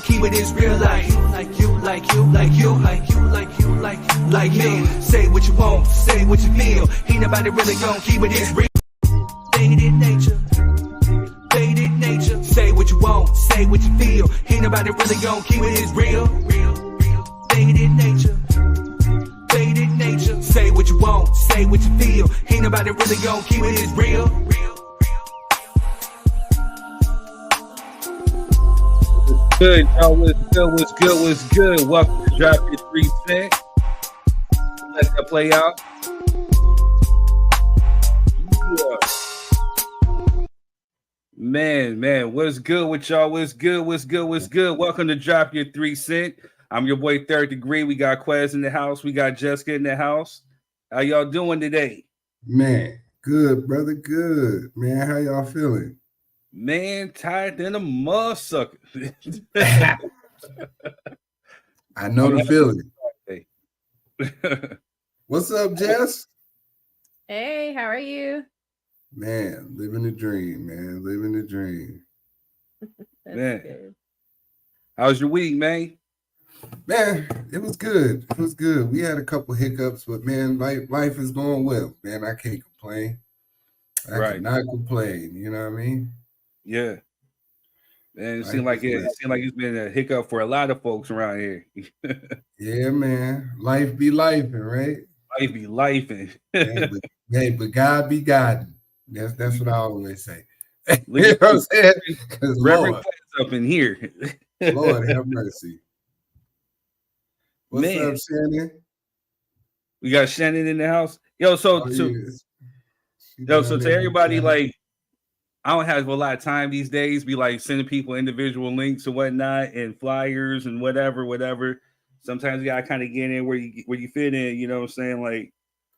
Keep it is real like me. Say what you want, say what you feel. Ain't nobody really gon' keep it is real. Faded nature, faded nature. Say what you want, say what you feel. Ain't nobody really gon' keep it is real. Faded nature, faded nature. Say what you want, say what you feel. Ain't nobody really gon' keep it is real. Good, y'all. What's good? Welcome to Drop Your 3 Cent. Let that play out. Yeah. Man, what's good with y'all? What's good? Welcome to Drop Your 3 Cent. I'm your boy Third Degree. We got Quez in the house. We got Jessica in the house. How y'all doing today? Man, good, brother. Good. Man, how y'all feeling? Man, tired than a motherfucker. I know the feeling. What's up, Jess? Hey, how are you? Man, living the dream, man. Living the dream. Man. Good. How's your week, man? Man, it was good. It was good. We had a couple hiccups, but man, life is going well. Man, I can't complain. I cannot complain. You know what I mean? Yeah. And it seemed like it's been a hiccup for a lot of folks around here. Yeah, man. Life be lifing, right? Life be lifing. but God be God. That's what I always say. Look you at know what I'm saying? Reverend up in here. Lord have mercy. What's up, Shannon? We got Shannon in the house. So to everybody, like, I don't have a lot of time these days. Be like sending people individual links and whatnot, and flyers and whatever. Sometimes you gotta kind of get in where you fit in. You know what I'm saying? Like,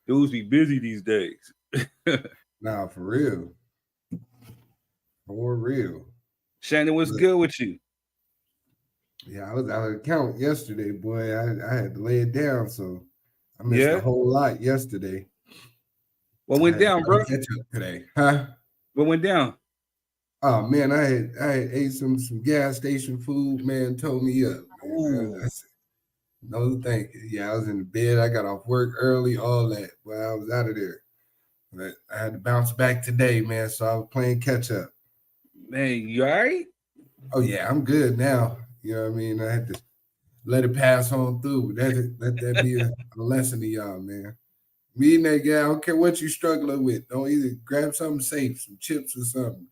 dudes be busy these days. Nah, for real. For real. Shannon, what's good with you? Yeah, I was out of count yesterday, boy. I had to lay it down, so I missed a whole lot yesterday. What went down, bro? Catch up today, huh? What went down? Oh man, I had ate some gas station food. Man, told me up. Man. I said, no, thank you. Yeah, I was in the bed. I got off work early, all that. Well, I was out of there. But I had to bounce back today, man. So I was playing catch up. Man, you all right? Oh yeah, I'm good now. You know what I mean? I had to let it pass on through. Let that be a lesson to y'all, man. Me and that guy, I don't care what you're struggling with. Don't either grab something safe, some chips or something.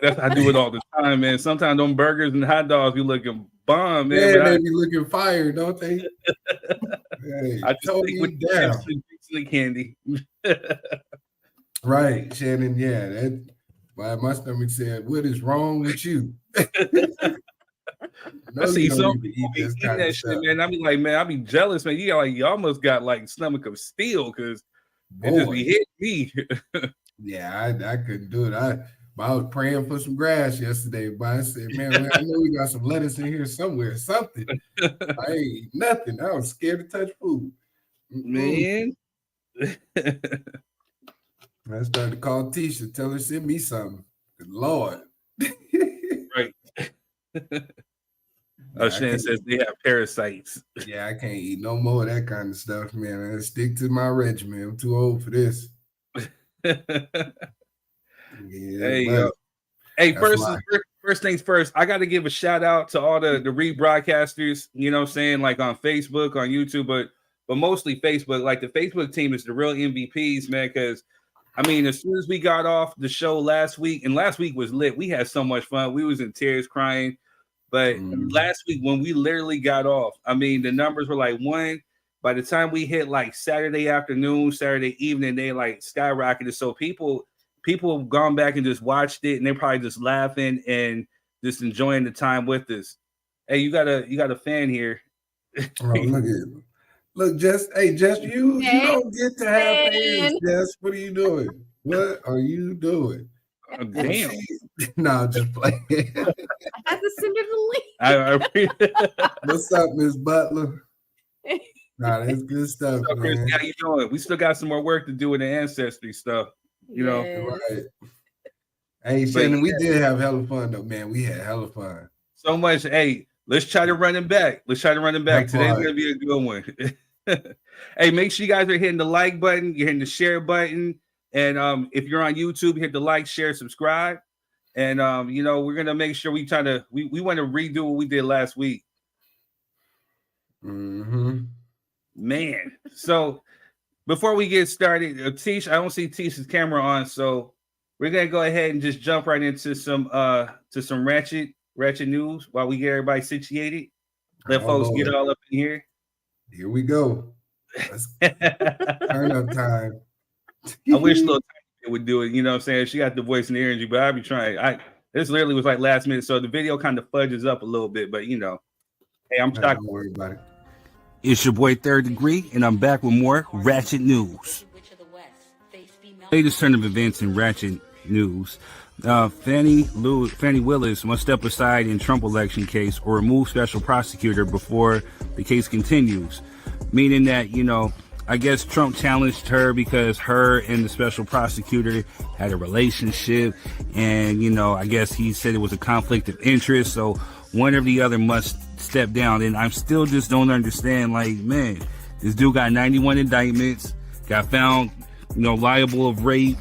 I do it all the time, man. Sometimes them burgers and hot dogs be looking bomb, man. Yeah, they be looking fire, don't they? Hey, I just think with down. The candy. Right, Shannon. Yeah, that why my stomach said, "What is wrong with you?" I see some people eat that shit, man. I be like, man, I be jealous, man. You almost got like stomach of steel because it just be hitting me. Yeah, I couldn't do it. I was praying for some grass yesterday, but I said, man, I know we got some lettuce in here somewhere, something. I ain't eat nothing. I was scared to touch food. Man. I started to call Tisha, tell her send me something. Good Lord. Right. Shannon says they have parasites. Yeah, I can't eat no more of that kind of stuff, man. I stick to my regimen. I'm too old for this. Hey, first things first, I got to give a shout out to all the rebroadcasters, you know what I'm saying, like on Facebook, on YouTube, but mostly Facebook. Like the Facebook team is the real MVPs, man, because I mean, as soon as we got off the show last week, and last week was lit. We had so much fun. We was in tears crying. But last week when we literally got off, I mean, the numbers were like one. By the time we hit like Saturday afternoon, Saturday evening, they like skyrocketed. So people have gone back and just watched it, and they're probably just laughing and just enjoying the time with us. Hey, you got a fan here. Oh, look at him. Look, Jess. Hey, Jess, you don't get to have fans, Jess. What are you doing? What are you doing? Oh, damn. No, just playing. I had to send her the link. What's up, Miss Butler? Nah, that's good stuff, so, Chris, man. how you doing? We still got some more work to do with the ancestry stuff. You know, right? Hey, Shannon, we did have hella fun though, man. We had hella fun. So much. Hey, let's try to run it back. Today's gonna be a good one. Hey, make sure you guys are hitting the like button, you're hitting the share button, and if you're on YouTube, hit the like, share, subscribe, and we're gonna make sure we want to redo what we did last week. Man, so before we get started, Tish, I don't see Tish's camera on, so we're gonna go ahead and just jump right into some ratchet news while we get everybody situated. Let folks get all up in here. Here we go. Turn up time. I wish Lil Tiny would do it. You know what I'm saying? She got the voice and the energy, but I'd be trying. This literally was like last minute, so the video kind of fudges up a little bit, but hey, I'm shocked. Don't worry about it. It's your boy Third Degree, and I'm back with more ratchet news. Latest turn of events in ratchet news. Fannie Willis must step aside in Trump election case or remove special prosecutor before the case continues. Meaning that, I guess Trump challenged her because her and the special prosecutor had a relationship. And, I guess he said it was a conflict of interest. So one or the other must step down. And I still just don't understand, man, this dude got 91 indictments, got found, liable of rape,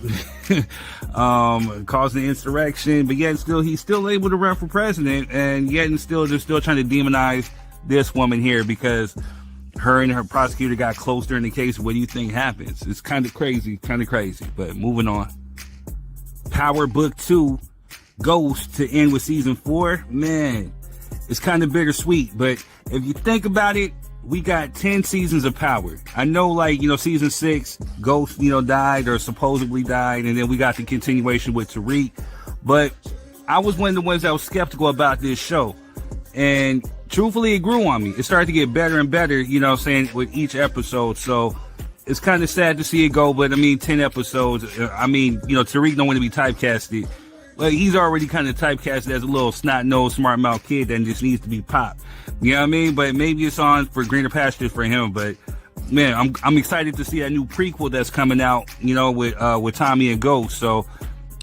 causing insurrection, but yet he's still able to run for president, and yet they're still trying to demonize this woman here because her and her prosecutor got close during the case. What do you think happens? It's kind of crazy, but moving on. Power Book 2 goes to end with season 4. Man, it's kind of bittersweet, but if you think about it, we got 10 seasons of Power. I know, season 6, Ghost, died or supposedly died, and then we got the continuation with Tariq. But I was one of the ones that was skeptical about this show. And truthfully, it grew on me. It started to get better and better, with each episode. So it's kind of sad to see it go, but 10 episodes. Tariq don't want to be typecasted. Well, he's already kind of typecasted as a little snot-nosed, smart-mouth kid that just needs to be popped. You know what I mean? But maybe it's on for greener pastures for him. But man, I'm excited to see that new prequel that's coming out, with Tommy and Ghost. So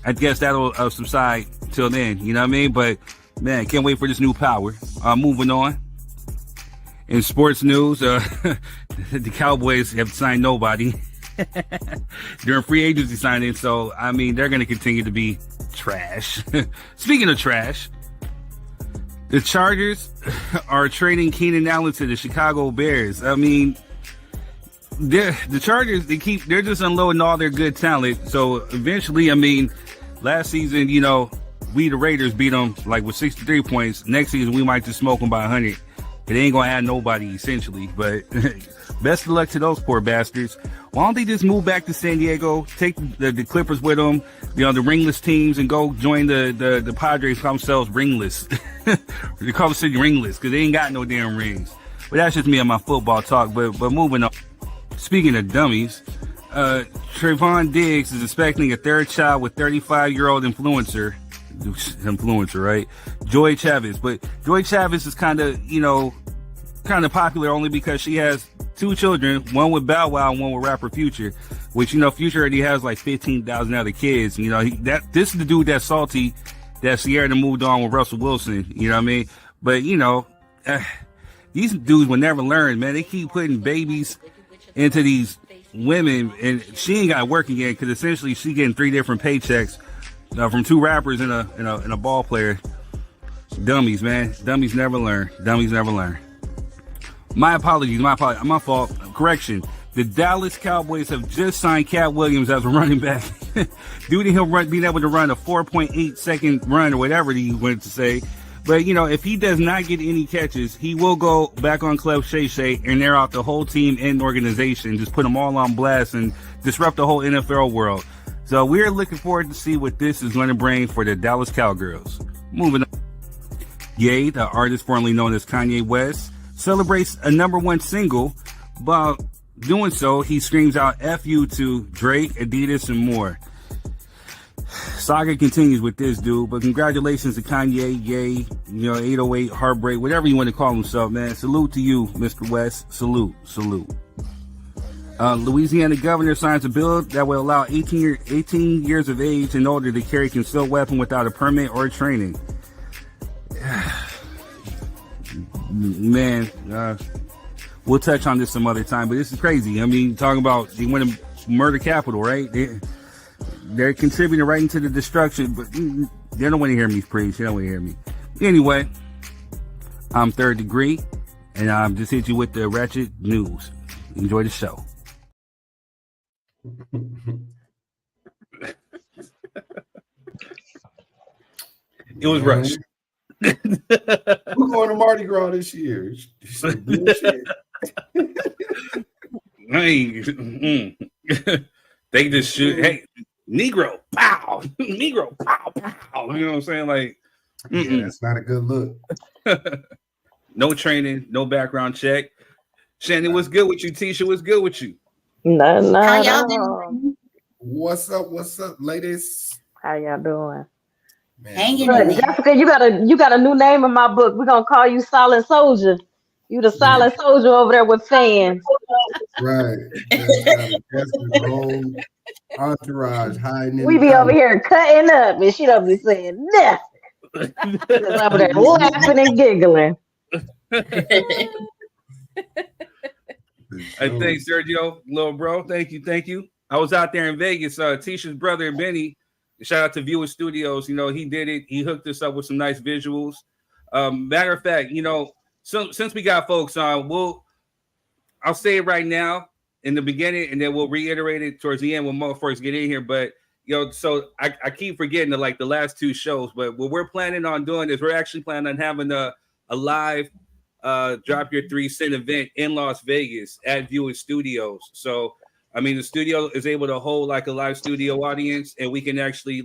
I guess that'll subside till then. You know what I mean? But man, can't wait for this new Power. Moving on. In sports news, the Cowboys have signed nobody during free agency signing. So they're going to continue to be trash. Speaking of trash, the Chargers are trading Keenan Allen to the Chicago Bears. The Chargers, they're just unloading all their good talent. So eventually, last season, we the Raiders beat them with 63 points. Next season, we might just smoke them by 100. It ain't gonna add nobody essentially, but best of luck to those poor bastards. Why don't they just move back to San Diego, take the Clippers with them, the ringless teams, and go join the Padres, call themselves ringless. They call the city ringless because they ain't got no damn rings. But that's just me on my football talk. But moving on. Speaking of dummies, Trayvon Diggs is expecting a third child with 35-year-old influencer, right? Joy Chavez. But Joy Chavez is kind of popular only because she has 2 children, one with Bow Wow and one with rapper Future, which, Future already has 15,000 other kids. This is the dude that's salty that Sierra moved on with Russell Wilson. You know what I mean? But, these dudes will never learn, man. They keep putting babies into these women, and she ain't got to work again because essentially she getting 3 different paychecks from 2 rappers and a ball player. Dummies, man. Dummies never learn. My apologies. My fault. Correction. The Dallas Cowboys have just signed Cat Williams as a running back due to him being able to run a 4.8 second run or whatever he wanted to say. But, if he does not get any catches, he will go back on Club Shay Shay and air out the whole team and organization, just put them all on blast and disrupt the whole NFL world. So we're looking forward to see what this is going to bring for the Dallas Cowgirls. Moving on. Ye, the artist formerly known as Kanye West, celebrates a #1 single. While doing so, he screams out F you to Drake, Adidas, and more. Saga continues with this dude, but congratulations to Kanye, Ye, 808, Heartbreak, whatever you want to call himself, man. Salute to you, Mr. West. Salute. Louisiana governor signs a bill that will allow 18 years of age and older to carry a concealed weapon without a permit or training. Man, we'll touch on this some other time, but this is crazy. I mean, talking about they want to murder capital, right? They're contributing right into the destruction, but they don't want to hear me preach. They don't want to hear me. Anyway, I'm Third Degree, and I'm just hit you with the ratchet news. Enjoy the show. It was rushed. We're going to Mardi Gras this year. They just shoot. Hey, Negro, pow, Negro, pow, pow. You know what I'm saying? Like, yeah, that's not a good look. No training, no background check. Shannon, what's good with you? Tisha, what's good with you? No. How y'all doing? What's up, ladies? How y'all doing? Man, Hanging Look, in there. Jessica, you got a new name in my book. We're gonna call you Silent Soldier. You the Silent Soldier over there with fans. right. That's the whole entourage hiding in We the be house. over here cutting up, and she don't be saying nothing. Just over there laughing and giggling. Hey, thanks, Sergio, little bro. Thank you. I was out there in Vegas. Tisha's brother Benny. Shout out to Viewer Studios. He did it. He hooked us up with some nice visuals. Matter of fact, so since we got folks on, I'll say it right now in the beginning, and then we'll reiterate it towards the end when more folks get in here. But so I keep forgetting the last two shows. But what we're planning on doing is we're actually planning on having a live Drop Your 3 Cent event in Las Vegas at Viewer Studios. So I mean, the studio is able to hold like a live studio audience, and we can actually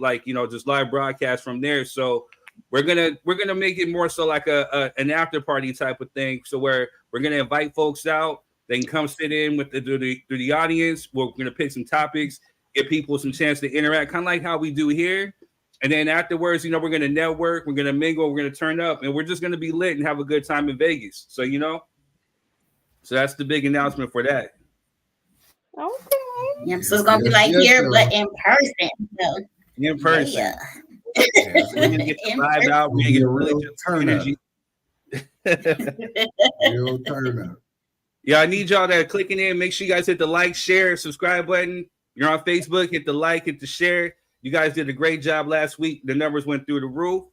just live broadcast from there. So we're gonna make it more so like an after party type of thing. So where we're gonna invite folks out, they can come sit in with the audience. We're gonna pick some topics, give people some chance to interact, kind of like how we do here. And then afterwards, we're gonna network, we're gonna mingle, we're gonna turn up, and we're just gonna be lit and have a good time in Vegas. So so that's the big announcement for that. Okay. Yeah, so it's gonna be like here, but in person. So. In person. Yeah. We're gonna get the vibe out. We're gonna get really turn energy. Real turn up. Yeah, I need y'all that are clicking in. Make sure you guys hit the like, share, subscribe button. You're on Facebook. Hit the like, hit the share. You guys did a great job last week. The numbers went through the roof.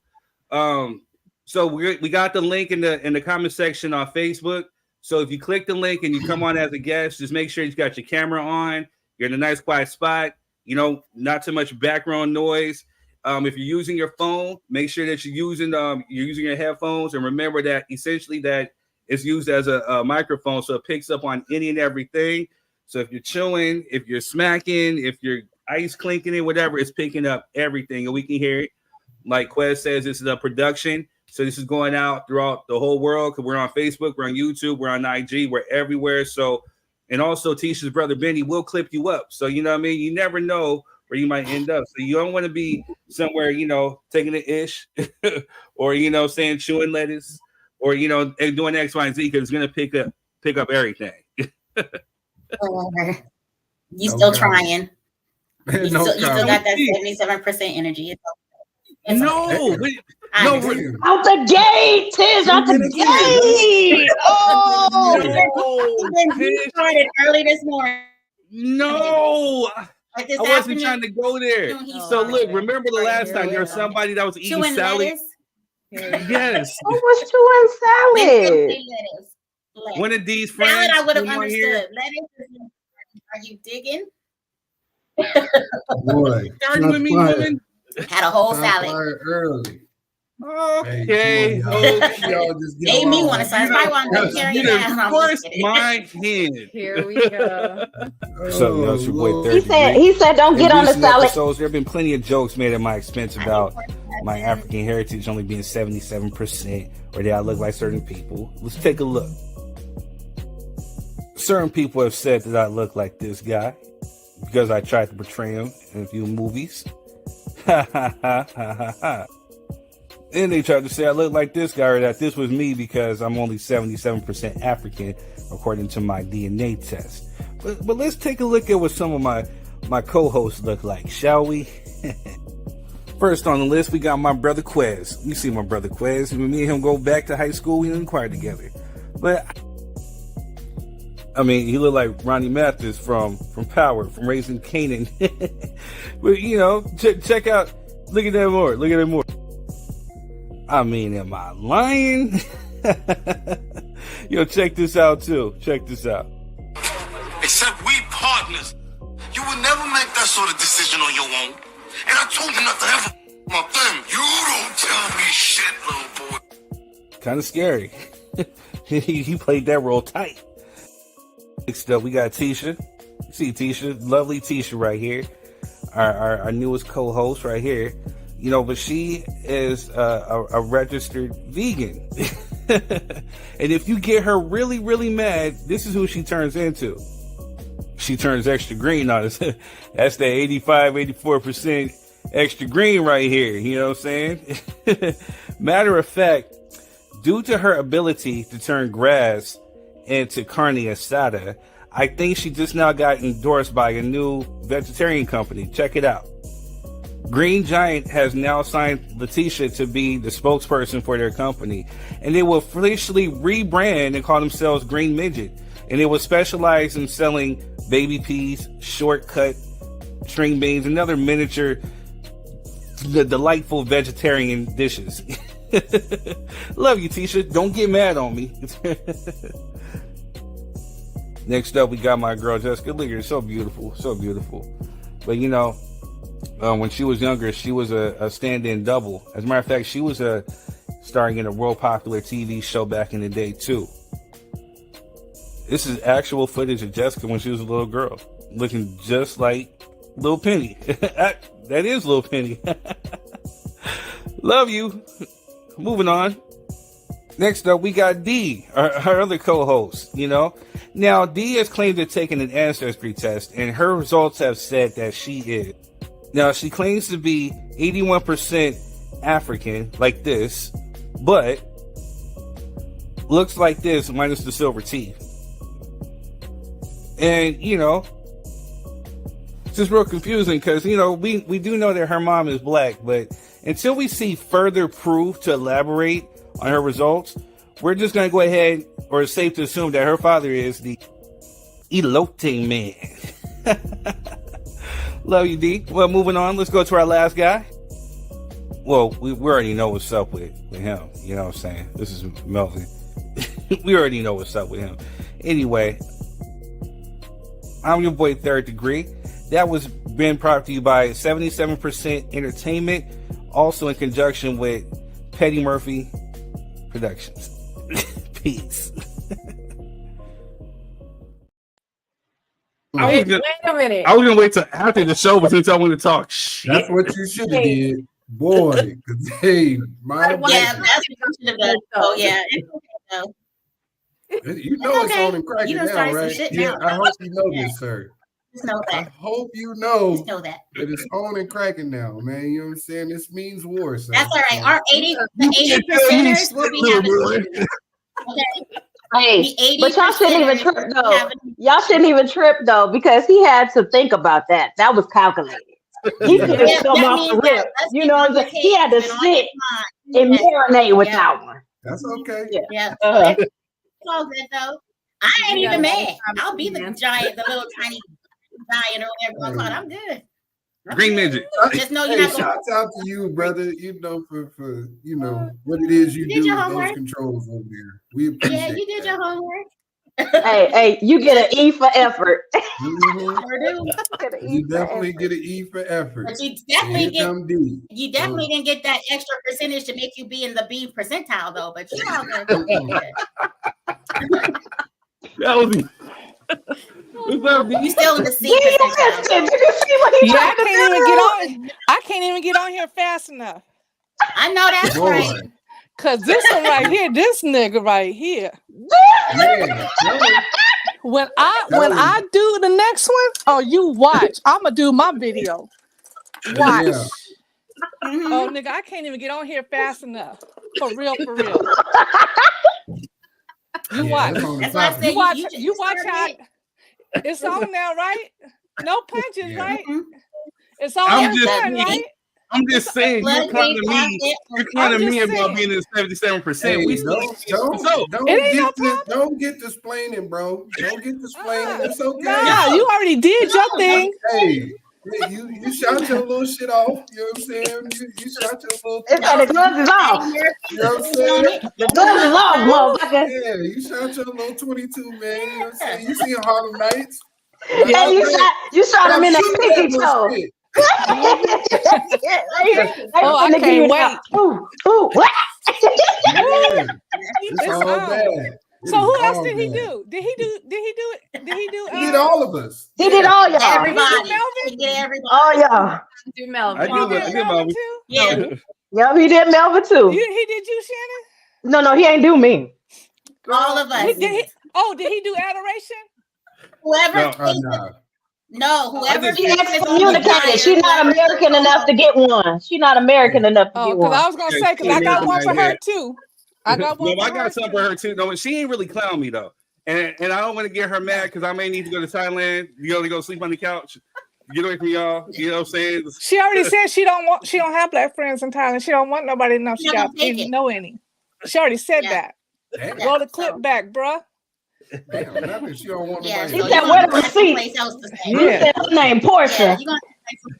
So we got the link in the comment section on Facebook. So if you click the link and you come on as a guest, just make sure you got your camera on. You're in a nice quiet spot. Not too much background noise. If you're using your phone, make sure that you're using your headphones, and remember that essentially that it's used as a microphone, so it picks up on any and everything. So if you're chewing, if you're smacking, if you're ice clinking it, whatever, it's picking up everything, and we can hear it. Like Quez says, this is a production, so this is going out throughout the whole world. Because we're on Facebook, we're on YouTube, we're on IG, we're everywhere. So, and also Tisha's brother Benny will clip you up. So you know what I mean. You never know where you might end up. So you don't want to be somewhere, taking an ish, or saying chewing lettuce, or and doing X, Y, and Z, because it's gonna pick up everything. You still trying? You No still got that 77% energy. It's No, okay. Out the gate, Tish, out the gate. He started early this morning. No, Like this I wasn't afternoon. trying to go there. So look, remember the last time there was somebody that was eating Chewing salad? lettuce. Yes. Who was chewing salad? Lettuce. One of these Salad, friends. I would have came on understood. here. Lettuce. Are you digging? Boy, Starting with me, woman. Had a whole Shot salad. fired early. Okay. Hey, come on, y'all. Okay. Y'all just get Made me along. want to start. That's why I'm going to carry You it done down. I'm just forced kidding. my hand. Here we go. What's up, y'all? It's your boy, Lord. Third Degree. He said, don't get In on the recent salad. episodes, there have been plenty of jokes made at my expense about my African heritage only being 77%, or that I look like certain people. Let's take a look. Certain people have said that I look like this guy because I tried to portray him in a few movies. Ha ha ha ha ha ha. Then they tried to say I look like this guy, or that this was me because I'm only 77% African according to my DNA test. But let's take a look at what some of my co-hosts look like, shall we? First on the list, we got my brother Quez. You see my brother Quez. When me and him go back to high school, we didn't choir together. But I mean, he looked like Ronnie Mathis from Power, from Raising Canaan. But you know, check out. Look at that more. Look at that more. I mean, am I lying? Yo, check this out too. Check this out. Except we partners. You would never make that sort of decision on your own. And I told you not to ever my them. You don't tell me shit, little boy. Kind of scary. He played that role tight. Next up, we got Tisha. See Tisha, lovely Tisha right here. Our newest co-host right here. You know, but she is a registered vegan. And if you get her really, really mad, this is who she turns into. She turns extra green on us. That's the 84% extra green right here. You know what I'm saying? Matter of fact, due to her ability to turn grass into carne asada, I think she just now got endorsed by a new vegetarian company. Check it out. Green Giant has now signed Letitia to be the spokesperson for their company, and they will officially rebrand and call themselves Green Midget, and they will specialize in selling baby peas, shortcut, string beans, and other miniature, delightful vegetarian dishes. Love you, Tisha. Don't get mad on me. Next up, we got my girl Jessica. Look at her, so beautiful, so beautiful. But you know, when she was younger, she was a stand-in double. As a matter of fact, she was starring in a real popular TV show back in the day too. This is actual footage of Jessica when she was a little girl, looking just like Lil Penny. That is Lil Penny. Love you. Moving on. Next up, we got Dee, our other co-host, you know. Now, Dee has claimed to have taken an ancestry test, and her results have said that she is. Now, she claims to be 81% African, like this, but looks like this minus the silver teeth. And, you know, it's just real confusing because, you know, we do know that her mom is black, but until we see further proof to elaborate on her results, we're just going to go ahead, or it's safe to assume that her father is the eloping man. Love you, D. Well, moving on, let's go to our last guy. Well, we already know what's up with him. You know what I'm saying? This is Melvin. We already know what's up with him. Anyway, I'm your boy, Third Degree. That was been brought to you by 77% Entertainment, also in conjunction with Petty Murphy Productions. Peace. Wait a minute. I was gonna wait till after the show, but since I want to talk shit. That's what you should have did, boy. Cause hey, my Yeah, that's what you should have done. Oh yeah, it's okay though. you know it's okay. on and cracking You done now, started some right? shit Yeah, now. I hope you know this, sir. Just know I that. hope you know Just know that. that it's on and cracking now, man. You know what I'm saying? This means war, sir. That's all right. Our 80% will be having. Okay. Hey, but y'all shouldn't even trip though. Y'all shouldn't even trip though, because he had to think about that. That was calculated. He didn't come off the rip. You know what I'm saying? He had to sit and marinate with that one. That's okay. Yeah. It's all good though. I ain't even mad. I'll be the giant, the little tiny giant or whatever. I'm good. Green Midget. Just know you're Hey, not going shouts out to you, brother. You know, for you know what it is you did do your with homework? those controls over there. We appreciate Yeah, you did that. your homework. Hey, you get an E for effort. You definitely get an E for effort. But you definitely didn't get that extra percentage to make you be in the B percentile though. But you all good. That was You still in the C percentile. I can't even get on here fast enough. I know that's right. Cause this one right here, this nigga right here. Yeah, When I do the next one, oh, you watch. I'ma do my video. Watch. Yeah. Oh, nigga, I can't even get on here fast enough. For real, for real. You watch. That's why I said you watch how it's on now, right? No punches, right? It's all done, right? I'm just saying, you're clowning me about being in 77%. Hey, We don't get explaining, bro. Don't get explaining. It's okay. Nah, you already did your thing. Hey, you shot your little shit off. You know what I'm saying? You shot your little. It's like the gloves is off. You know what I'm saying? The gloves is off, motherfucker. Yeah, you shot your little 22, man. You know what I'm saying? You see Harlem Nights. Yeah, you shot him in that pinky toe. Oh, I can't wait. What? It's all bad. So who else did he do? Did he do it? He did all of us. He did all y'all. Everybody. All y'all. Do Melvin. I did Melvin too. Yeah. Yep, he did Melvin too. He did you, Shannon? No, he ain't do me. All of us. Did he do adoration? Whoever. Whoever she excommunicated. She's not American enough to get one. She's not American enough to get one. I was gonna say, because I got one for her too. I got some for her too. No, she ain't really clown me though, and I don't want to get her mad because I may need to go to Thailand. You go sleep on the couch. Get away from y'all. You know what I'm saying? She already said she don't have black friends in Thailand. She don't want nobody to know she got know any. She already said that. Damn. Roll the clip back, bruh. Damn, she don't want nobody. She said, "Where the receipt?" You said her name Portia.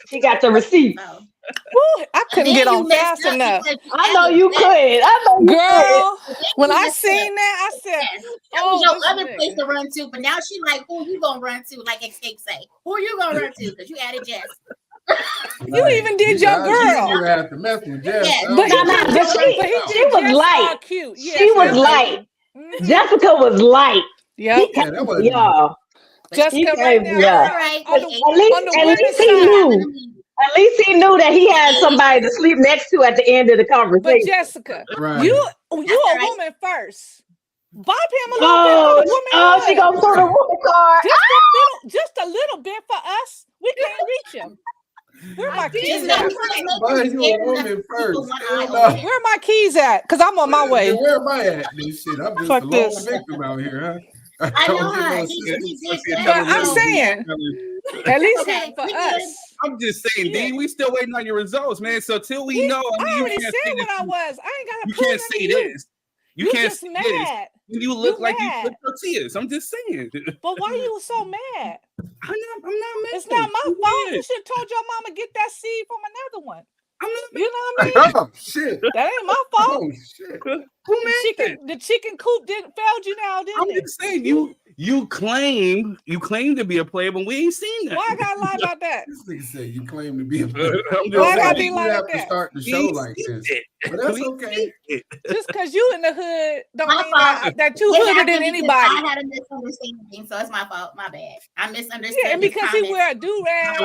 She got the receipt. Woo, I couldn't get on fast enough. I know you could. Girl, when I seen that, I said, that was your other place to run to. But now she like, who you gonna run to? Like Escape say, who you gonna run to? Because you added Jess. You even did your girl. You have to mess with Jess. But she was light. Cute. She was light. Jessica was light. Yep. Y'all. Jessica right now. Yeah. At least he knew that he had somebody to sleep next to at the end of the conversation. But Jessica, right. you a woman first. Bop him a little bit for the woman. Oh, she gonna throw the woman card. Just a little bit for us. We can't reach him. Where my keys at? Where my keys at? Because I'm on my way. Where am I at? This shit. I'm just a lone victim out here, huh? I know her. But I'm saying, at least for us. I'm just saying, D, we still waiting on your results, man. So till we know, I already said what I was. I ain't got to prove. You can't say this. You can't just mad. You look like you put tortillas. I'm just saying. But why you so mad? I'm not mad. It's not my fault. You should have told your mama get that seed from another one. I'm not. You know what I mean? Oh shit! That ain't my fault. Oh shit! The chicken coop failed you now, didn't it? I'm just saying you claim to be a player, but we ain't seen that. Why I gotta lie about that? This nigga said you claim to be a player. Why I gotta be like like that? Start the show like this, but that's okay. Just because you in the hood don't mean that you hooded than anybody. I had a misunderstanding, so it's my fault. My bad. I misunderstood. Yeah, and because he wear a do-rag.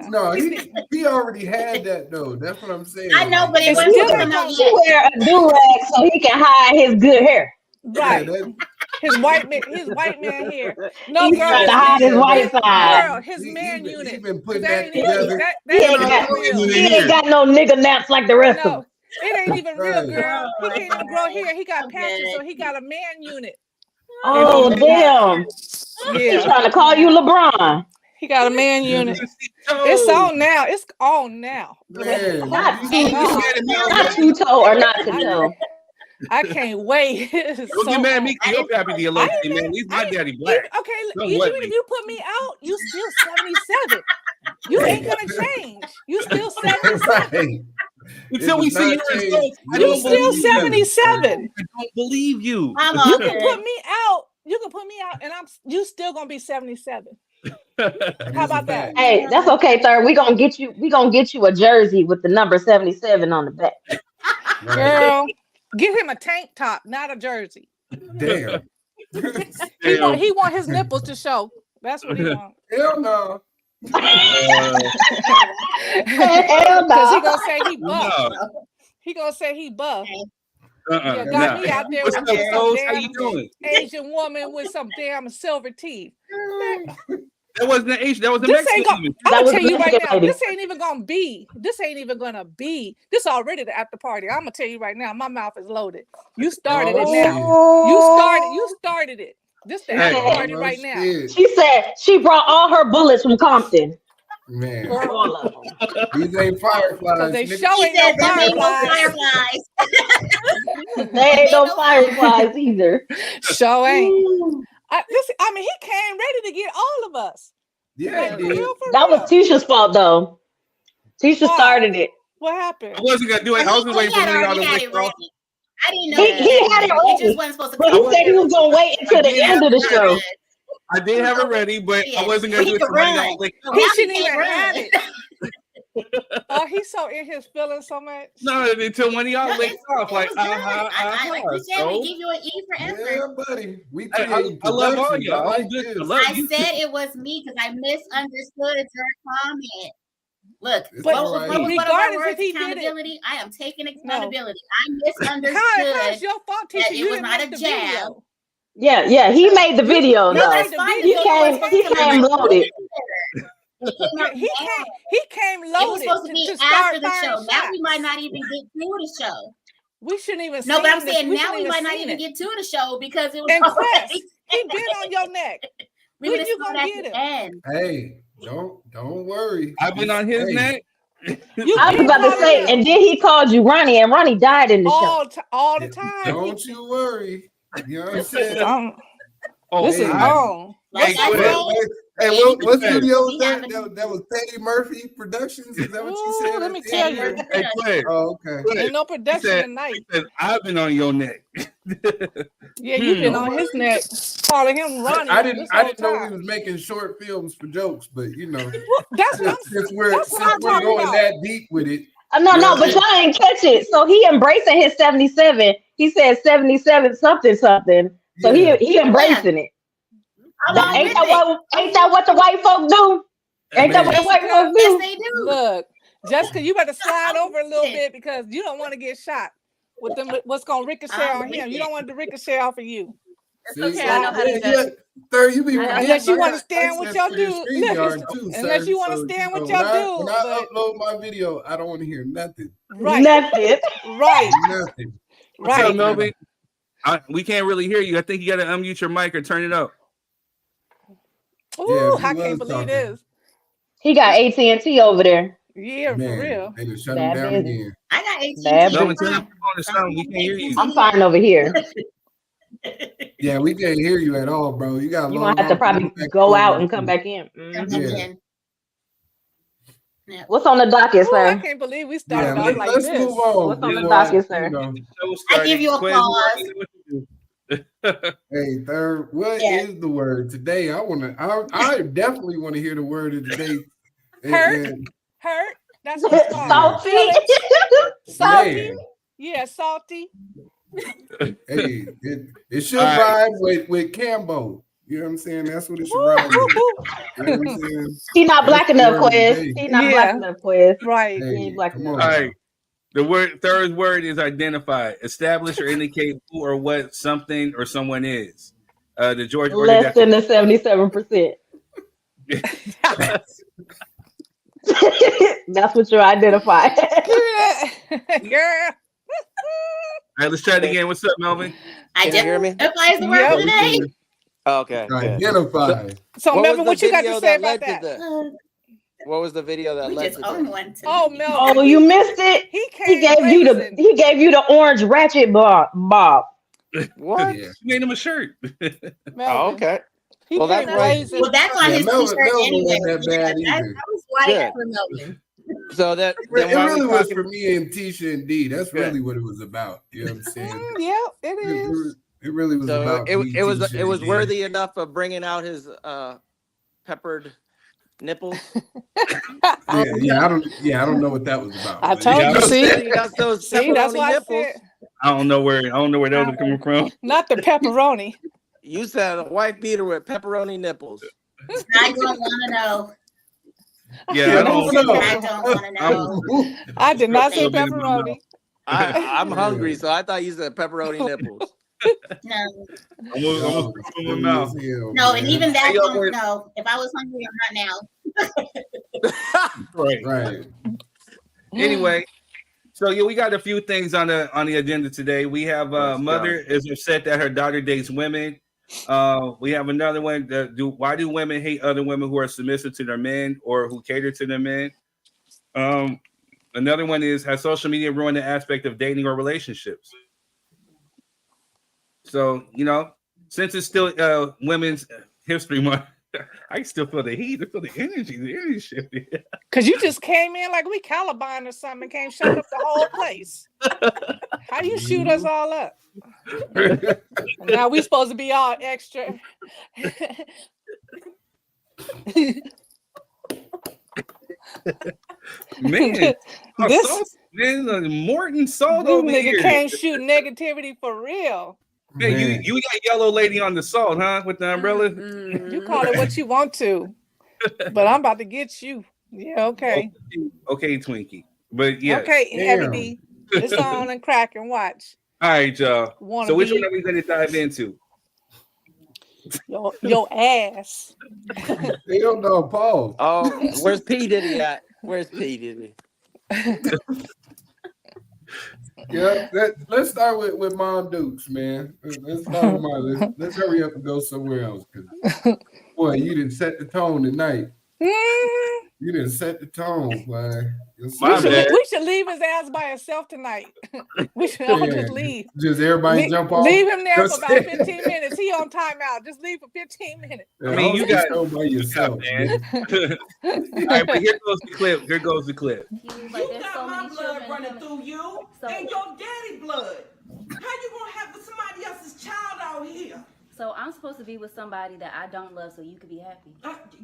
No, he already had that though. That's what I'm saying. I know, but it wasn't different. He wear a do-rag so he can hide his good hair. Right. Yeah, his white man hair. No, he's trying to hide his white side. Girl, his man unit. He's been putting that together. He ain't got no nigga naps like the rest of them. It ain't even real, girl. He can't even grow hair. He got patches, so he got a man unit. Oh, damn. Yeah. He's trying to call you LeBron. He got a man unit. It's on now. It's on now. Man, not two-toe or not two-toe. I can't wait. Don't get mad at me. You're happy the election, man. He's my daddy black. Okay, even if you put me out, you still 77. You ain't gonna change. You still 77. Until we see your results, You still 77. I don't believe you. You can put me out. You can put me out, and you still gonna be 77. How about that? Hey, that's okay, Third. We gonna get you a jersey with the number 77 on the back. Girl, give him a tank top, not a jersey. Damn. He want his nipples to show. That's what he wants. Hell no. Because he gonna say he buff. He gonna say he buff. Yeah, got me out there with some damn Asian woman with some damn silver teeth. That wasn't an Asian. That was a Mexican. I'm gonna tell you right now. This ain't even gonna be. This already the after party. I'm gonna tell you right now. My mouth is loaded. You started it now. You started it. This the after party right now. She said she brought all her bullets from Compton. Man, all of them. These ain't fireflies. They show ain't no fireflies. They ain't no fireflies either. Show ain't. I mean, he came ready to get all of us. Yeah, that was Tisha's fault, though. Tisha started it. What happened? I wasn't gonna do it. I was waiting for y'all to wait. I didn't know he had it ready. It just wasn't supposed to but he said he was gonna wait until the end of the show. I did have it ready, but I wasn't gonna do it. He shouldn't even have it. Oh, he's so in his feelings so much. No, until when y'all licked off, like I appreciate we give you an E for effort. Yeah, buddy. I love all y'all. I said it was me because I misunderstood your comment. Look, what regardless if he did it, I am taking accountability. I misunderstood. It's your fault, Tisha. It was not a jab. Yeah, he made the video though. He came loaded. He came loaded. It was supposed to be after the show. Now we might not even get to the show. We shouldn't even. No, but I'm saying now we might not even get to the show because it was. And Chris, he been on your neck. When you gonna get him? Hey, don't worry. I've been on his neck. I was about to say, and then he called you Ronnie, and Ronnie died in the show all the time. Don't you worry. You know what I'm saying? This is wrong. Hey, what studio was that? That was Teddy Murphy Productions. Is that what you said? Let me tell you. Hey, Claire. Oh, okay. Ain't no production tonight. I've been on your neck. Yeah, you've been on his neck, calling him Ronnie. I didn't know he was making short films for jokes, but you know, that's what since we're going that deep with it. No, but y'all ain't catch it. So he embracing his 77. He said 77 something. So he embracing it. Ain't that what the white folk do? Ain't that what the white folk do? Yes, they do. Look, Jessica, you better slide over a little bit because you don't want to get shot with them. What's gonna ricochet on him? You don't want to ricochet off of you. It's okay. I know how to do it. Unless you want to stand with your dude. Unless you want to stand with your dude. When I upload my video, I don't want to hear nothing. Right. Nothing. Right. Nothing. What's up, Melvin? We can't really hear you. I think you got to unmute your mic or turn it up. Ooh, I can't believe this. He got AT&T over there. Yeah, for real. They just shut him down again. I got AT&T. We can't hear you. I'm fine over here. Yeah, we can't hear you at all, bro. You got. You gonna have to probably go out and come back in. Yeah. What's on the docket, sir? I can't believe we started off like let's this. move on. What's on the docket, sir? I give you applause. Hey, Third, what is the word today? I definitely want to hear the word of the day. Hurt. That's what it's called. Salty. Yeah, salty. Hey, it should rhyme with Cambo. You know what I'm saying? That's what it should rhyme with. You know what I'm saying? He not black enough, Quiz. He not black enough, Quiz. Right. He ain't black enough. All right. The third word is identify, establish or indicate who or what something or someone is. The George less than the 77%. That's what you identify. Girl. All right, let's try it again. What's up, Melvin? Identify is the word for today. Okay. Identify. So, Melvin, what you got to say about that? What was the video that led to that? Oh, Melvin. Oh, you missed it. He gave you the orange ratchet bob. What? You made him a shirt. Oh, okay. That's on his t-shirt anyway. That was white for Melvin. So that it really was for me and Tisha and D. That's really what it was about. You know what I'm saying? Yeah, it is. It really was about. It was worthy enough of bringing out his peppered nipples. I don't know what that was about. I told you. See, got those that's why nipples. I said. I don't know where those are coming from. Not the pepperoni. You said a white beater with pepperoni nipples. I don't want to know. Yeah, I don't want to know. I did not say pepperoni. I'm hungry, so I thought you said pepperoni nipples. No. No, and even that don't know. If I was hungry, I'm not now. Right. Anyway, so we got a few things on the agenda today. We have mother is upset that her daughter dates women. We have another one. Why do women hate other women who are submissive to their men or who cater to their men? Another one is, has social media ruined the aspect of dating or relationships? So, since it's still Women's History Month, I still feel the heat. I feel the energy shift. Because you just came in like we Caliban or something, came shut up the whole place. How you shoot us all up? Now we supposed to be all extra. Man, Morton salt over nigga here. can't shoot negativity for real. Man, you got yellow lady on the salt, huh? With the umbrella. You call it what you want to, but I'm about to get you. Yeah, okay. Okay, Twinkie. But yeah. Okay, Heavy D. It's on and crack and watch. All right, y'all. So which one are we going to dive into? Your ass. They don't know, Paul. Oh, where's P Diddy at? Where's P Diddy? Yeah, let's start with Mom Dukes, man. Let's start with Mom. Let's hurry up and go somewhere else. Boy, you didn't set the tone tonight. You didn't set the tone, boy. We should leave his ass by himself tonight. We should all just leave. Just everybody jump off. Leave him there for about 15 minutes. He on timeout. Just leave for 15 minutes. I mean, you got to by yourself, man. All right, but here goes the clip. Here goes the clip. You got my blood running through you and your daddy blood. How you gonna have somebody else's child out here? So I'm supposed to be with somebody that I don't love so you could be happy.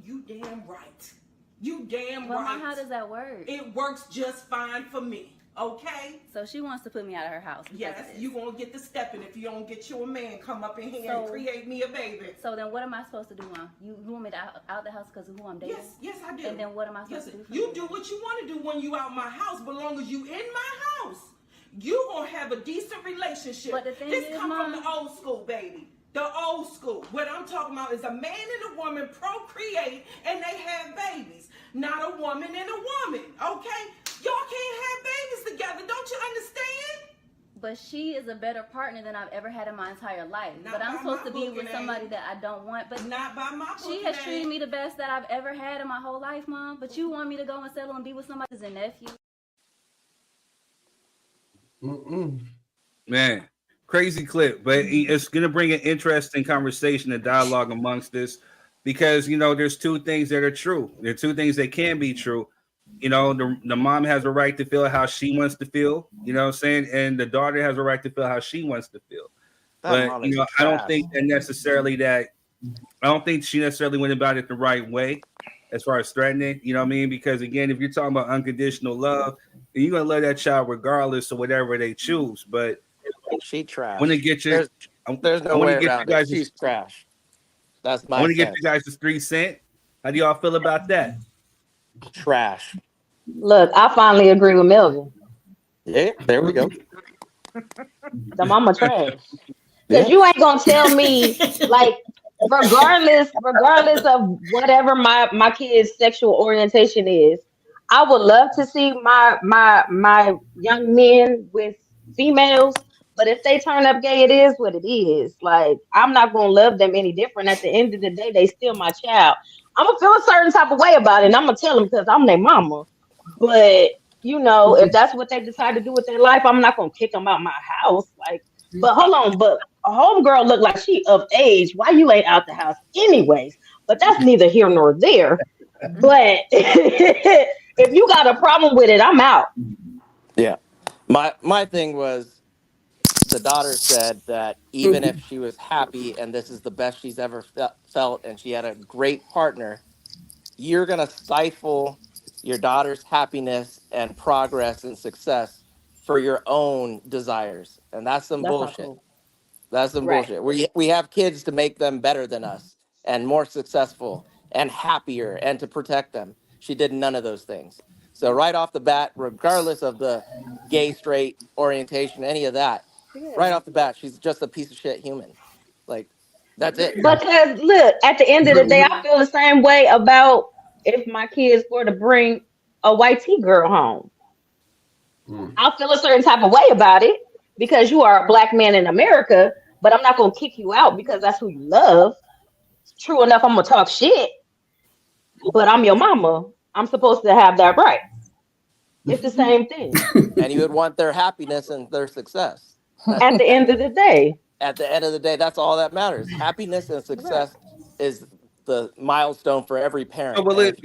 You damn right. You damn well, right. How does that work? It works just fine for me. Okay? So she wants to put me out of her house. Yes, you won't get the stepping if you don't get your man come up in here and create me a baby. So then what am I supposed to do, Mom? You want me to out the house because of who I'm dating? Yes, I do. And then what am I supposed to do? You do what you want to do when you out my house, but long as you in my house, you gonna have a decent relationship. But the thing this is, come Mom, from the old school, baby. The old school. What I'm talking about is a man and a woman procreate and they have babies. Not a woman and a woman, okay? Y'all can't have babies together. Don't you understand? But she is a better partner than I've ever had in my entire life. But I'm supposed to be with somebody that I don't want. But not by my she has treated me the best that I've ever had in my whole life, Mom. But you want me to go and settle and be with somebody who's a nephew? Man, crazy clip. But it's going to bring an interesting conversation and dialogue amongst this. Because, there's two things that are true. There are two things that can be true. The mom has a right to feel how she wants to feel, you know what I'm saying? And the daughter has a right to feel how she wants to feel. But, I don't think she necessarily went about it the right way as far as threatening, you know what I mean? Because, again, if you're talking about unconditional love, then you're going to love that child regardless of whatever they choose. But she trash. When it gets you, there's no way around it. She's trash. That's my. I want to get you guys to 3 cents. How do y'all feel about that? Trash. Look, I finally agree with Melvin. Yeah, there we go. The mama trash. Because you ain't gonna tell me like, regardless of whatever my kid's sexual orientation is, I would love to see my young men with females. But if they turn up gay, it is what it is. Like, I'm not going to love them any different. At the end of the day, they still my child. I'm going to feel a certain type of way about it, and I'm going to tell them because I'm their mama. But, if that's what they decide to do with their life, I'm not going to kick them out my house. Like, but hold on. But a homegirl look like she of age. Why you ain't out the house anyways? But that's neither here nor there. But If you got a problem with it, I'm out. Yeah. My thing was the daughter said that even if she was happy and this is the best she's ever felt and she had a great partner, you're going to stifle your daughter's happiness and progress and success for your own desires. And that's some That's not bullshit. cool. That's some Right. bullshit. We have kids to make them better than us and more successful and happier and to protect them. She did none of those things. So right off the bat, regardless of the gay, straight orientation, any of that, right off the bat, she's just a piece of shit human. Like, that's it. Because look, at the end of the day, I feel the same way about if my kids were to bring a white T girl home. I'll feel a certain type of way about it because you are a black man in America, but I'm not gonna kick you out because that's who you love. True enough, I'm gonna talk shit, but I'm your mama. I'm supposed to have that right. It's the same thing. And you would want their happiness and their success. At the end of the day. At the end of the day, that's all that matters. Happiness and success is the milestone for every parent.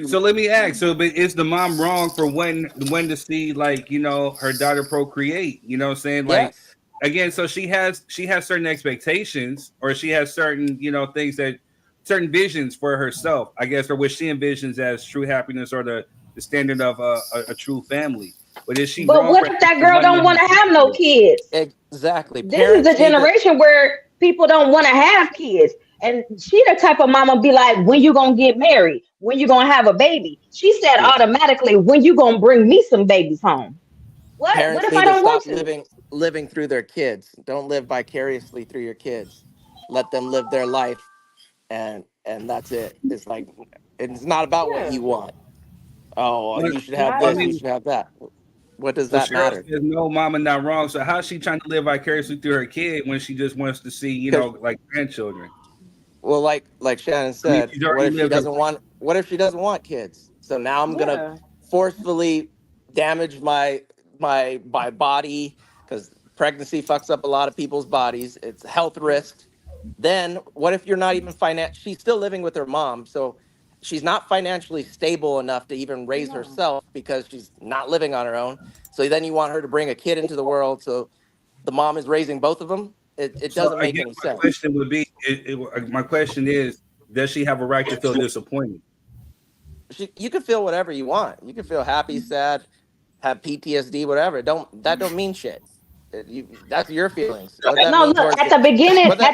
So let me ask. So, but is the mom wrong for when to see, like, you know, her daughter procreate? You know what I'm saying? Like, yes. Again, so she has certain expectations, or she has certain, you know, things that certain visions for herself, I guess, or what she envisions as true happiness or the standard of a true family. But is she? But wrong what if that girl don't want to have no kids? Exactly. This is a generation where people don't want to have kids. And she the type of mama be like, when you gonna get married? When you gonna have a baby? She said automatically, when you gonna bring me some babies home? What? Parents What if need I don't want to stop living through their kids. Don't live vicariously through your kids. Let them live their life, and that's it. It's like, it's not about what you want. Oh, you should have this. You should have that. What does that matter? Says, no, mama, not wrong. So how's she trying to live vicariously through her kid when she just wants to see, you know, like grandchildren? Well, like Shannon said, what if she doesn't want? What if she doesn't want kids? So now I'm gonna forcefully damage my body, because pregnancy fucks up a lot of people's bodies. It's a health risk. Then what if you're not even she's still living with her mom, so she's not financially stable enough to even raise herself because she's not living on her own. So then you want her to bring a kid into the world, so the mom is raising both of them. It doesn't make any sense. Question would be, my question is, does she have a right to feel disappointed? You can feel whatever you want. You can feel happy, sad, have PTSD, whatever. That don't mean shit. That's your feelings. No, look, at the beginning of the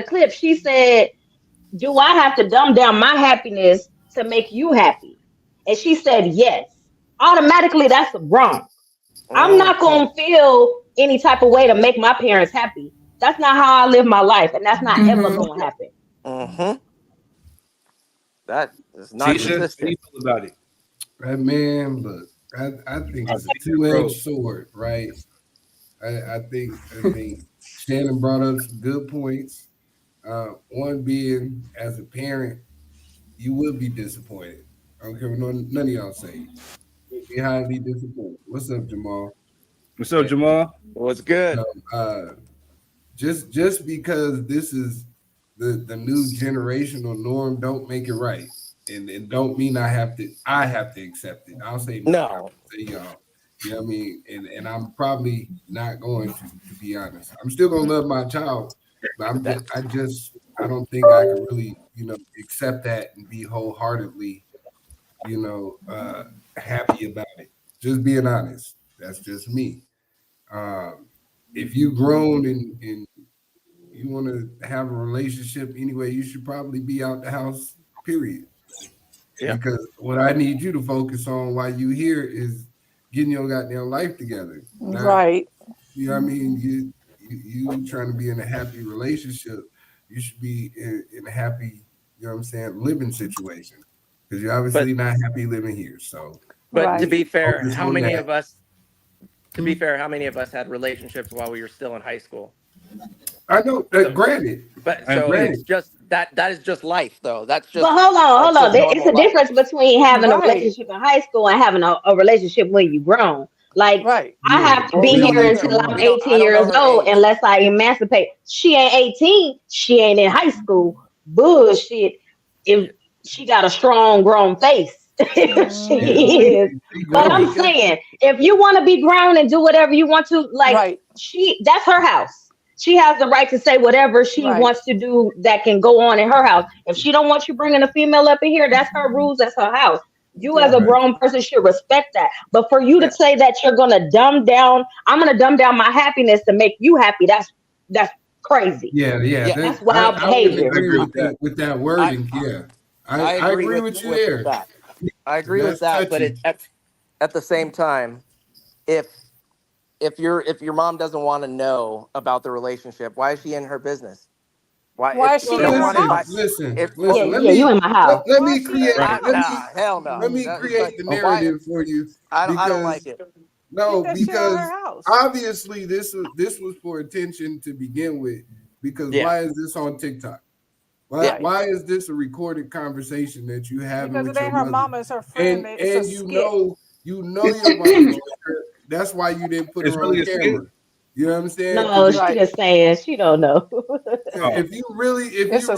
clip, she said, do I have to dumb down my happiness to make you happy? And she said yes. Automatically, that's wrong. I'm not going to feel any type of way to make my parents happy. That's not how I live my life, and that's not ever going to happen. That is not consistent. About it. Right, man, but I think it's a two-edged sword, right? I think Shannon brought up some good points. One being, as a parent, you would be disappointed. I don't care what none of y'all say. You'd be highly disappointed. What's up, Jamal? What's up, Jamal? What's good? Just because this is the new generational norm, don't make it right, and don't mean I have to accept it. I'll say no. I'll say y'all. You know what I mean? And I'm probably not going to be honest. I'm still gonna love my child, but I don't think I can really, accept that and be wholeheartedly, happy about it. Just being honest. That's just me. If you grown and you want to have a relationship anyway, you should probably be out the house, period. Yeah. Because what I need you to focus on while you here is getting your goddamn life together. Right. You know what I mean? You trying to be in a happy relationship, you should be in a happy, living situation. Because you're obviously not happy living here. So, but to be fair, how many of us had relationships while we were still in high school? I know, granted. But so it's just that is just life, though. That's just. But hold on. It's a difference between having a relationship in high school and having a relationship when you grown. Like, I have to be here until I'm 18 years old unless I emancipate. She ain't 18. She ain't in high school. Bullshit. If she got a strong, grown face. She is. But I'm saying, if you want to be grown and do whatever you want to, like that's her house. She has the right to say whatever she wants to do that can go on in her house. If she don't want you bringing a female up in here, that's her rules. That's her house. You as a grown person should respect that. But for you to say that you're gonna dumb down, I'm gonna dumb down my happiness to make you happy. That's crazy. Yeah. That's wild behavior. I agree with that wording. I agree with you there. That. I agree with that, but at the same time, if your mom doesn't want to know about the relationship, why is she in her business? Why is she in her house? Listen. You in my house. Let me create. Hell no. Let me create the narrative for you. I don't like it. No, because obviously this was for attention to begin with. Because why is this on TikTok? Why is this a recorded conversation that you have? Because with it ain't your her mother? mama, it's her friend. And you know your mama. That's why you didn't put her on camera. You know what I'm saying? No, she just saying she don't know. If you really was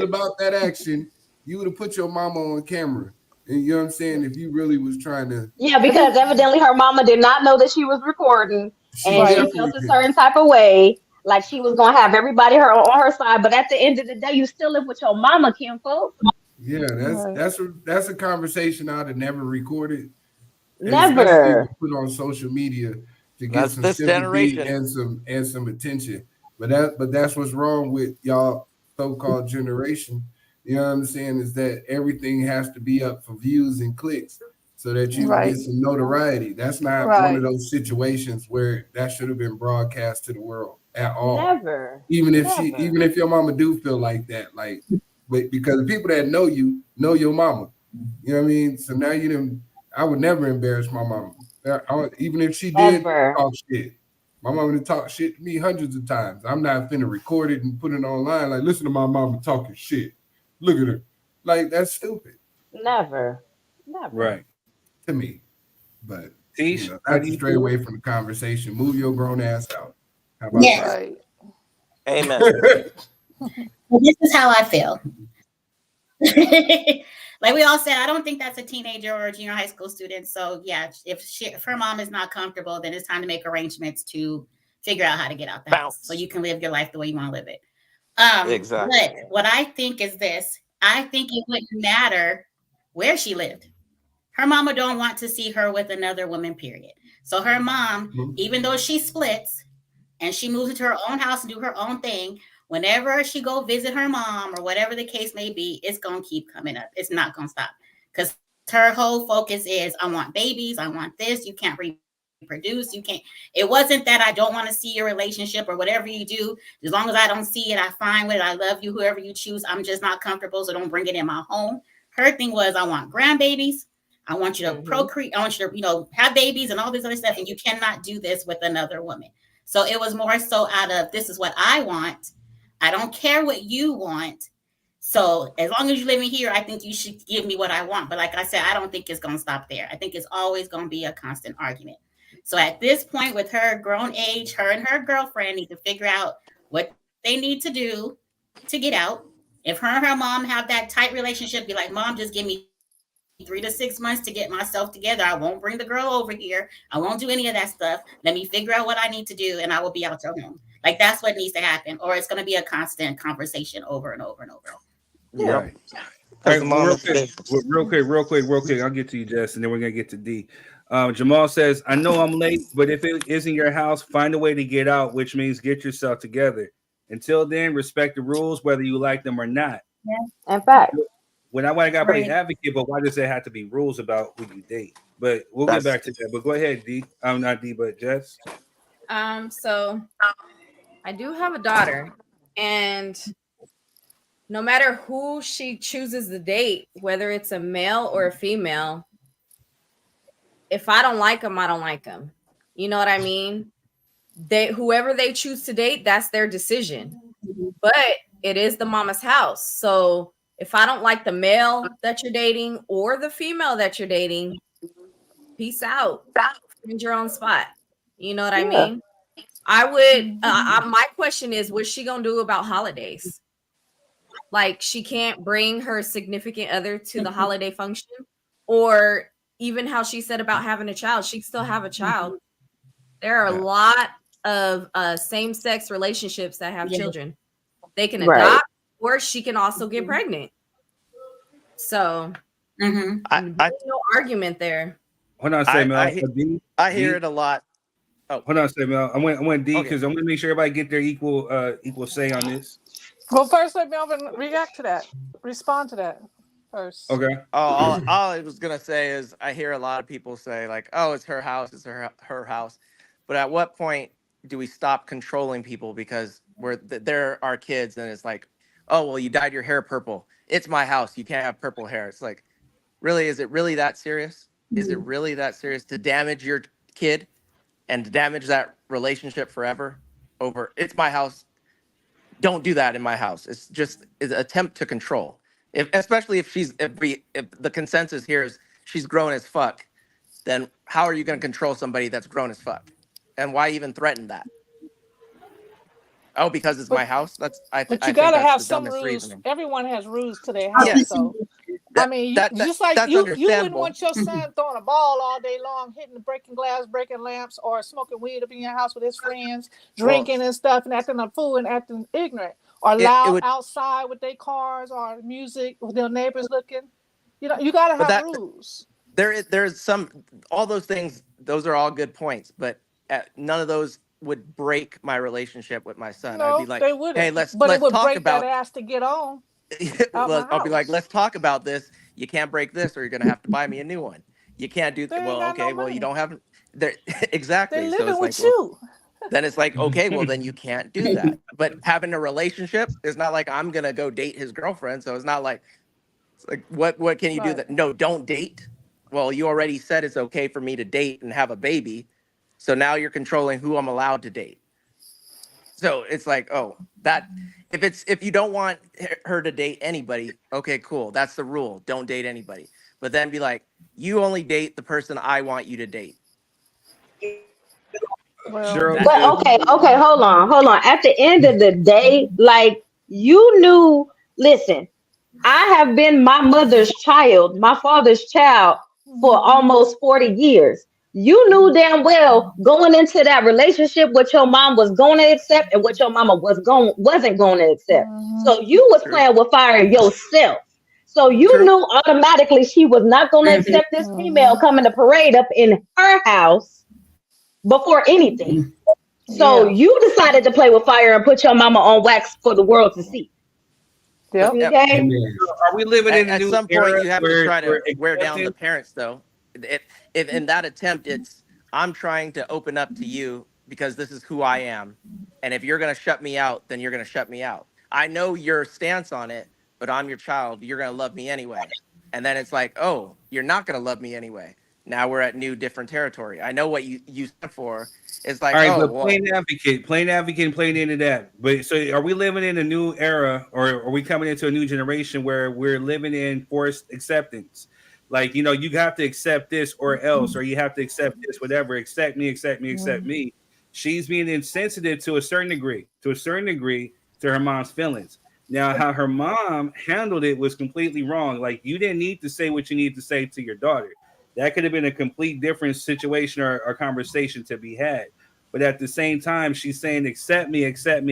about that action, you would have put your mama on camera. And you know what I'm saying? If you really was trying to. Yeah, because evidently her mama did not know that she was recording, and she felt a certain type of way, like she was gonna have everybody on her side. But at the end of the day, you still live with your mama, Kim folks. Yeah, that's a conversation I'd have never recorded. Never put on social media to get some sympathy and some attention. But that's what's wrong with y'all so-called generation. You know what I'm saying? Is that everything has to be up for views and clicks so that you get some notoriety. That's not one of those situations where that should have been broadcast to the world at all. Never. Even if your mama do feel like that, but because the people that know you know your mama. You know what I mean? So now I would never embarrass my mama. Even if she did talk shit. My mama would talk shit to me hundreds of times. I'm not finna record it and put it online. Like, listen to my mama talking shit. Look at her. Like, that's stupid. Never. Right. To me. But not to stray away from the conversation. Move your grown ass out. How about that? Amen. Well, this is how I feel. Like we all said, I don't think that's a teenager or a junior high school student. So yeah, if her mom is not comfortable, then it's time to make arrangements to figure out how to get out the house so you can live your life the way you want to live it. Exactly. But what I think is this: I think it wouldn't matter where she lived. Her mama don't want to see her with another woman. Period. So her mom, even though she splits and she moves into her own house and do her own thing. Whenever she go visit her mom or whatever the case may be, it's going to keep coming up. It's not going to stop because her whole focus is, I want babies. I want this. You can't reproduce. You can't. It wasn't that I don't want to see your relationship or whatever you do. As long as I don't see it, I fine with it. I love you, whoever you choose. I'm just not comfortable. So don't bring it in my home. Her thing was, I want grandbabies. I want you to procreate. I want you to, have babies and all this other stuff. And you cannot do this with another woman. So it was more so out of, this is what I want. I don't care what you want. So as long as you live in here, I think you should give me what I want. But like I said, I don't think it's going to stop there. I think it's always going to be a constant argument. So at this point with her grown age, her and her girlfriend need to figure out what they need to do to get out. If her and her mom have that tight relationship, be like, Mom, just give me 3 to 6 months to get myself together. I won't bring the girl over here. I won't do any of that stuff. Let me figure out what I need to do and I will be out your home. Like that's what needs to happen, or it's going to be a constant conversation over and over and over. Yeah. Right. Real quick. I'll get to you, Jess, and then we're going to get to D. Jamal says, I know I'm late, but if it isn't your house, find a way to get out, which means get yourself together. Until then, respect the rules, whether you like them or not. Yeah, in fact. When I got play advocate, but why does there have to be rules about who you date? But we'll get back to that. But go ahead, D. I'm not D, but Jess. So I do have a daughter, and no matter who she chooses to date, whether it's a male or a female, if I don't like them, I don't like them. You know what I mean? Whoever they choose to date, that's their decision. But it is the mama's house. So if I don't like the male that you're dating or the female that you're dating, peace out. Find your own spot. You know what I mean? I would. My question is, what's she gonna do about holidays? Like she can't bring her significant other to the holiday function, or even how she said about having a child, she can still have a child. There are a lot of same-sex relationships that have children. They can adopt, or she can also get pregnant. So no argument there. Hold on a second, I hear it a lot. Oh, hold on a second, Mel. I went D because I'm gonna make sure everybody get their equal say on this. Well, first let Melvin react to that. Respond to that first. Okay. All I was gonna say is I hear a lot of people say like, "Oh, it's her house, it's her house," but at what point do we stop controlling people because they're our kids and it's like, "Oh, well, you dyed your hair purple. It's my house. You can't have purple hair." It's like, really, is it really that serious? Is it really that serious to damage your kid and to damage that relationship forever over? It's my house. Don't do that in my house. It's just an attempt to control. Especially if the consensus here is she's grown as fuck, then how are you going to control somebody that's grown as fuck? And why even threaten that? Oh, because it's my house. But you gotta have some rules. Reasoning. Everyone has rules to their house. So I mean, just like you wouldn't want your son throwing a ball all day long, breaking glass, breaking lamps, or smoking weed up in your house with his friends, drinking and stuff, and acting a fool and acting ignorant, or loud outside with their cars or music with their neighbors looking. You know, you gotta have rules. There's all those things. Those are all good points, but none of those would break my relationship with my son. No, I'd be like, they wouldn't. hey, let's it would talk break about that ass to get on. I'll be like, let's talk about this. You can't break this, or you're gonna have to buy me a new one. You can't do you don't have exactly. They're living with you. Then it's like, okay, well then you can't do that. But having a relationship is not like I'm gonna go date his girlfriend. So it's like what can you do that? No, don't date. Well, you already said it's okay for me to date and have a baby. So now you're controlling who I'm allowed to date. So it's like, oh, that if you don't want her to date anybody, okay, cool. That's the rule. Don't date anybody. But then be like, you only date the person I want you to date. Well, but okay, hold on. At the end of the day, like you knew, listen, I have been my mother's child, my father's child for almost 40 years. You knew damn well going into that relationship what your mom was going to accept and what your mama wasn't going to accept. So you was playing with fire yourself. So you knew automatically she was not going to accept this female coming to parade up in her house before anything. So you decided to play with fire and put your mama on wax for the world to see. Yep. Okay. Are we living in at some point you have to try to wear down the parents though? If in that attempt it's I'm trying to open up to you because this is who I am, and if you're gonna shut me out, then you're gonna shut me out. I know your stance on it, but I'm your child. You're gonna love me anyway. And then it's like, oh, you're not gonna love me anyway. Now we're at different territory. I know what you stand for. It's like, all right, plain advocate, playing into that. But so are we living in a new era, or are we coming into a new generation where we're living in forced acceptance? Like, you know, you have to accept this or else, or you have to accept this, whatever. Accept me. She's being insensitive to a certain degree to her mom's feelings. Now, how her mom handled it was completely wrong. Like, you didn't need to say what you need to say to your daughter. That could have been a complete different situation or conversation to be had. But at the same time, she's saying, accept me. Accept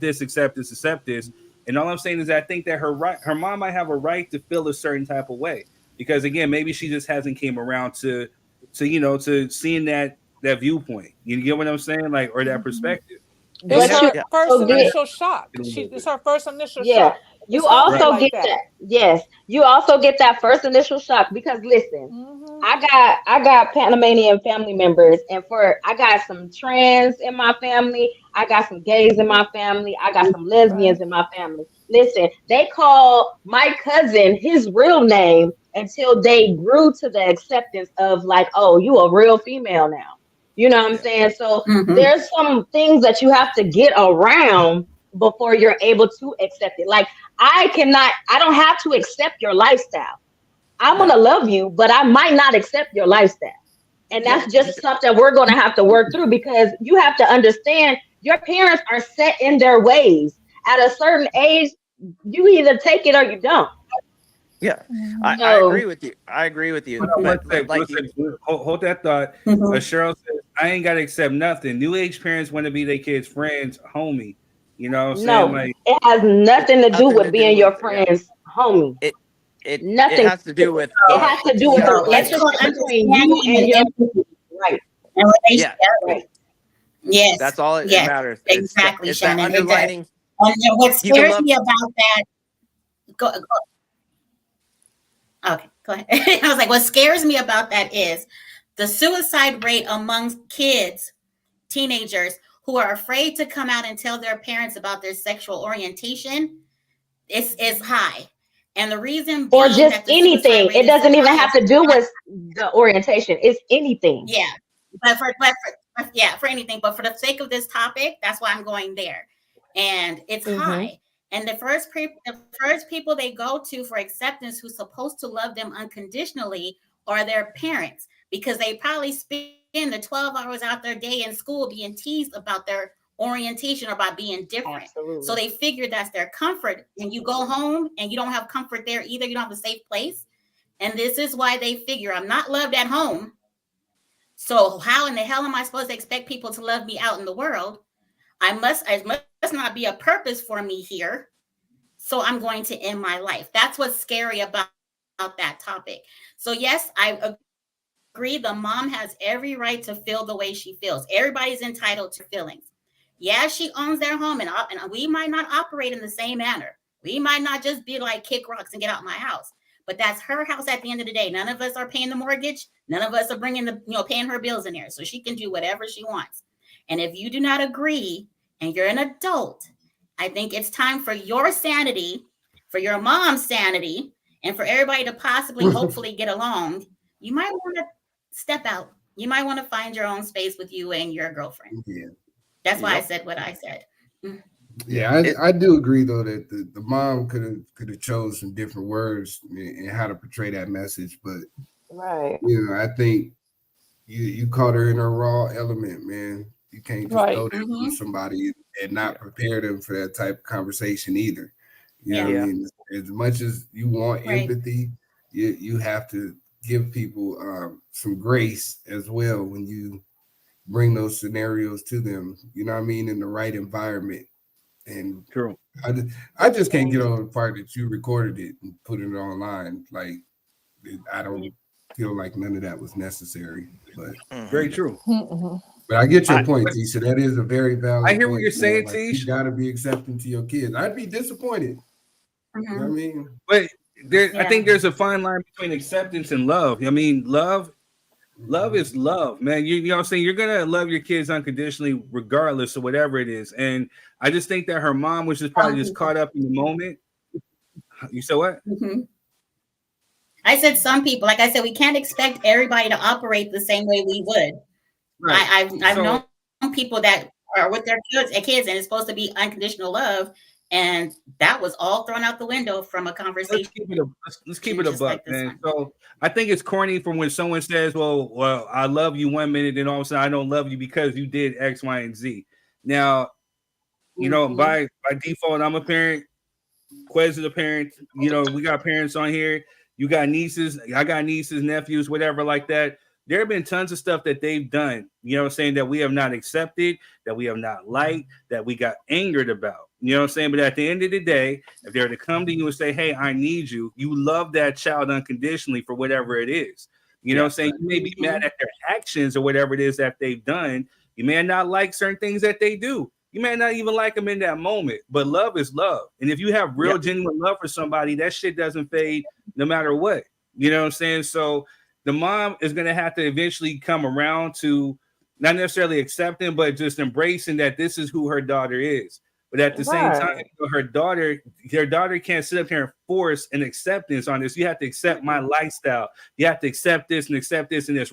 this. And all I'm saying is I think that her mom might have a right to feel a certain type of way. Because again, maybe she just hasn't came around to seeing that viewpoint. You get what I'm saying? Like, or that perspective. It's her first initial shock. It's her first initial shock. You also get that. Yes, you also get that first initial shock because listen, I got Panamanian family members, and I got some trans in my family, I got some gays in my family, I got some lesbians in my family. Listen, they call my cousin his real name until they grew to the acceptance of like, oh, you a real female now. You know what I'm saying? So there's some things that you have to get around before you're able to accept it. Like I don't have to accept your lifestyle. I'm going to love you, but I might not accept your lifestyle. And that's just something we're going to have to work through because you have to understand your parents are set in their ways. At a certain age, you either take it or you don't. Yeah, I agree with you. I agree with you. But like hold that thought. Cheryl says, I ain't gotta accept nothing. New age parents want to be their kids' friends, homie. You know what I'm saying? Like, it has nothing to do with being your friend's homie. Nothing. It has to do with it has to do with the relationship between you and your right. Yeah. Right. Yes. That's all it matters. Exactly, it's Shannon. that underlining. And what scares me about that, go. Okay, go ahead. I was like, what scares me about that is the suicide rate amongst kids, teenagers who are afraid to come out and tell their parents about their sexual orientation is high. And the reason or just anything, it doesn't even have to do with the orientation. It's anything. Yeah, for anything. But for the sake of this topic, that's why I'm going there. And it's high. And the first people they go to for acceptance who's supposed to love them unconditionally are their parents, because they probably spend the 12 hours out their day in school being teased about their orientation or about being different. Absolutely. So they figure that's their comfort. And you go home and you don't have comfort there either. You don't have a safe place. And this is why they figure I'm not loved at home. So how in the hell am I supposed to expect people to love me out in the world? I must not be a purpose for me here. So I'm going to end my life. That's what's scary about that topic. So yes, I agree. The mom has every right to feel the way she feels. Everybody's entitled to feelings. Yeah, she owns their home, and we might not operate in the same manner. We might not just be like, kick rocks and get out my house. But that's her house at the end of the day. None of us are paying the mortgage. None of us are paying her bills in there. So she can do whatever she wants. And if you do not agree and you're an adult, I think it's time for your sanity, for your mom's sanity, and for everybody to possibly, hopefully get along. You might want to step out. You might want to find your own space with you and your girlfriend. Yeah. That's why I said what I said. Yeah, I do agree though that the mom could have chose some different words and how to portray that message, but right, I think you caught her in her raw element, man. You can't just go there with somebody and not prepare them for that type of conversation either. You know what I mean? As much as you want empathy, you have to give people some grace as well when you bring those scenarios to them. You know what I mean? In the right environment. And true. I just can't get over the part that you recorded it and put it online. Like, I don't feel like none of that was necessary. But very true. But I get your point, Tisha. That is a very valid point. I hear what you're saying, like, Tish. You got to be accepting to your kids. I'd be disappointed. You know what I mean? But I think there's a fine line between acceptance and love. I mean, love is love, man. You know what I'm saying? You're going to love your kids unconditionally regardless of whatever it is. And I just think that her mom was just probably just caught up in the moment. You said what? I said some people. Like I said, we can't expect everybody to operate the same way we would. Right. I've known people that are with their kids, and it's supposed to be unconditional love, and that was all thrown out the window from a conversation. Let's keep it a buck, man. So I think it's corny from when someone says, well, I love you 1 minute, then all of a sudden I don't love you because you did X, Y, and Z. Now, by default, I'm a parent. Quez is a parent. We got parents on here. You got nieces. I got nieces, nephews, whatever like that. There have been tons of stuff that they've done, saying that we have not accepted, that we have not liked, that we got angered about. You know what I'm saying? But at the end of the day, if they're to come to you and say, hey, I need you, you love that child unconditionally for whatever it is. You know what I'm saying? You may be mad at their actions or whatever it is that they've done. You may not like certain things that they do. You may not even like them in that moment, but love is love. And if you have real, genuine love for somebody, that shit doesn't fade no matter what. You know what I'm saying? So the mom is going to have to eventually come around to not necessarily accepting, but just embracing that this is who her daughter is. But at the same time, her daughter can't sit up here and force an acceptance on this. You have to accept my lifestyle. You have to accept this, and it's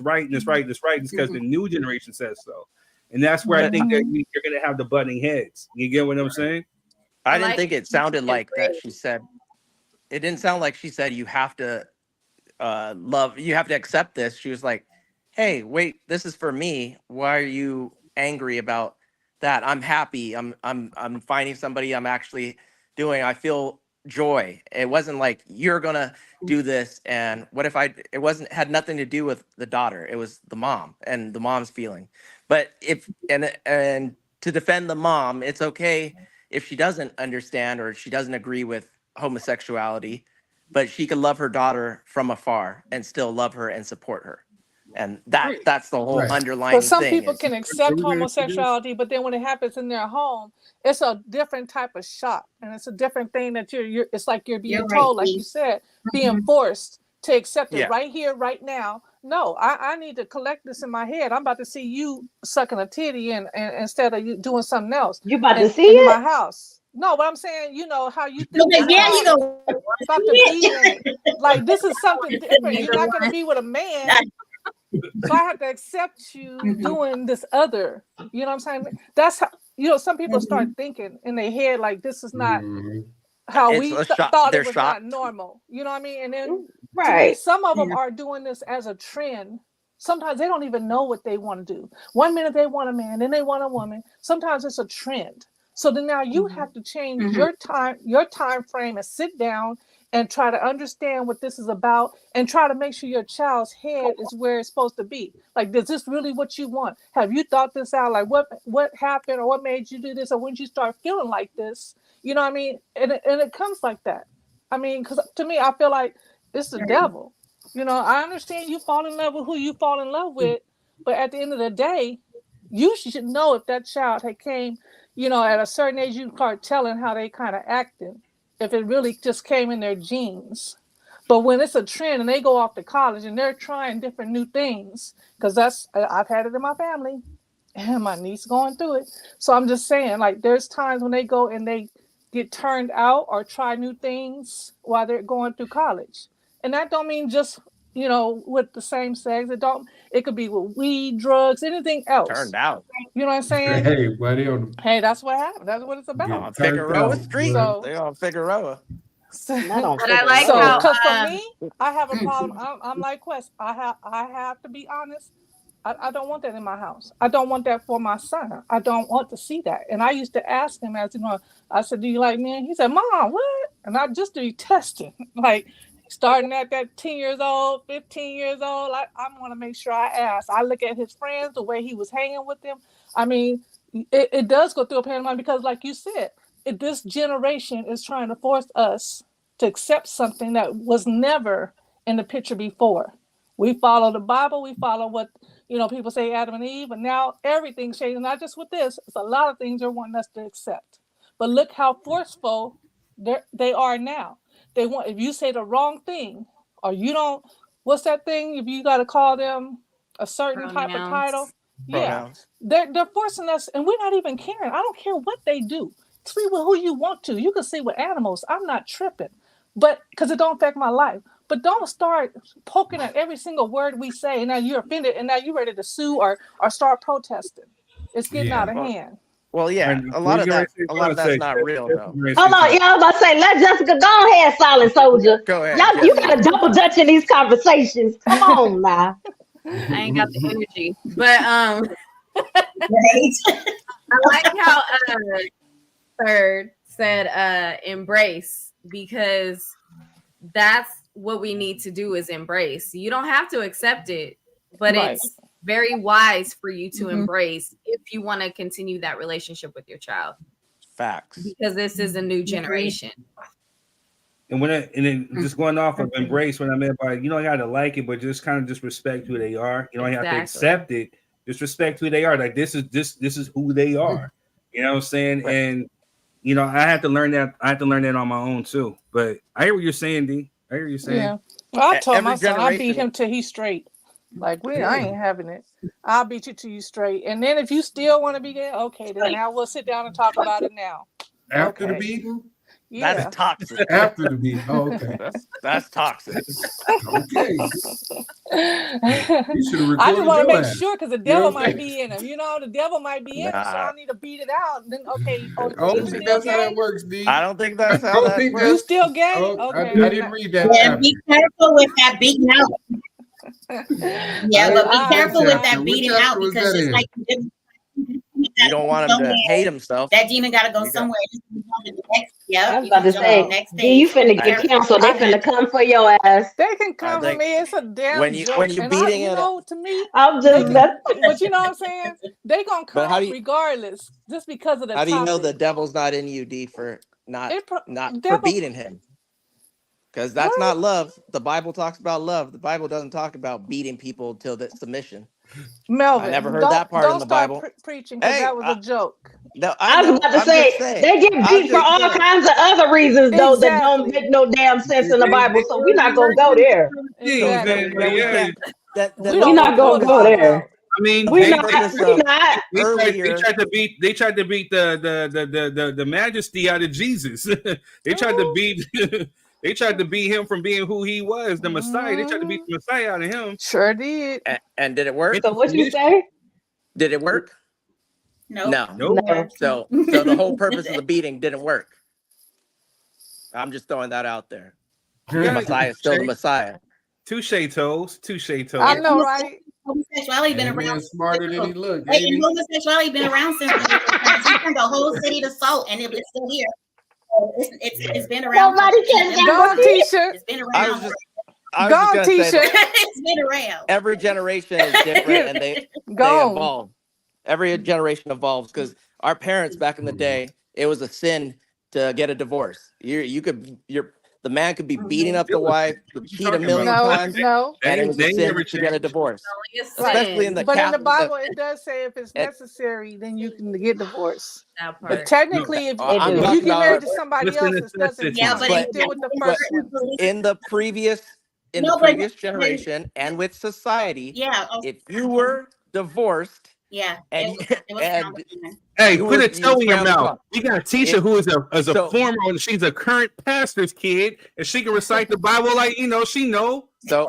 right, and it's right, and it's right, because the new generation says so. And that's where I think that you're going to have the butting heads. You get what I'm saying? I didn't think it sounded like that. She said, it didn't sound like she said you have to love, you have to accept this. She was like, hey, wait, this is for me. Why are you angry about that I'm happy. I'm finding somebody I'm actually doing. I feel joy. It wasn't like you're gonna do this, and what if it wasn't had nothing to do with the daughter. It was the mom and the mom's feeling. But if and to defend the mom, it's okay if she doesn't understand or she doesn't agree with homosexuality, but she can love her daughter from afar and still love her and support her. And that's the whole underlying But some thing. people can accept homosexuality, but then when it happens in their home, it's a different type of shock, and it's a different thing that you're. It's like you're being told, like you said, being forced to accept it right here, right now. No, I need to collect this in my head. I'm about to see you sucking a titty, and instead of you doing something else. You about to see in it? My house. No, but I'm saying, you know how you think. Yeah, you know, about to be in it. Like this is something different. You're not going to be with a man. So I have to accept you doing this other. You know what I'm saying? That's how, you know, some people start thinking in their head like this is not how we thought it was not normal. You know what I mean? And then to me, some of them are doing this as a trend. Sometimes they don't even know what they want to do. 1 minute they want a man, then they want a woman. Sometimes it's a trend. So then now you have to change your time frame and sit down and try to understand what this is about and try to make sure your child's head is where it's supposed to be. Like, is this really what you want? Have you thought this out? Like what happened or what made you do this? Or when did you start feeling like this? You know what I mean? And it comes like that. I mean, because to me, I feel like it's the devil. You know, I understand you fall in love with who you fall in love with, but at the end of the day, you should know if that child had came, you know, at a certain age, you start telling how they kind of acting, if it really just came in their genes. But when it's a trend and they go off to college and they're trying different new things, because I've had it in my family and my niece going through it. So I'm just saying, like, there's times when they go and they get turned out or try new things while they're going through college. And that don't mean just, you know, with the same sex. It could be with weed, drugs, anything else. Turned out. You know what I'm saying? Hey, buddy. Hey, that's what happened. That's what it's about. Figueroa Street. They're on Figueroa. But I like how, because for me, I have a problem. I'm like Quest. I have to be honest. I don't want that in my house. I don't want that for my son. I don't want to see that. And I used to ask him, as you know, I said, "Do you like men?" He said, "Mom, what?" And I just to be testing, like starting at that 10 years old, 15 years old. I want to make sure I ask. I look at his friends, the way he was hanging with them. I mean, it does go through a pain of mind because, like you said, this generation is trying to force us to accept something that was never in the picture before. We follow the Bible. We follow what, you know, people say Adam and Eve, but now everything's changing. Not just with this. It's a lot of things they're wanting us to accept. But look how forceful they are now. They want, if you say the wrong thing or you don't, what's that thing? If you got to call them a certain type of title. Pronouns. Yeah, they're forcing us, and we're not even caring. I don't care what they do. Sleep with who you want to. You can sleep with animals. I'm not tripping, but because it don't affect my life. But don't start poking at every single word we say, and now you're offended, and now you're ready to sue or start protesting. It's getting out of hand. Well, yeah, a lot of that's not real though. Hold on, y'all about to say, let Jessica go ahead, Silent Soldier. Go ahead. Y'all, you gotta double dutch in these conversations. Come on now. I ain't got the energy, but I like how Third said embrace, because that's what we need to do is embrace. You don't have to accept it, but it's very wise for you to embrace if you want to continue that relationship with your child. Facts. Because this is a new generation. And then just going off of embrace, what I meant by, you don't got to like it, but just kind of just respect who they are. You don't have to accept it. Just respect who they are. Like this is who they are. You know what I'm saying? Right. And you know, I had to learn that. I had to learn that on my own too. But I hear what you're saying, D. I hear what you're saying. Yeah. Well, I told my son I beat him till he's straight. Like I ain't having it. I'll beat you till you straight. And then if you still want to be there, okay, then now we'll sit down and talk about it now. After the beating? Yeah. That's toxic. After the beat. Oh, okay. That's toxic. Okay. I just want to make sure because the devil might be in him. You know, the devil might be in him, so I need to beat it out. Then okay. I don't think that's how that works, D. I don't think that's how that works. You still gay? Okay. I didn't read that. Yeah, be careful with that beating out. Yeah, but be careful with that beating out because it's like You don't want him to hate himself. That demon got to go somewhere. I was about to say, you finna get canceled. They finna come for your ass. They can come for me. It's a damn joke. When you're beating it, to me, I'm just. But you know what I'm saying? They gonna come regardless, just because of the. How do you know the devil's not in you, D, for not for beating him? Because that's not love. The Bible talks about love. The Bible doesn't talk about beating people till that submission. Melvin, I never heard that part in the Bible. Preaching, because that was a joke. No, I was about to say they get beat for all kinds of other reasons though that don't make no damn sense in the Bible. So we're not gonna go there. Exactly. We're not gonna go there. I mean, We're not. They tried to beat the majesty out of Jesus. They tried to beat. They tried to beat him from being who he was, the Messiah. They tried to beat the Messiah out of him. Sure did. And did it work? So what you say? Did it work? No. So the whole purpose of the beating didn't work. I'm just throwing that out there. The Messiah is still the Messiah. Touche toes. I know, right? Homosexuality been around. Smarter than he looked. Homosexuality been around since he turned the whole city to salt, and it's still here. It's been around. Nobody can go T-shirt. It's been around. Go T-shirt. It's been around. Every generation is different, and they evolve. Every generation evolves because our parents back in the day, it was a sin to get a divorce. The man could be beating up the wife, cheat a million times, and it was a sin to get a divorce. Especially in the Catholic. In the Bible, it does say if it's necessary, then you can get divorced. But technically, if you get married to somebody else, it doesn't. But deal with the first one. In the previous generation and with society, if you were divorced. Yeah, hey, put a toe in your mouth. You got a teacher who is a former, she's a current pastor's kid, and she can recite the Bible like she know. So,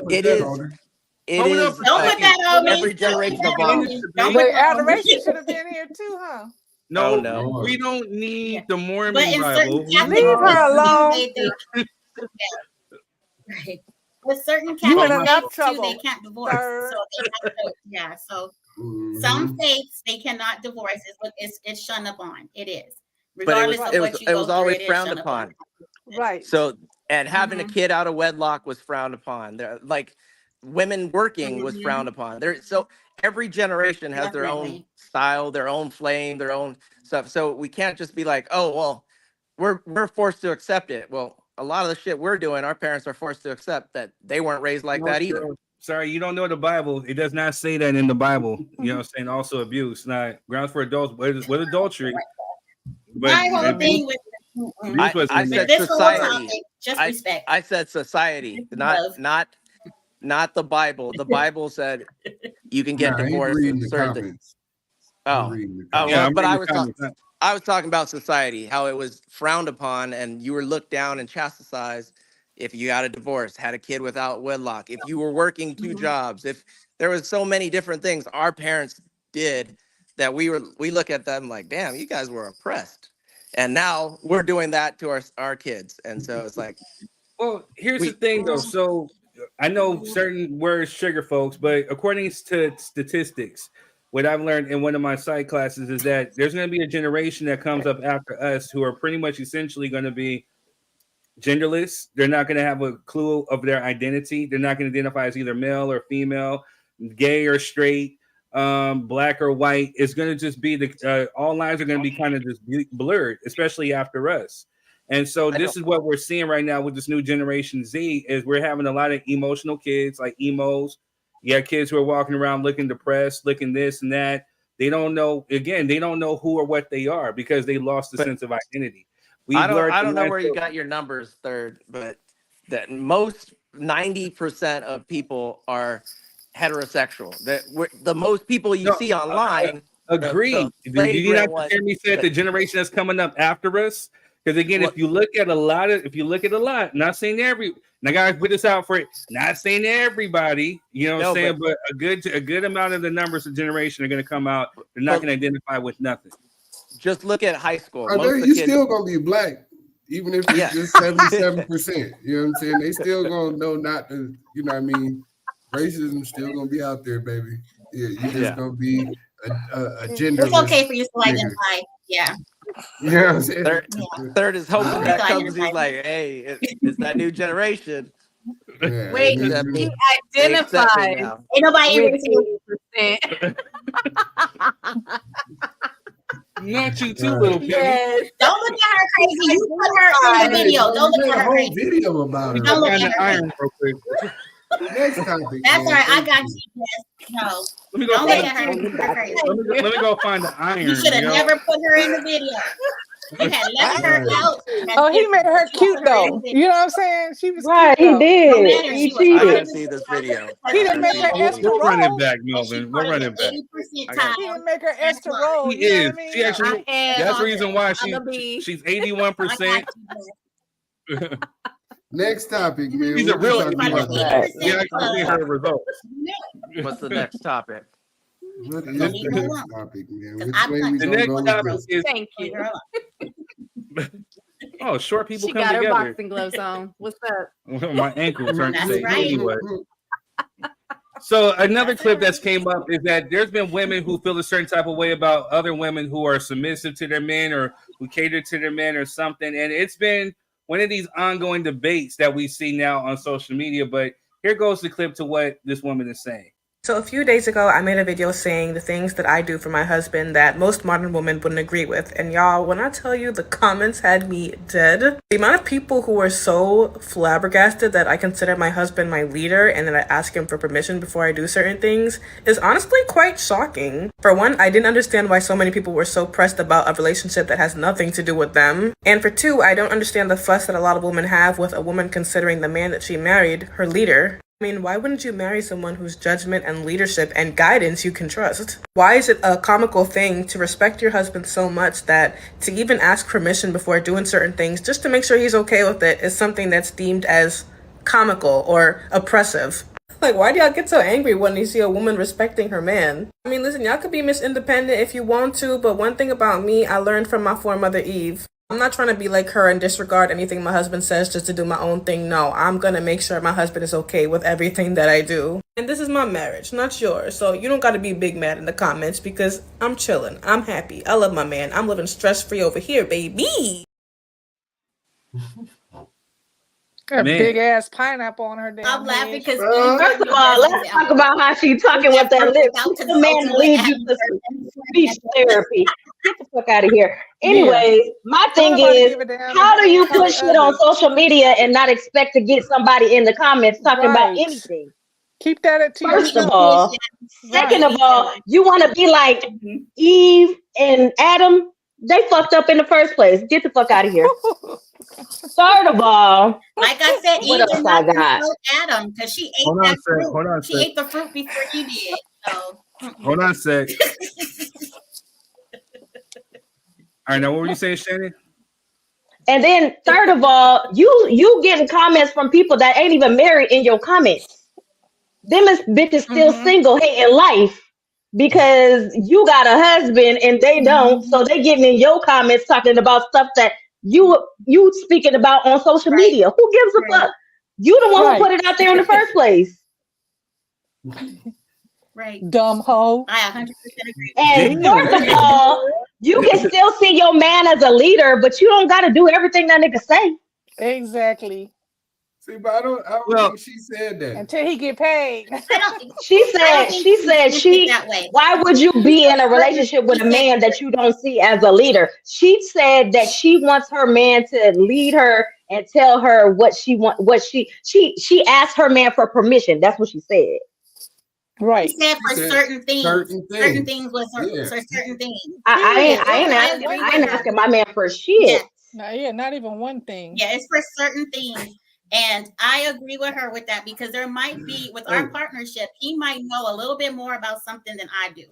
it is. Don't put that on me. Every generation evolves. But adoration should have been here too, huh? No, we don't need the Mormon Bible. Leave her alone. Right. With certain Catholic faiths too, they can't divorce. So some faiths they cannot divorce. It's shunned upon. It is. Regardless of what you go through, it was always frowned upon. Right. So having a kid out of wedlock was frowned upon. Like women working was frowned upon. So every generation has their own style, their own flame, their own stuff. So we can't just be like, oh well, we're forced to accept it. Well, a lot of the shit we're doing, our parents are forced to accept that they weren't raised like that either. Sorry, you don't know the Bible. It does not say that in the Bible. You know what I'm saying? Also abuse, not grounds for adults, but with adultery. But my whole thing with I said society. Just respect. I said society, not the Bible. The Bible said you can get divorced in certain things. But I was talking about society, how it was frowned upon and you were looked down and chastised if you got a divorce, had a kid without wedlock, if you were working two jobs, if there was so many different things our parents did that we look at them like, damn, you guys were oppressed. And now we're doing that to our kids. And so it's like, well, here's the thing though. So I know certain words trigger folks, but according to statistics, what I've learned in one of my psych classes is that there's going to be a generation that comes up after us who are pretty much essentially going to be genderless. They're not going to have a clue of their identity. They're not going to identify as either male or female, gay or straight, black or white. It's going to just be all lines are going to be kind of just blurred, especially after us. And so this is what we're seeing right now with this new generation Z is we're having a lot of emotional kids like emos. You got kids who are walking around looking depressed, looking this and that. They don't know who or what they are because they lost the sense of identity. I don't know where you got your numbers, Third, but that most 90% of people are heterosexual. The most people you see online. Agreed. Did you not hear me say the generation that's coming up after us? Because again, if you look at a lot, not saying every. And I gotta put this out for it. Not saying everybody, you know what I'm saying, but a good amount of the numbers of generation are going to come out. They're not going to identify with nothing. Just look at high school. You still gonna be black, even if it's just 77%. You know what I'm saying? They still gonna know not to. You know what I mean? Racism still gonna be out there, baby. Yeah, you just gonna be a genderless. It's okay for you to identify. Yeah. You know what I'm saying? Third is hoping that comes. He's like, hey, it's that new generation. Yeah, Wait, They accept me. he They accept me identified now. Ain't nobody with even 80%. Not you too, little Penny. Yes. Don't look at her crazy. You put her in the video. Don't look made at a her whole crazy. video about her. Don't look Find at the her iron real quick. Next topic. That's man. all right. I Thank got you. you. Yes. No. Let me go Don't look find. at her. Put her crazy. Let me go find the iron. You should have yo. never put her in the video. You had left her out. Oh, he made her cute though. You know what I'm saying? She was Right, cute he though. did. He I cheated. gotta see this video. He didn't make her Esther We'll run it Roll. back, Melvin. We'll run it back. 80% I time. He didn't make her Esther Roll. She You know is. what I mean? She actually. That's the reason why she's 81%. Next topic, man. She's a What we real. talking about next? We actually see her results. What's the next topic? What is the next topic, man? Which way we The gonna next go with topic this? is. Thank you. Oh, short people She come got her together. boxing gloves on. What's up? My ankle turned to That's say right. anyway. So another clip that's came up is that there's been women who feel a certain type of way about other women who are submissive to their men or who cater to their men or something. And it's been one of these ongoing debates that we see now on social media. But here goes the clip to what this woman is saying. So a few days ago, I made a video saying the things that I do for my husband that most modern women wouldn't agree with. And y'all, when I tell you the comments had me dead, the amount of people who were so flabbergasted that I consider my husband my leader and that I ask him for permission before I do certain things is honestly quite shocking. For one, I didn't understand why so many people were so pressed about a relationship that has nothing to do with them. And for two, I don't understand the fuss that a lot of women have with a woman considering the man that she married her leader. I mean, why wouldn't you marry someone whose judgment and leadership and guidance you can trust? Why is it a comical thing to respect your husband so much that to even ask permission before doing certain things just to make sure he's okay with it is something that's deemed as comical or oppressive? Like, why do y'all get so angry when you see a woman respecting her man? I mean, listen, y'all could be Miss Independent if you want to, but one thing about me, I learned from my foremother Eve. I'm not trying to be like her and disregard anything my husband says just to do my own thing. No, I'm going to make sure my husband is okay with everything that I do. And this is my marriage, not yours. So you don't got to be big mad in the comments because I'm chilling. I'm happy. I love my man. I'm living stress-free over here, baby. Got a big ass pineapple on her damn I'm laughing because first of all, let's talk about how she talking with that lip. The man to lead you to speech therapy. Get the fuck out of here. Anyways, my thing is, how do you put shit on social media and not expect to get somebody in the comments talking about anything? Keep that at First of all. Second of all, you want to be like Eve and Adam? They fucked up in the first place. Get the fuck out of here. Third of all, like I said, what Eve else did I not got? consult Adam because she ate Hold on that a sec, fruit. hold on a She sec. ate the fruit before you did. So Hold on a sec. All right, now what were you saying, Shannon? And then third of all, you getting comments from people that ain't even married in your comments. Them is bitches still single hating life because you got a husband and they don't, so they getting in your comments talking about stuff that you speaking about on social media. Who gives a fuck? You the one who put it out there in the first place. Right. Dumb hoe. I 100% agree. And first of all, you can still see your man as a leader, but you don't got to do everything that nigga say. Exactly. See, but I don't think she said that. Until he get paid. She said why would you be in a relationship with a man that you don't see as a leader? She said that she wants her man to lead her and tell her what she want, what she asked her man for permission. That's what she said. Right. She said for certain things. Certain things with her, for certain things. I ain't asking my man for shit. Yeah, not even one thing. Yeah, it's for certain things. And I agree with her with that because there might be, with our partnership, he might know a little bit more about something than I do.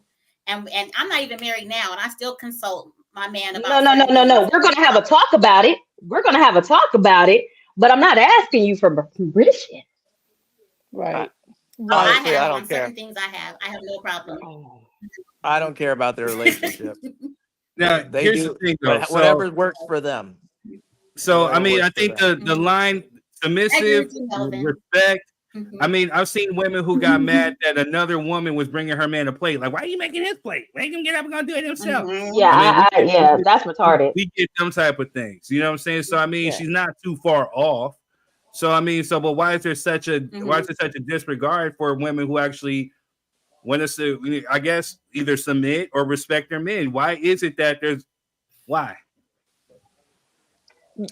And I'm not even married now, and I still consult my man about No. We're going to have a talk about it. But I'm not asking you for permission. Right. Honestly, I on don't care. certain things I have no problem. I don't care about their relationship. Now, They here's do the thing, though. whatever works for them. So, Whatever I mean, works I think for them. the line submissive, respect, I mean, I've seen women who got mad that another woman was bringing her man a plate. Like, why are you making his plate? Make him get up and go do it himself. Yeah, yeah, that's retarded. We get them type of things. You know what I'm saying? So I mean, she's not too far off. So I mean, but why is there such a disregard for women who actually want us to, I guess, either submit or respect their men? Why is it that there's why?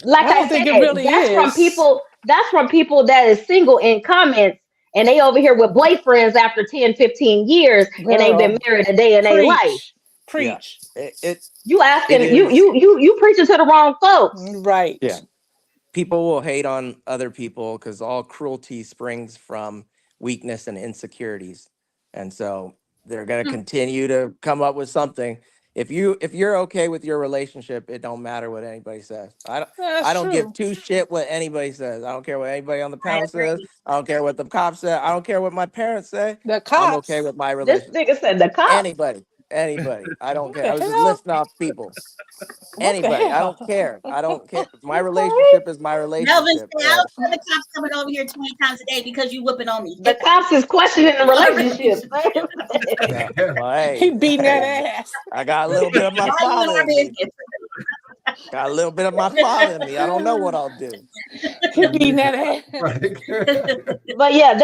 Like I said, that's from people. That's from people that is single in comments, and they over here with boyfriends after 10, 15 years, and ain't been married a day in their life. Preach. Yeah. You asking you preaching to the wrong folks, right? Yeah. People will hate on other people because all cruelty springs from weakness and insecurities, and so they're gonna continue to come up with something. If you're okay with your relationship, it don't matter what anybody says. I don't give two shit what anybody says. I don't care what anybody on the panel says. I don't care what the cops say. I don't care what my parents say. The cops. I'm okay with my relationship. This nigga said the cops. Anybody. I don't care. I was just listing off people. Anybody. I don't care. My relationship is my relationship. Melvin, I was the cops coming over here 20 times a day because you whooping on me. The cops is questioning the relationship. He beating that ass. I got a little bit of my father in me. Got a little bit of my father in me. I don't know what I'll do. He beating that ass. But yeah,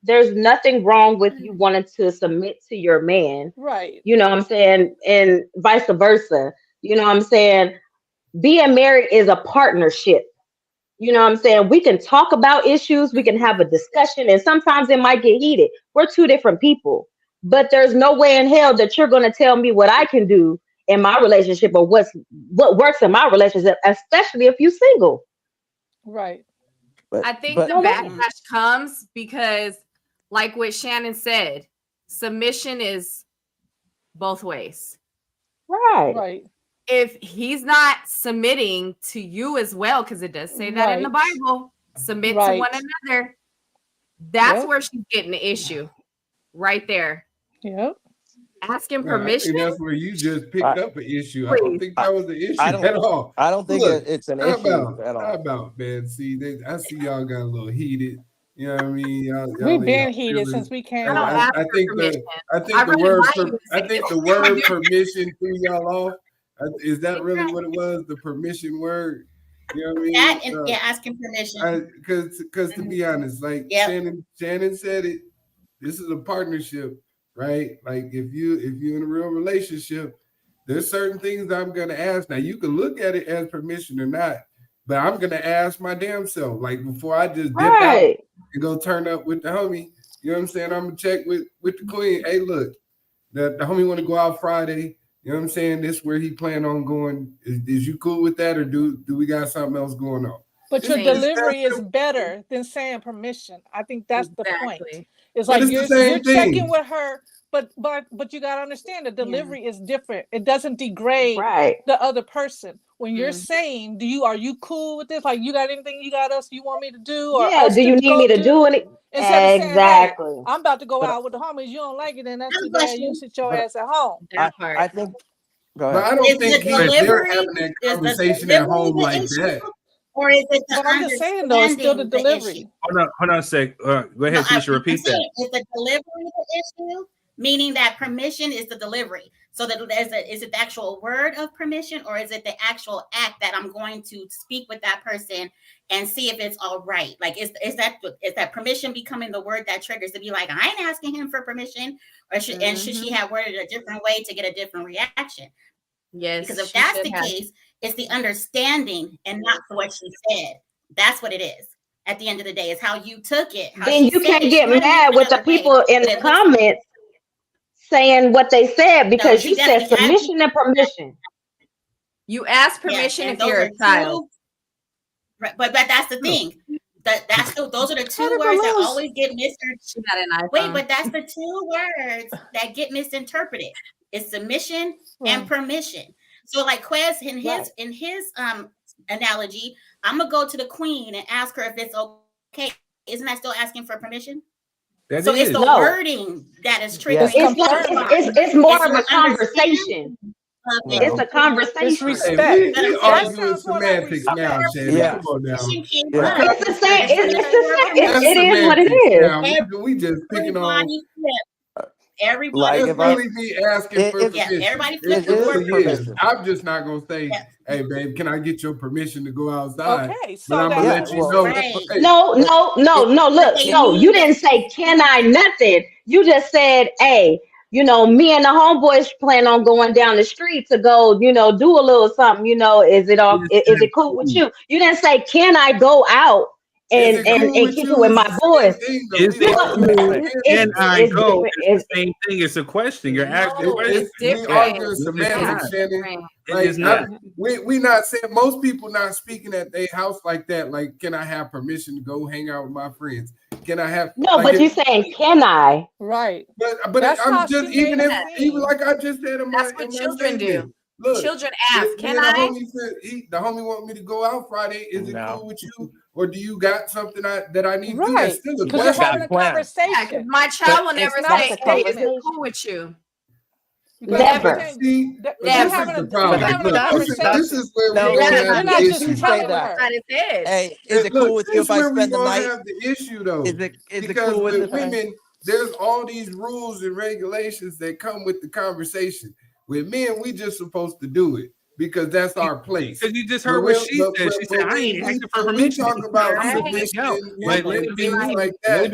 there's nothing wrong with you wanting to submit to your man. Right. You know what I'm saying? And vice versa. You know what I'm saying? Being married is a partnership. You know what I'm saying? We can talk about issues, we can have a discussion, and sometimes it might get heated. We're two different people. But there's no way in hell that you're going to tell me what I can do in my relationship or what works in my relationship, especially if you're single. Right. I think the backlash comes because, like what Shannon said, submission is both ways. Right. If he's not submitting to you as well, because it does say that in the Bible, submit to one another. That's where she's getting the issue. Right there. Yep. Asking permission. I think that's where you just picked up an issue. I don't think that was the issue at all. I don't think it's an issue at all. How about, man? See, I see y'all got a little heated. You know what I mean? We've been heated since we came. I think the word permission threw y'all off. Is that really what it was? The permission word? You know what I mean? Asking permission. Because to be honest, like Shannon said it. This is a partnership, right? Like if you're in a real relationship, there's certain things I'm gonna ask. Now you can look at it as permission or not, but I'm gonna ask my damn self. Like before I just dip out and go turn up with the homie. You know what I'm saying? I'm gonna check with the queen. Hey, look, the homie want to go out Friday. You know what I'm saying? This where he plan on going. Is you cool with that, or do we got something else going on? But your delivery is better than saying permission. I think that's the point. It's like you're checking with her, but you gotta understand the delivery is different. It doesn't degrade the other person. When you're saying, are you cool with this? Like, you got anything you want me to do? Or do you need me to do anything? Exactly. Saying, hey, I'm about to go out with the homies. You don't like it, then that's too bad. You sit your ass at home. I think. But I don't think they're having that conversation at home like that. Or is it but I'm just saying though, it's still the delivery. Hold on a sec. Go ahead, Tisha, repeat that. Is the delivery the issue? Meaning that permission is the delivery. So that is it the actual word of permission, or is it the actual act that I'm going to speak with that person and see if it's all right? Like is that permission becoming the word that triggers to be like, I ain't asking him for permission, or should she have worded a different way to get a different reaction? Yes. Because if that's the case, it's the understanding and not what she said. That's what it is. At the end of the day, is how you took it. Then you can't get mad with the people in the comments saying what they said because you said submission and permission. You ask permission if you're a child. Right, but that's the thing. Those are the two words that always get misinterpreted. Wait, but that's the two words that get misinterpreted. It's submission and permission. So like Quez in his analogy, I'm gonna go to the queen and ask her if it's okay. Isn't that still asking for permission? It's the wording that is triggering. It's more of a conversation. It's a conversation. It's respect. Hey, we arguing semantics now, Shannon. Yeah. Come on now. It's the same. It's the same. That's It is what it semantics is. now. We just picking on. Everybody Just really be asking for permission. everybody It flip the word really is. permission. I'm just not gonna say, "Hey, babe, can I get your permission to go outside?" Okay, but I'm gonna let you know. Hey, No. Look, no. You didn't say, "Can I?" Nothing. You just said, "Hey, me and the homeboys plan on going down the street to go, do a little something. Is it all? Is it cool with you?" You didn't say, "Can I go out and kick it with my boys?" Is it cool? Can I go? It's the same thing. It's a question. You're asking a question. We arguing semantics, Shannon. It is not. We not saying, most people not speaking at their house like that. Like, can I have permission to go hang out with my friends? Can I have? No, but you're saying, "Can I?" Right. But I'm just even like I just said in my, that's what children do. Look, children ask, "Can the I?" Homie said, the homie want me to go out Friday. Is it cool with you, or do you got something that I need to do? That's still a Because you're question. having a conversation. My child will never say, "Hey, is it cool with you?" Never. See, Never. this is the problem. This is where we're going to have the issue. Hey, is it cool with you if I spend the night? Have the issue though. Is it because cool with women? There's all these rules and regulations that come with the conversation. With men, we just supposed to do it because that's our place. Because you just heard what she said. She said, "I ain't asking for permission." We talk about submission and things like that.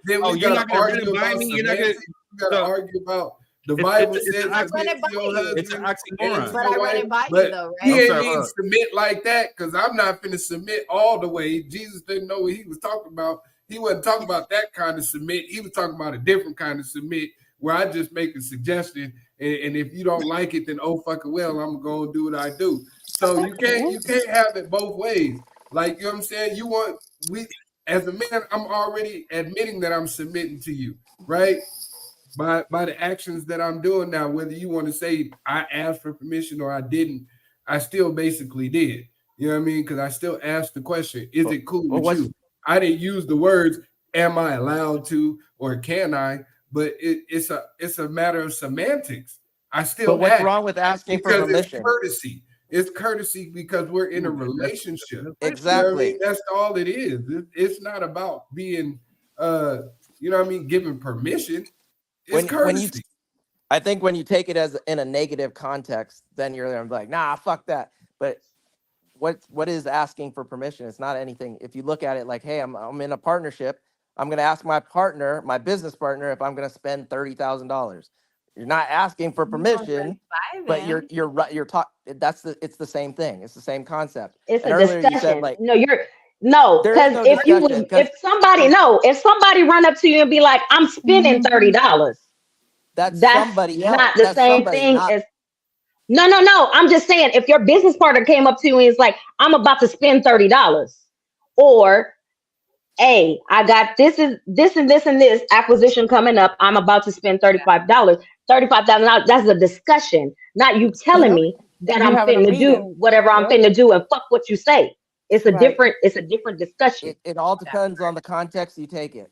Then we got to argue about semantics. We got to argue about the Bible says it's an oxymoron. But he ain't mean submit like that, because I'm not finna submit all the way. Jesus didn't know what he was talking about. He wasn't talking about that kind of submit. He was talking about a different kind of submit, where I just make a suggestion, and if you don't like it, then oh fucking well, I'm gonna do what I do. So you can't have it both ways. Like, you know what I'm saying? As a man, I'm already admitting that I'm submitting to you, right? By the actions that I'm doing now, whether you want to say I asked for permission or I didn't, I still basically did. You know what I mean? Because I still asked the question, is it cool with you? I didn't use the words, am I allowed to or can I? But it's a matter of semantics. I still But what's wrong with asking for permission? It's courtesy. It's courtesy because we're in a relationship. Exactly. You know what I mean? That's all it is. It's not about being giving permission. It's courtesy. I think when you take it as in a negative context, then you're like, nah, fuck that. But what is asking for permission? It's not anything. If you look at it like, hey, I'm in a partnership, I'm gonna ask my partner, my business partner, if I'm gonna spend $30,000. You're not asking for permission, but you're talking. It's the same thing. It's the same concept. It's and a earlier discussion. You said, because if somebody run up to you and be like, "I'm spending $30," that's somebody else. Not the that's same thing as. No. I'm just saying, if your business partner came up to you and is like, "I'm about to spend $30," or, "Hey, I got this and this acquisition coming up. I'm about to spend $35,000. That's a discussion, not you telling me that I'm finna do whatever I'm finna do and fuck what you say. It's a different discussion. It all depends on the context you take it.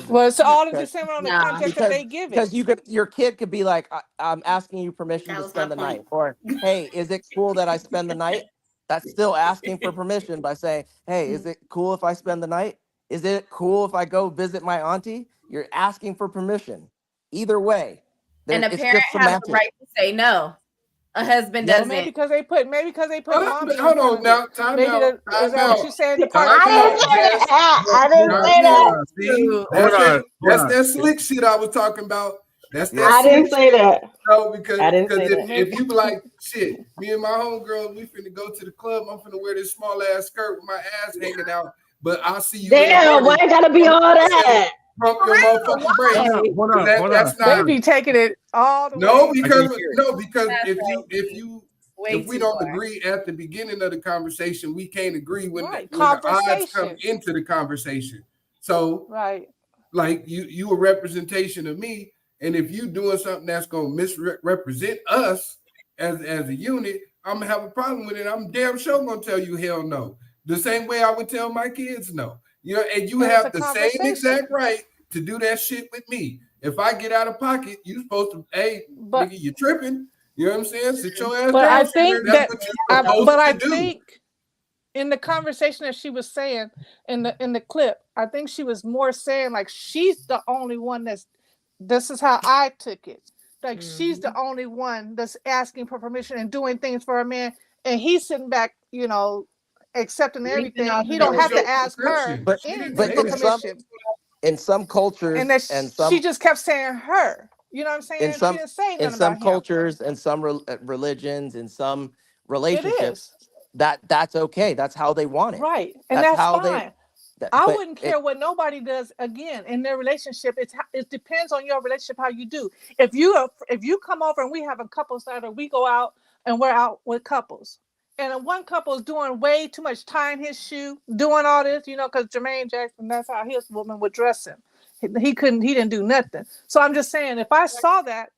Well, it's all the same on the context that they give it. Because your kid could be like, I'm asking you permission to spend the night. Or, hey, is it cool that I spend the night? That's still asking for permission by saying, hey, is it cool if I spend the night? Is it cool if I go visit my auntie? You're asking for permission. Either way. And a parent has the right to say no. A husband doesn't. Maybe because they put mom. Hold on now. Time out. Is that what you're saying? The part I didn't say that. That's that slick shit I was talking about. I didn't say that. No, because if you be like, shit, me and my homegirl, we finna go to the club. I'm finna wear this small ass skirt with my ass hanging out. But I'll see you. Damn, why it gotta be all that? Pump your motherfucking brakes. Hold on. That's not. They be taking it all the way. Because if we don't agree at the beginning of the conversation, we can't agree when the odds come into the conversation. So, like you a representation of me, and if you doing something that's gonna misrepresent us as a unit, I'm gonna have a problem with it. I'm damn sure gonna tell you hell no. The same way I would tell my kids no. You know, and you have the same exact right to do that shit with me. If I get out of pocket, you supposed to, hey, nigga, you tripping. You know what I'm saying? Sit your ass But down. I think That's that, what you're supposed but I to do. think in the conversation that she was saying in the clip, I think she was more saying like she's the only one this is how I took it. Like she's the only one that's asking for permission and doing things for a man, and he's sitting back, you know, accepting everything. He don't have to ask her anything for permission. In some cultures, And that she just kept saying her. You know what I'm saying? She didn't say nothing about him. cultures, and some religions, in some relationships, is. that's okay. That's how they want it. Right, and that's how fine. I wouldn't care what nobody does. Again, in their relationship, it depends on your relationship how you do. If you come over and we have a couples night, or we go out and we're out with couples, and one couple is doing way too much tying his shoe, doing all this, you know, because Jermaine Jackson, that's how his woman would dress him. He didn't do nothing. So I'm just saying, if I saw that,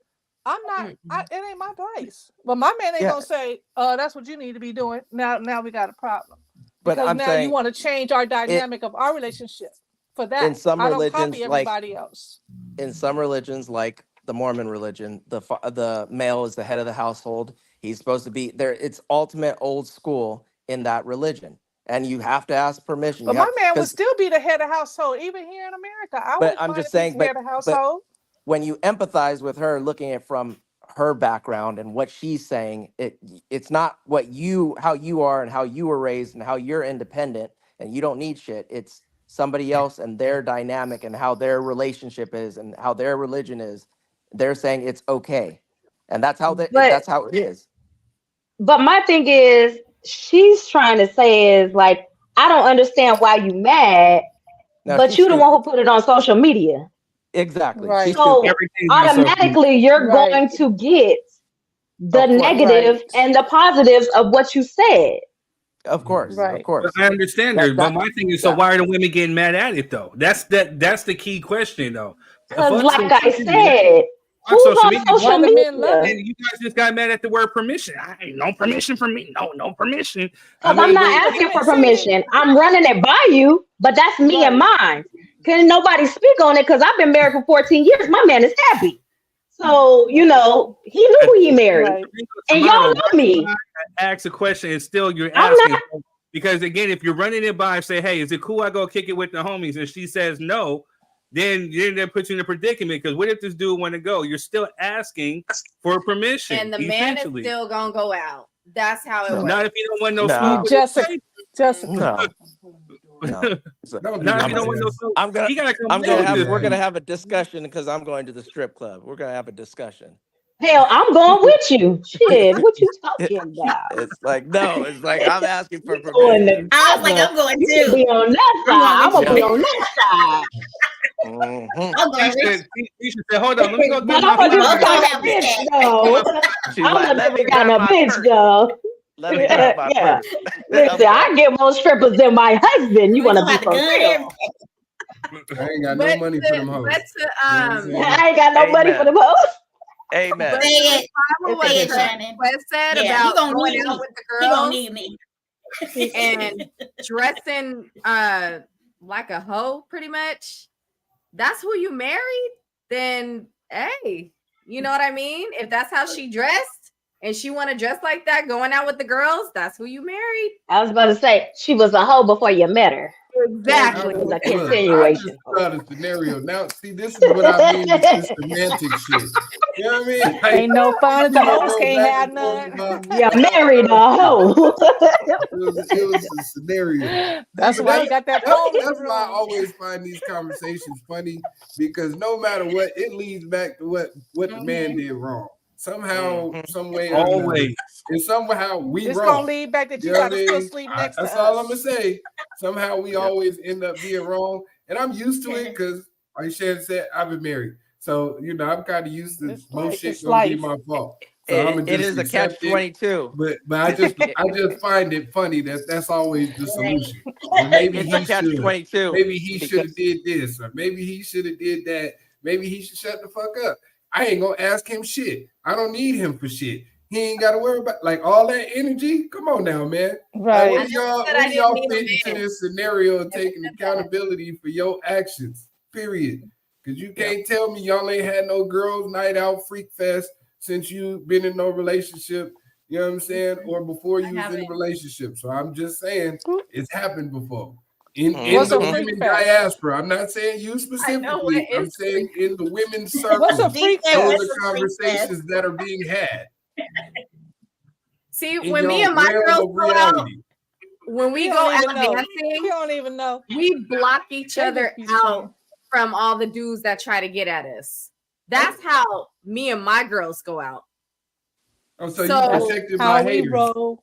I'm not. It ain't my place. But my man ain't gonna say, "That's what you need to be doing." Now we got a problem. But Because I'm now saying, you want to change our dynamic of our relationship for that. in some I don't religions, copy everybody else. In some religions, like the Mormon religion, the male is the head of the household. He's supposed to be there. It's ultimate old school in that religion, and you have to ask permission. But my man would still be the head of household, even here in America. I'm just saying, head of household. When you empathize with her, looking at from her background and what she's saying, it's not how you are and how you were raised and how you're independent and you don't need shit. It's somebody else and their dynamic and how their relationship is and how their religion is. They're saying it's okay, and that's how that's how it is. But my thing is, she's trying to say is like, I don't understand why you mad, but you the one who put it on social media. Exactly. Right. So automatically you're going to get the negative and the positives of what you said. Of course. Of course. I understand her, but my thing is, so why are the women getting mad at it though? That's the key question though. Because like I said, who's on social media? And you guys just got mad at the word permission. I ain't no permission from me. No permission. Because I'm not asking for permission. I'm running it by you, but that's me and mine. Can nobody speak on it? Because I've been married for 14 years. My man is happy. So, you know, he knew who he married. Right. And y'all know me. Ask a question and still you're asking. Because again, if you're running it by and say, hey, is it cool I go kick it with the homies? And she says no, then that puts you in a predicament. Because what if this dude want to go? You're still asking for permission. And the man is still going to go out. That's how it works. Not if you don't want no smoke. Jessica. No. We're gonna have a discussion because I'm going to the strip club. We're gonna have a discussion. Hell, I'm going with you. Shit, what you talking about? It's like I'm asking for permission. I was like, I'm going you too. Be on that side. I'm gonna be on that side. You should say, hold on, let me go get my bitch though. I'm gonna get a bitch though. Let me grab my purse. Listen, I get more strippers than my husband. You want to be for real? I ain't got no money for them hoes. I ain't got no money for them hoes. Amen. What said about going out with the girls. He gonna need me. And dressing like a hoe, pretty much. That's who you married? Then, hey, you know what I mean? If that's how she dressed, and she want to dress like that, going out with the girls, that's who you married. I was about to say, she was a hoe before you met her. Exactly. It was a continuation. A scenario. Now, see, this is what I mean with this semantic shit. You know what I mean? Ain't no fun if the hoes can't have none. You married a hoe. It was a scenario. That's why you got that phone. That's why I always find these conversations funny, because no matter what, it leads back to what the man did wrong. Somehow, some way, always, and somehow we it's wrong. Gonna lead back that you gotta still sleep next to us. That's all I'm gonna say. Somehow we always end up being wrong, and I'm used to it because, like Shan said, I've been married, so you know I'm kind of used to most shit gonna be my fault. So it is a catch-22. But I just find it funny that's always the solution. Or maybe it's a catch-22. Maybe he should have did this, or maybe he should have did that. Maybe he should shut the fuck up. I ain't gonna ask him shit. I don't need him for shit. He ain't got to worry about like all that energy. Come on now, man. Right. Like, when y'all fit into this scenario and taking accountability for your actions, period. Because you can't tell me y'all ain't had no girls' night out, freak fest, since you've been in no relationship. You know what I'm saying? Or before you was in a relationship. So I'm just saying it's happened before. In the women diaspora. I'm not saying you specifically. I'm saying in the women's circle. What's a freak fest? Those are conversations that are being had. See, when me and my girls go out, when we go out dancing, you don't even know. We block each other out from all the dudes that try to get at us. That's how me and my girls go out. Oh, so you're protected by haters.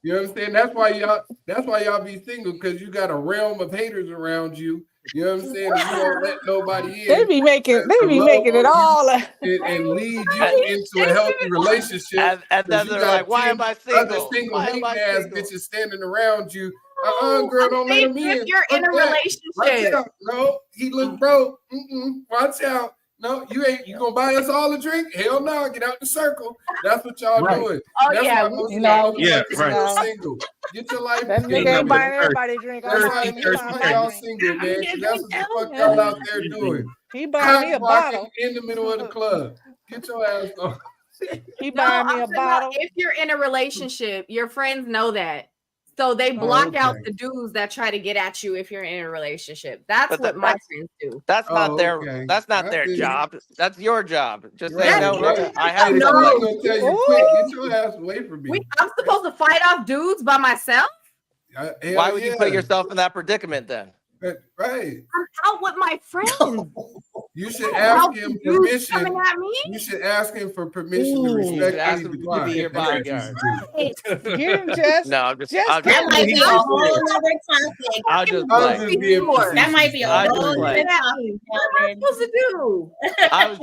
You understand? That's why y'all be single, because you got a realm of haters around you. You know what I'm saying? You don't let nobody in. They be making it all and lead you into a healthy relationship. And then they're like, why am I single? Other single hating ass bitches standing around you. Girl, don't let him in. If you're in a relationship. No, he look broke. Watch out. No, you gonna buy us all a drink? Hell no, get out the circle. That's what y'all doing. Oh, that's yeah, why most of y'all are single. Get your life together. That nigga ain't buying everybody a drink. That's why y'all single, man. That's what the fuck y'all out there doing. He buying me a bottle in the middle of the club. Get your ass on. He buying me a bottle. If you're in a relationship, your friends know that. So they block out the dudes that try to get at you if you're in a relationship. That's what my friends do. That's not their job. That's your job. Just say no. I have I'm gonna tell you quick, get your ass away from me. I'm supposed to fight off dudes by myself? Why would you put yourself in that predicament then? Right. I'm out with my friends. You should ask him permission. Coming at me? You should ask him for permission to respect ask him to be your bodyguard. Get him, Jess. No, I'm just that might be a whole other topic. I'll just that might be a whole other topic. What am I supposed to do? I was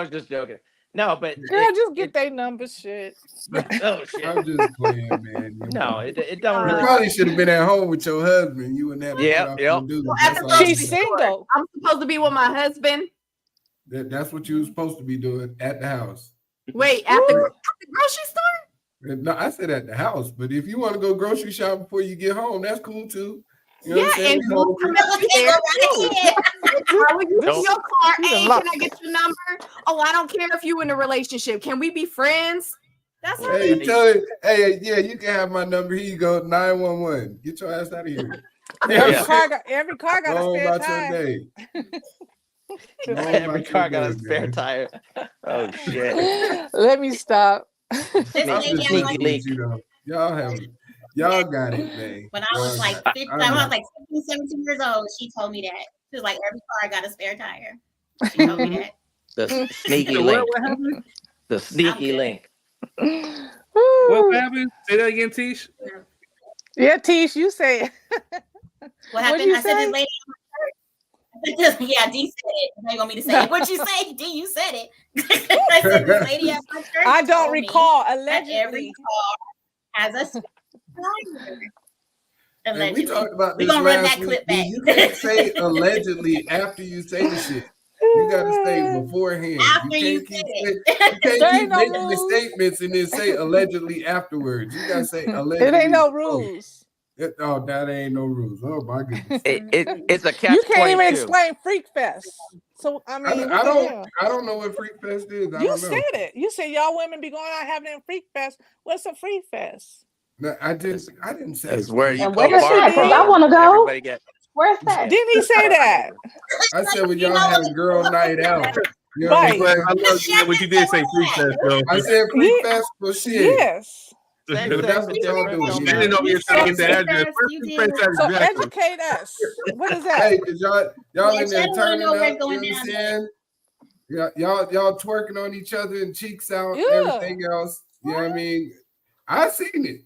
just joking. No, but girl, just get their number, shit. Oh shit! I'm just playing, man. No, it don't really. You probably should have been at home with your husband. You wouldn't have. She's single. I'm supposed to be with my husband. That's what you were supposed to be doing at the house. Wait, at the grocery store? No, I said at the house. But if you want to go grocery shopping before you get home, that's cool too. You know and you come there. How would you in your car? Hey, can I get your number? Oh, I don't care if you in a relationship. Can we be friends? That's how you tell it. Hey, yeah, you can have my number. Here you go, 911. Get your ass out of here. Every car got a spare tire. Every car got a spare tire. Oh shit! Let me stop. Y'all got it, man. When I was like 15, when I was like 16, 17 years old, she told me that. She was like, every car got a spare tire. She told me that. The sneaky link. The sneaky link. What happened? Say that again, Tish. Yeah, Tish, you say it. What happened? I said this lady on my church. Yeah, D said it. Now you want me to say it? What'd you say? D, you said it. I said this lady at my church. I don't recall. Allegedly. Every car has a spare tire. And we talked about this last week. You can't say allegedly after you say the shit. You gotta say beforehand. After you can't keep making the statements and then say allegedly afterwards. You gotta say allegedly. It ain't no rules. That ain't no rules. Oh my goodness. It's a catch. You can't even explain Freak Fest. So I mean, I don't know what Freak Fest is. You said it. You said y'all women be going out having a Freak Fest. What's a Freak Fest? No, I didn't say it's where you go. Where's that? Because I want to go. Where's that? Didn't he say that? I said when y'all had a girl night out. You know right. I love you, but you did say Freak Fest, though. I said Freak Fest for shit. Yes. But that's what y'all doing. You didn't know you're trying to get the address. So educate us. What is that? Hey, cause y'all in there turning up. You understand? Y'all twerking on each other and cheeks out and everything else. You know what I mean? I've seen it.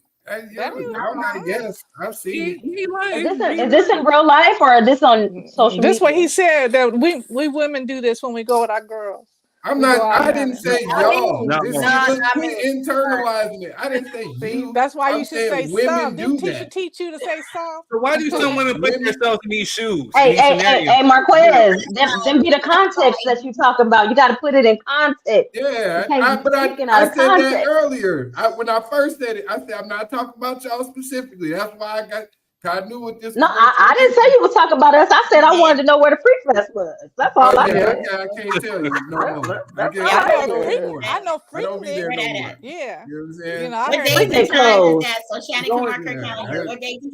Y'all not a guess. I've seen it. Is this in real life or is this on social media? This what he said that we women do this when we go with our girls. I'm not. I didn't say y'all. Quit internalizing it. I didn't say you. That's why you should say some. Didn't teacher teach you to say some? So why do some women put themselves in these shoes? Hey, Marquez. Them be the context that you talk about. You got to put it in context. Yeah, I said that earlier. When I first said it, I said I'm not talking about y'all specifically. That's why I knew what this. No, I didn't say you were talking about us. I said I wanted to know where the Freak Fest was. That's all I said. I can't tell you no more. I know I don't be there no more. Yeah. You know what I'm saying? You know, I What heard days and times is that? So Shannon can mark her Yeah. calendar. What days and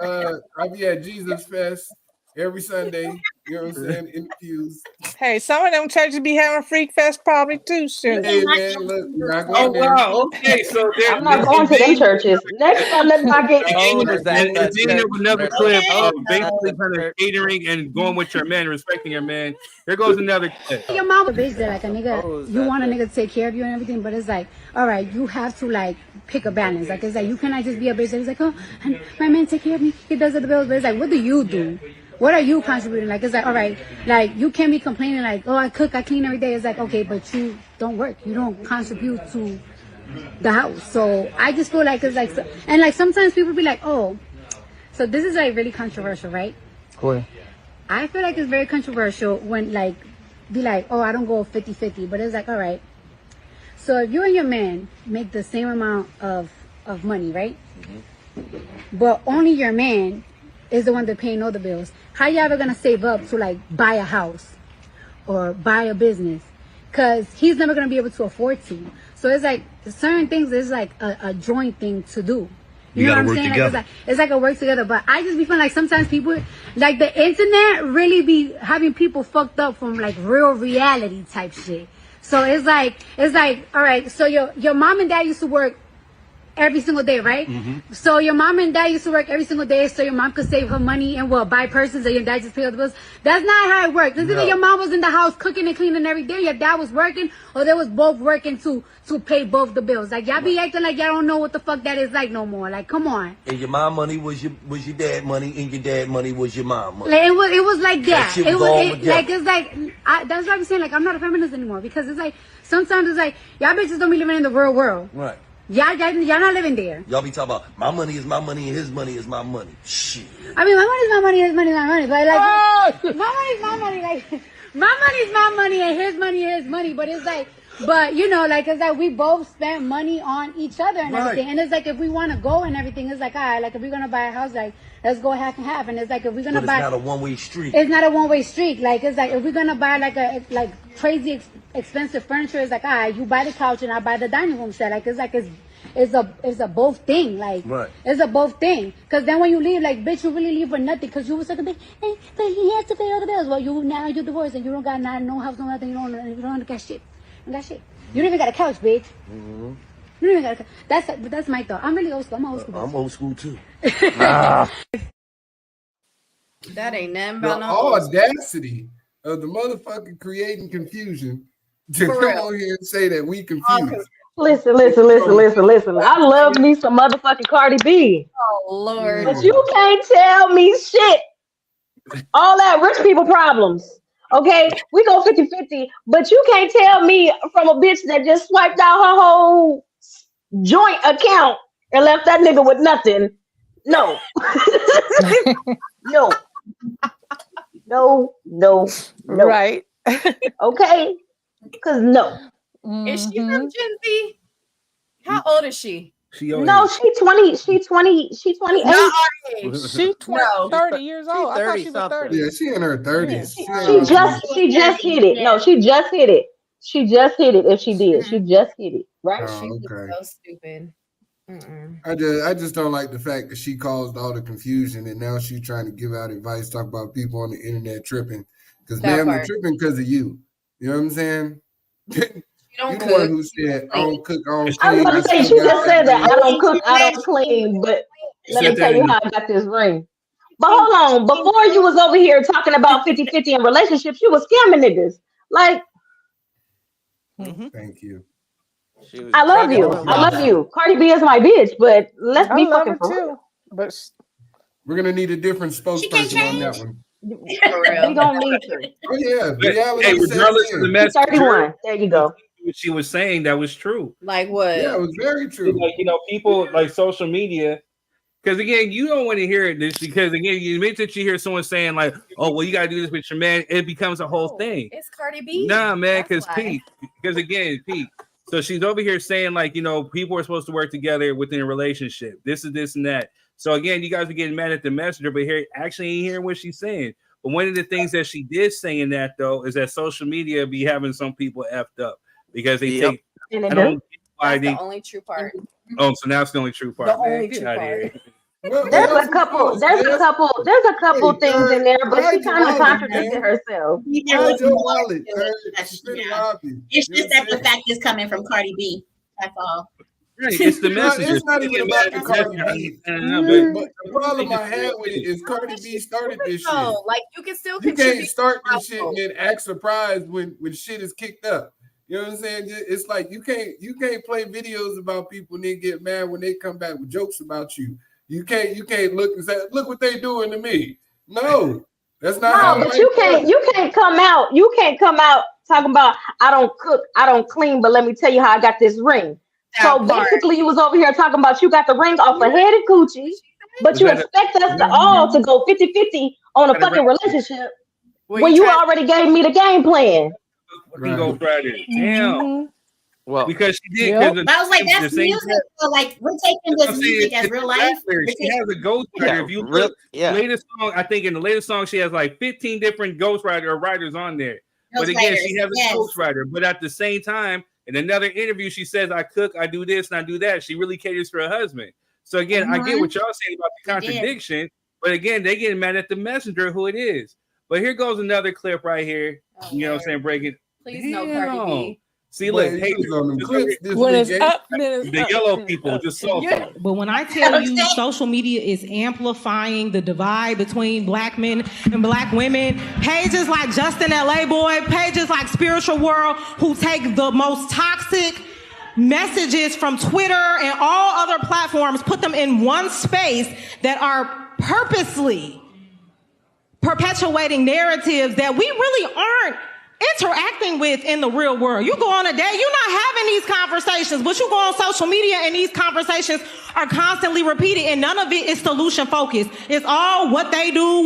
times? I be at Jesus Fest every Sunday. You know what I'm saying? In the pews. Hey, some of them churches be having Freak Fest probably too. Soon. Hey man, look, you're not Oh going there. wow, okay. So there, I'm not going to them churches. Next time, let my get. And then another clip of basically kind of catering and going with your man, respecting your man. Here goes another clip. Your mom a bitch that like a nigga, you want a nigga to take care of you and everything, but it's like, all right, you have to like pick a balance. Like it's like you cannot just be a bitch that is like, oh, my man take care of me, he does the bills, but it's like, what do you do? What are you contributing? Like it's like, all right, like you can't be complaining like, oh, I cook, I clean every day. It's like, okay, but you don't work, you don't contribute to the house. So I just feel like it's like, and like sometimes people be like, oh, so this is like really controversial, right? Cool. I feel like it's very controversial when like be like, oh, I don't go 50-50, but it's like, all right, so if you and your man make the same amount of money, right? But only your man is the one that paying all the bills, how you ever gonna save up to like buy a house or buy a business? Because he's never gonna be able to afford to. So it's like certain things is like a joint thing to do. You know what I'm saying? Like, it's like a work together. But I just be feeling like sometimes people, like the internet really be having people fucked up from like real reality type shit. So it's like, all right, so your mom and dad used to work every single day, right? Mm-hmm. So your mom and dad used to work every single day so your mom could save her money and buy purses and your dad just pay all the bills. That's not how it works. It's either your mom was in the house cooking and cleaning every day, your dad was working, or they was both working to pay both the bills. Like y'all be acting like y'all don't know what the fuck that is like no more. Like come on. And your mom money was your dad money, and your dad money was your mom money. Like, it was like that. It was like it's like that's what I'm saying. Like I'm not a feminist anymore because it's like sometimes it's like y'all bitches don't be living in the real world. Right. Y'all not living there. Y'all be talking about my money is my money and his money is my money. Shit. I mean, my money is my money, his money is my money. But like, my money is my money. Like, my money is my money and his money is his money. But it's like, but you know, like it's like we both spend money on each other and everything. And it's like if we want to go and everything, it's like all right, like if we're gonna buy a house, like let's go half and half. And it's like if we're gonna buy, it's not a one-way street. It's not a one-way street. Like it's like if we're gonna buy like crazy expensive furniture, it's like all right, you buy the couch and I buy the dining room set. Like it's a both thing, like it's a both thing. Cause then when you leave, like bitch, you really leave for nothing. Cause you was like, hey, but he has to pay all the bills. Well, you're divorced and you don't got no house, no nothing. You don't got shit. You got shit. You don't even got a couch, bitch. Mm-hmm. You don't even got a couch. That's my thought. I'm really old school. I'm old school. I'm old school too. That ain't nothing about The no audacity of the motherfucker creating confusion to come on here and say that we confused. Listen. I love me some motherfucking Cardi B. Oh, Lord. But you can't tell me shit. All that rich people problems. Okay? We go 50-50, but you can't tell me from a bitch that just swiped out her whole joint account and left that nigga with nothing. No. No. Right. Okay? Because no. Is she from Gen Z? How old is she? No, she 20. She 28. She 30 years old. I thought she was 30. Yeah, she in her 30s. She just hit it. No, she just hit it. She just hit it. If she did, she just hit it. Right? Oh, okay. So stupid. I just don't like the fact that she caused all the confusion and now she's trying to give out advice, talk about people on the internet tripping. Because ma'am, they're tripping because of you. You know what I'm saying? You're the one who said, I don't cook, I don't clean. I was going to say, she just said that I don't cook, I don't clean, but let me tell you how I got this ring. But hold on, before you was over here talking about 50-50 in relationships, you was scamming niggas. Like, thank you. I love you. I love you. Cardi B is my bitch, but let's be fucking for real. But we're going to need a different spokesperson on that one. We don't need to. Oh, yeah. Hey, regardless of the message, 31. There you go. What she was saying that was true. Like what? Yeah, it was very true. Like, you know, people like social media. Because again, you don't want to hear this because again, you admit that you hear someone saying like, "Oh, well, you gotta do this with your man." It becomes a whole thing. It's Cardi B. Nah, man, because Pete. Because again, Pete. So she's over here saying like, you know, people are supposed to work together within a relationship. This is this and that. So again, you guys are getting mad at the messenger, but here actually ain't hearing what she's saying. But one of the things that she did say in that though is that social media be having some people effed up because they take. I don't get why That's the only true part. Oh, so now it's the only true part. The Man, only get true out of part. here. There's a couple things in there, but she kind of contradicted herself. It's just that the fact is coming from Cardi B. That's all. Right, it's the messenger. It's not even about the Cardi B. But the problem I had with it is Cardi B started this shit. No, like you can still You can't start this shit and then act surprised when shit is kicked up. You know what I'm saying? It's like you can't play videos about people and then get mad when they come back with jokes about you. You can't look and say, look what they doing to me. No, that's not how. But you can't come out. You can't come out talking about I don't cook, I don't clean, but let me tell you how I got this ring. So basically, you was over here talking about you got the ring off a head and coochie, but you expect us to all to go 50-50 on a fucking relationship when you already gave me the game plan. Go Friday. Damn. Well, because she did. I was like, that's music. So like, we're taking this music as real life. She has a ghostwriter. If you look, latest song, I think in the latest song she has like 15 different ghostwriter or writers on there. But again, she has a ghostwriter. But at the same time, in another interview, she says, "I cook, I do this, and I do that." She really caters for her husband. So again, I get what y'all saying about the contradiction. But again, they getting mad at the messenger who it is. But here goes another clip right here. You know what I'm saying? Breaking. Please no Cardi B. See, look, when it's up, the yellow people just saw. But when I tell you social media is amplifying the divide between black men and black women, pages like Justin LA Boy, pages like Spiritual World, who take the most toxic messages from Twitter and all other platforms, put them in one space that are purposely perpetuating narratives that we really aren't interacting with in the real world. You go on a date, you're not having these conversations, but you go on social media and these conversations are constantly repeated, and none of it is solution focused. It's all what they do,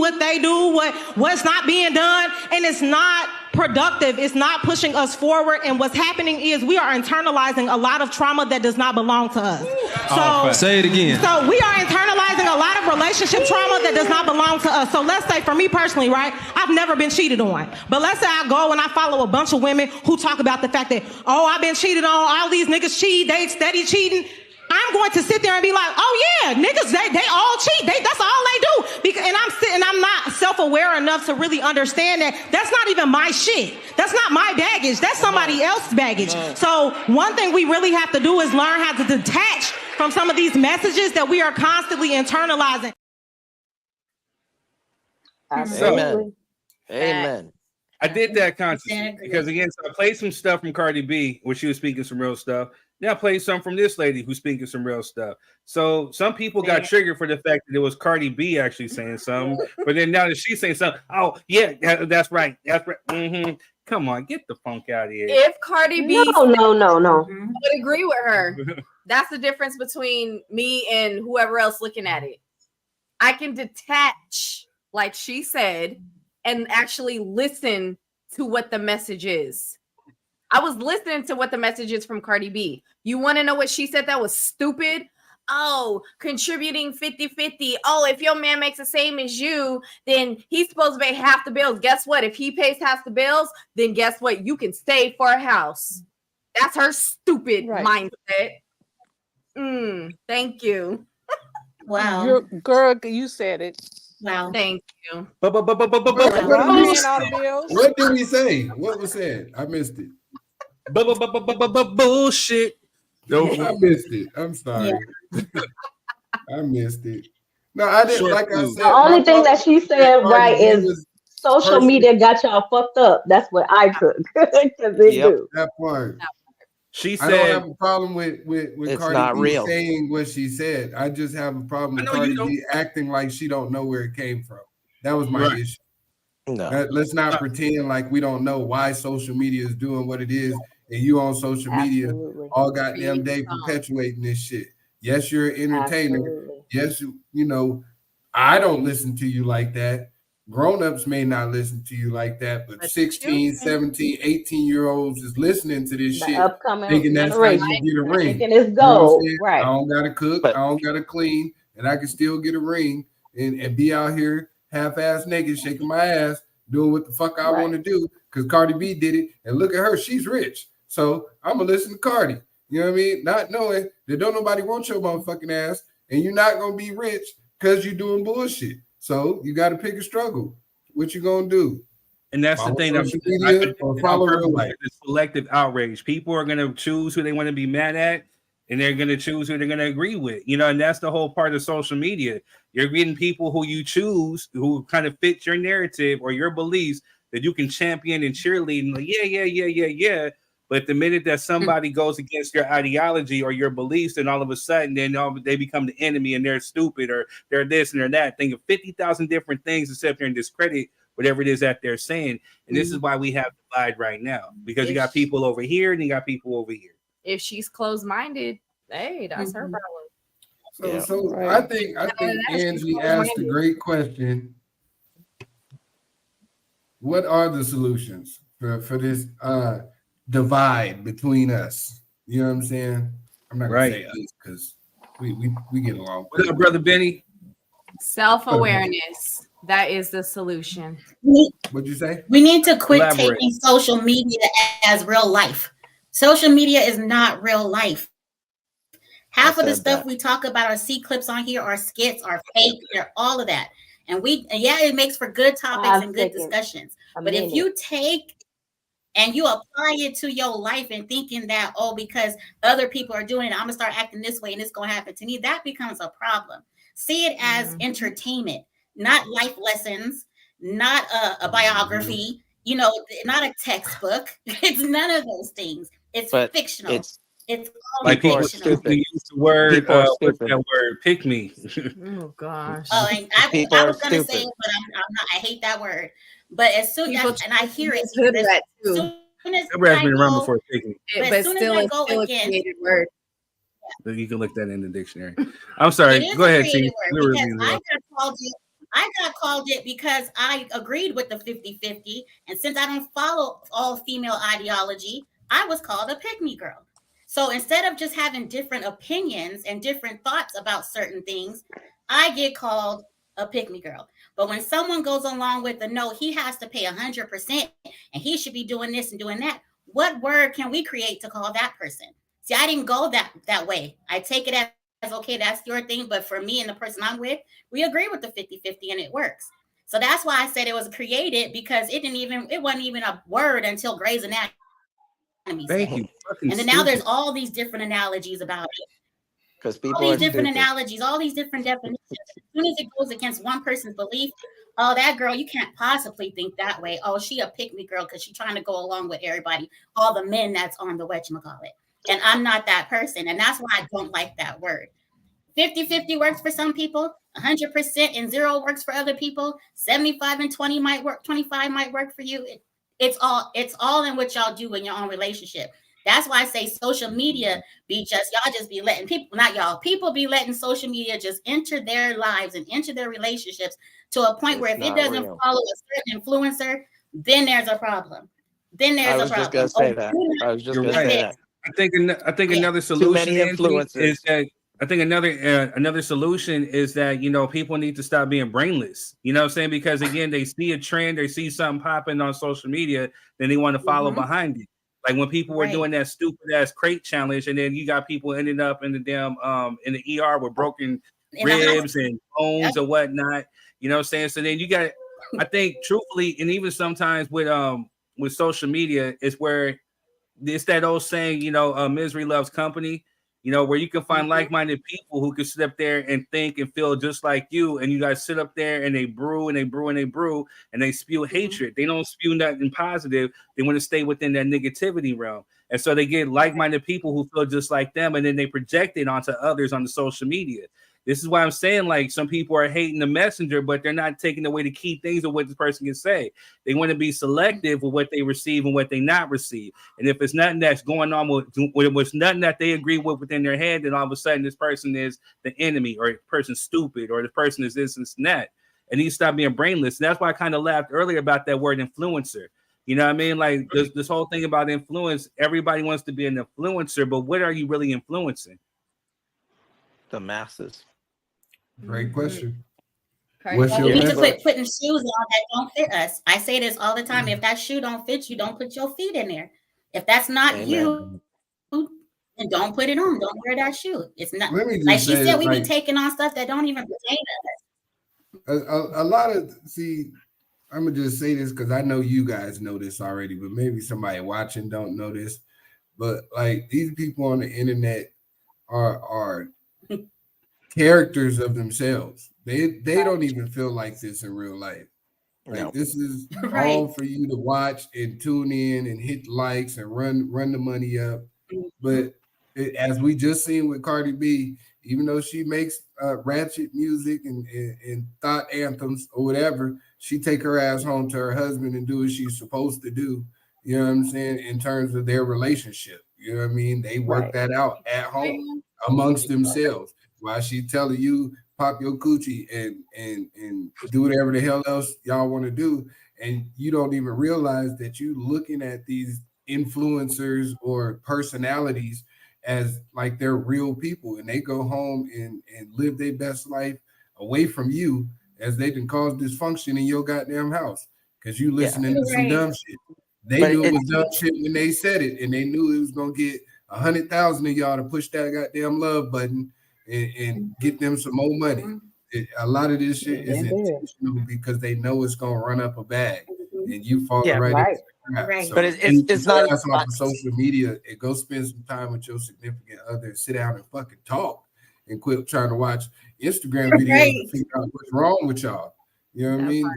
what's not being done, and it's not productive. It's not pushing us forward. And what's happening is we are internalizing a lot of trauma that does not belong to us. So say it again. So we are internalizing a lot of relationship trauma that does not belong to us. So let's say for me personally, right? I've never been cheated on. But let's say I go and I follow a bunch of women who talk about the fact that, oh, I've been cheated on. All these niggas cheat. They steady cheating. I'm going to sit there and be like, oh yeah, niggas, they all cheat. That's all they do. And I'm not self-aware enough to really understand that that's not even my shit. That's not my baggage. That's somebody else's baggage. So one thing we really have to do is learn how to detach from some of these messages that we are constantly internalizing. Amen. Amen. I did that consciously because again, so I played some stuff from Cardi B where she was speaking some real stuff. Then I played some from this lady who's speaking some real stuff. So some people got triggered for the fact that it was Cardi B actually saying something, but then now that she's saying something, oh yeah, that's right, that's right. Mm-hmm. Come on, get the funk out of here. If Cardi B, no, I would agree with her. That's the difference between me and whoever else looking at it. I can detach, like she said, and actually listen to what the message is. I was listening to what the message is from Cardi B. You want to know what she said that was stupid? Oh, contributing 50-50. Oh, if your man makes the same as you, then he's supposed to pay half the bills. Guess what? If he pays half the bills, then guess what? You can stay for a house. That's her stupid mindset. Thank you. Wow. Girl, you said it. Wow. Thank you. What did we say? What was said? I missed it. Bullshit. I missed it. I'm sorry. I missed it. No, I didn't. Like I said, the only thing that she said right is social media got y'all fucked up. That's what I could because they do. That part. She said, I don't have a problem with it's Cardi not B real. saying what she said. I just have a problem with Cardi B acting like she don't know where it came from. That was my issue. No. Let's not pretend like we don't know why social media is doing what it is, and you on social media all goddamn day perpetuating this shit. Yes, you're an entertainer. Yes, you know, I don't listen to you like that. Grown-ups may not listen to you like that, but 16, 17, 18-year-olds is listening to this shit, thinking that's how you get a ring. Thinking it's gold. Right. I don't gotta cook, I don't gotta clean, and I can still get a ring and be out here half-ass naked, shaking my ass, doing what the fuck I want to do, because Cardi B did it, and look at her, she's rich. So I'm gonna listen to Cardi. You know what I mean? Not knowing that don't nobody want your motherfucking ass, and you're not gonna be rich because you're doing bullshit. So you got to pick a struggle. What you gonna do? And that's follow the thing. social media or follow real life. The selective outrage. People are gonna choose who they want to be mad at, and they're gonna choose who they're gonna agree with. You know, and that's the whole part of social media. You're getting people who you choose who kind of fit your narrative or your beliefs that you can champion and cheerlead. And like, yeah. But the minute that somebody goes against your ideology or your beliefs, then all of a sudden, then they become the enemy and they're stupid or they're this and they're that. Think of 50,000 different things to sit there and discredit whatever it is that they're saying. And this is why we have divide right now, because you got people over here and you got people over here. If she's closed-minded, hey, that's her problem. So I think Angie asked a great question. What are the solutions for this divide between us? You know what I'm saying? I'm not gonna say us because we get along. What up, brother Benny? Self-awareness. That is the solution. What'd you say? We need to quit taking social media as real life. Social media is not real life. Half of the stuff we talk about or see clips on here are skits, are fake, they're all of that. And it makes for good topics and good discussions. But if you take and you apply it to your life and thinking that, because other people are doing it, I'm gonna start acting this way and it's gonna happen to me, that becomes a problem. See it as entertainment, not life lessons, not a biography, not a textbook. It's none of those things. It's fictional. It's all like people use the word, what's that word? Pick me. Oh gosh. Oh, and I was gonna say it, but I'm not. I hate that word. But as soon as I hear it, as soon as That been around before pick me. But as soon as I go again, word. You can look that in the dictionary. I'm sorry. Go ahead, T. I got called it because I agreed with the 50-50. And since I don't follow all female ideology, I was called a pick-me girl. So instead of just having different opinions and different thoughts about certain things, I get called a pick-me girl. But when someone goes along with the no, he has to pay 100% and he should be doing this and doing that, what word can we create to call that person? See, I didn't go that way. I take it as, okay, that's your thing. But for me and the person I'm with, we agree with the 50-50 and it works. So that's why I said it was created, because it wasn't even a word until Grey's Anatomy. Thank you. And then now there's all these different analogies about it. Because people all these different analogies, all these different definitions. As soon as it goes against one person's belief, that girl, you can't possibly think that way. Oh, she a pick-me girl because she's trying to go along with everybody, all the men that's on the whatchamacallit. And I'm not that person. And that's why I don't like that word. 50-50 works for some people. 100% and 0 works for other people. 75 and 20 might work. 25 might work for you. It's all in what y'all do in your own relationship. That's why I say social media y'all just be letting people be letting social media just enter their lives and enter their relationships to a point where if it doesn't follow a certain influencer, then there's a problem. I was just gonna say that. I think another solution is that I think another solution is that people need to stop being brainless. You know what I'm saying? Because again, they see a trend, they see something popping on social media, then they want to follow behind it. Like when people were doing that stupid ass crate challenge, and then you got people ending up in the damn in the ER with broken ribs and bones or whatnot. You know what I'm saying? So then you got, I think truthfully, and even sometimes with social media, is where it's that old saying, misery loves company. Where you can find like-minded people who can sit up there and think and feel just like you, and you guys sit up there and they brew and they brew and they brew and they spew hatred. They don't spew nothing positive. They want to stay within that negativity realm. And so they get like-minded people who feel just like them, and then they project it onto others on the social media. This is why I'm saying, like, some people are hating the messenger, but they're not taking away the key things of what this person can say. They want to be selective with what they receive and what they not receive. And if it's nothing that's going on with nothing that they agree with within their head, then all of a sudden this person is the enemy, or the person's stupid, or the person is this and that. And you stop being brainless. And that's why I kind of laughed earlier about that word influencer. You know what I mean? Like this whole thing about influence, everybody wants to be an influencer, but what are you really influencing? The masses. Great question. What's your we need to quit putting shoes on that don't fit us. I say this all the time. If that shoe don't fit you, don't put your feet in there. If that's not you, then don't put it on. Don't wear that shoe. It's not like she said. We be taking on stuff that don't even pertain to us. A lot of I'm gonna just say this because I know you guys know this already, but maybe somebody watching don't know this. But like these people on the internet are characters of themselves. They don't even feel like this in real life. Like this is all for you to watch and tune in and hit likes and run the money up. But as we just seen with Cardi B, even though she makes ratchet music and thought anthems or whatever, she take her ass home to her husband and do what she's supposed to do. You know what I'm saying? In terms of their relationship, you know what I mean? They work that out at home amongst themselves while she telling you pop your coochie and do whatever the hell else y'all want to do, and you don't even realize that you looking at these influencers or personalities as like they're real people, and they go home and live their best life away from you as they can cause dysfunction in your goddamn house because you listening to some dumb shit. They knew it was dumb shit when they said it, and they knew it was gonna get 100,000 of y'all to push that goddamn love button and get them some more money. A lot of this shit is intentional because they know it's gonna run up a bag, and you fall into the trap. So, but it's not off of social media. And go spend some time with your significant other. Sit down and fucking talk, and quit trying to watch Instagram videos and figure out what's wrong with y'all. You know what I mean?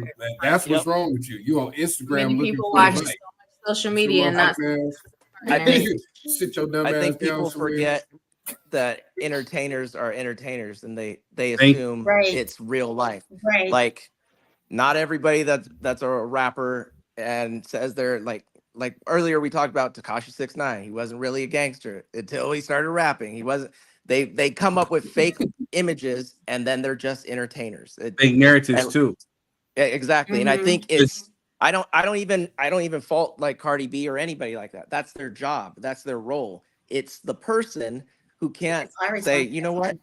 That's what's wrong with you. You on Instagram looking people for watch like, social media and not. I think sit your dumb ass down people somewhere. forget that entertainers are entertainers, and they assume it's real life. Like not everybody that's a rapper and says they're like earlier we talked about Tekashi 6ix9ine. He wasn't really a gangster until he started rapping. He wasn't. They come up with fake images and then they're just entertainers. Fake narratives too. Yeah, exactly. And I think it's I don't even fault like Cardi B or anybody like that. That's their job. That's their role. It's the person who can't say, you know what?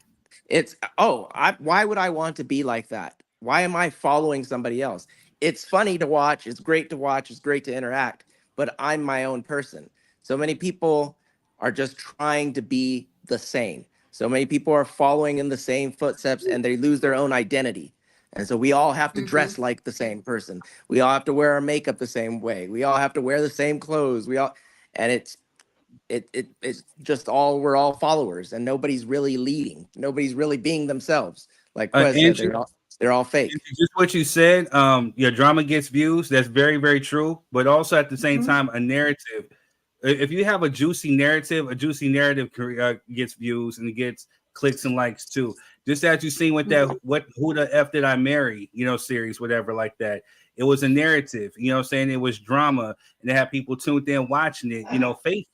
Why would I want to be like that? Why am I following somebody else? It's funny to watch. It's great to watch. It's great to interact. But I'm my own person. So many people are just trying to be the same. So many people are following in the same footsteps and they lose their own identity. And so we all have to dress like the same person. We all have to wear our makeup the same way. We all have to wear the same clothes. And it's just we're all followers, and nobody's really leading. Nobody's really being themselves. Like Quez said, they're all fake. Just what you said, your drama gets views. That's very, very true. But also at the same time, a narrative. If you have a juicy narrative gets views and it gets clicks and likes too. Just as you seen with that, Who the F Did I Marry, series, whatever like that. It was a narrative, what I'm saying? It was drama, and they had people tuned in watching it, faithfully.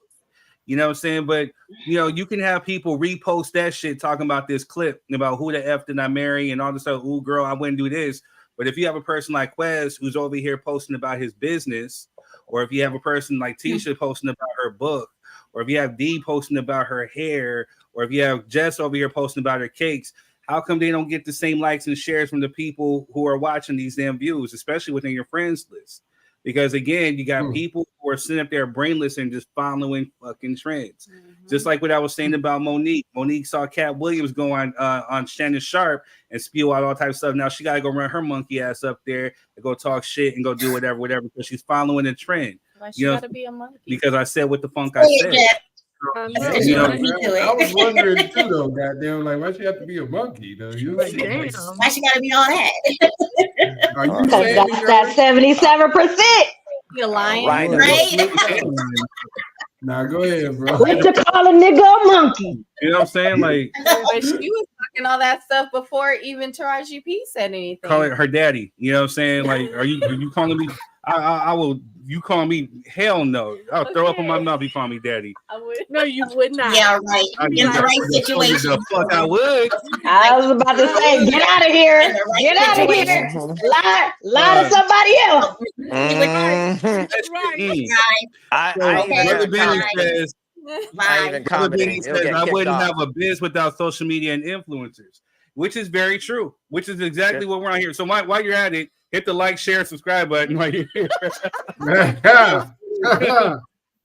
You know what I'm saying? But, you can have people repost that shit talking about this clip about who the F did I marry and all this stuff. Ooh, girl, I wouldn't do this. But if you have a person like Quez who's over here posting about his business, or if you have a person like Tisha posting about her book, or if you have Dee posting about her hair, or if you have Jess over here posting about her cakes, how come they don't get the same likes and shares from the people who are watching these damn views, especially within your friends list? Because again, you got people who are sitting up there brainless and just following fucking trends. Just like what I was saying about Monique. Monique saw Cat Williams go on Shannon Sharp and spew out all types of stuff. Now she got to go run her monkey ass up there and go talk shit and go do whatever, because she's following a trend. Why she got to be a monkey? Because I said what the funk I said. I was wondering too, though. Goddamn, like why she have to be a monkey, though? You why she got to be all that? Are you that's that 77%? You're lying, right? Nah, go ahead, bro. What to call a nigga a monkey? You know what I'm saying? Like, but she was talking all that stuff before even Taraji P said anything. Call it her daddy. You know what I'm saying? Like, are you calling me? I will. You call me? Hell no! I'll throw up in my mouth. You call me daddy? I would. No, you would not. Yeah, right. In the right situation. The fuck, I would. I was about to say, get out of here. Get out of here. Lie to somebody else. That's right. Brother Benny says. I wouldn't have a biz without social media and influencers. which is very true, which is exactly what we're on here. So while you're at it, hit the like, share, subscribe button while you're here.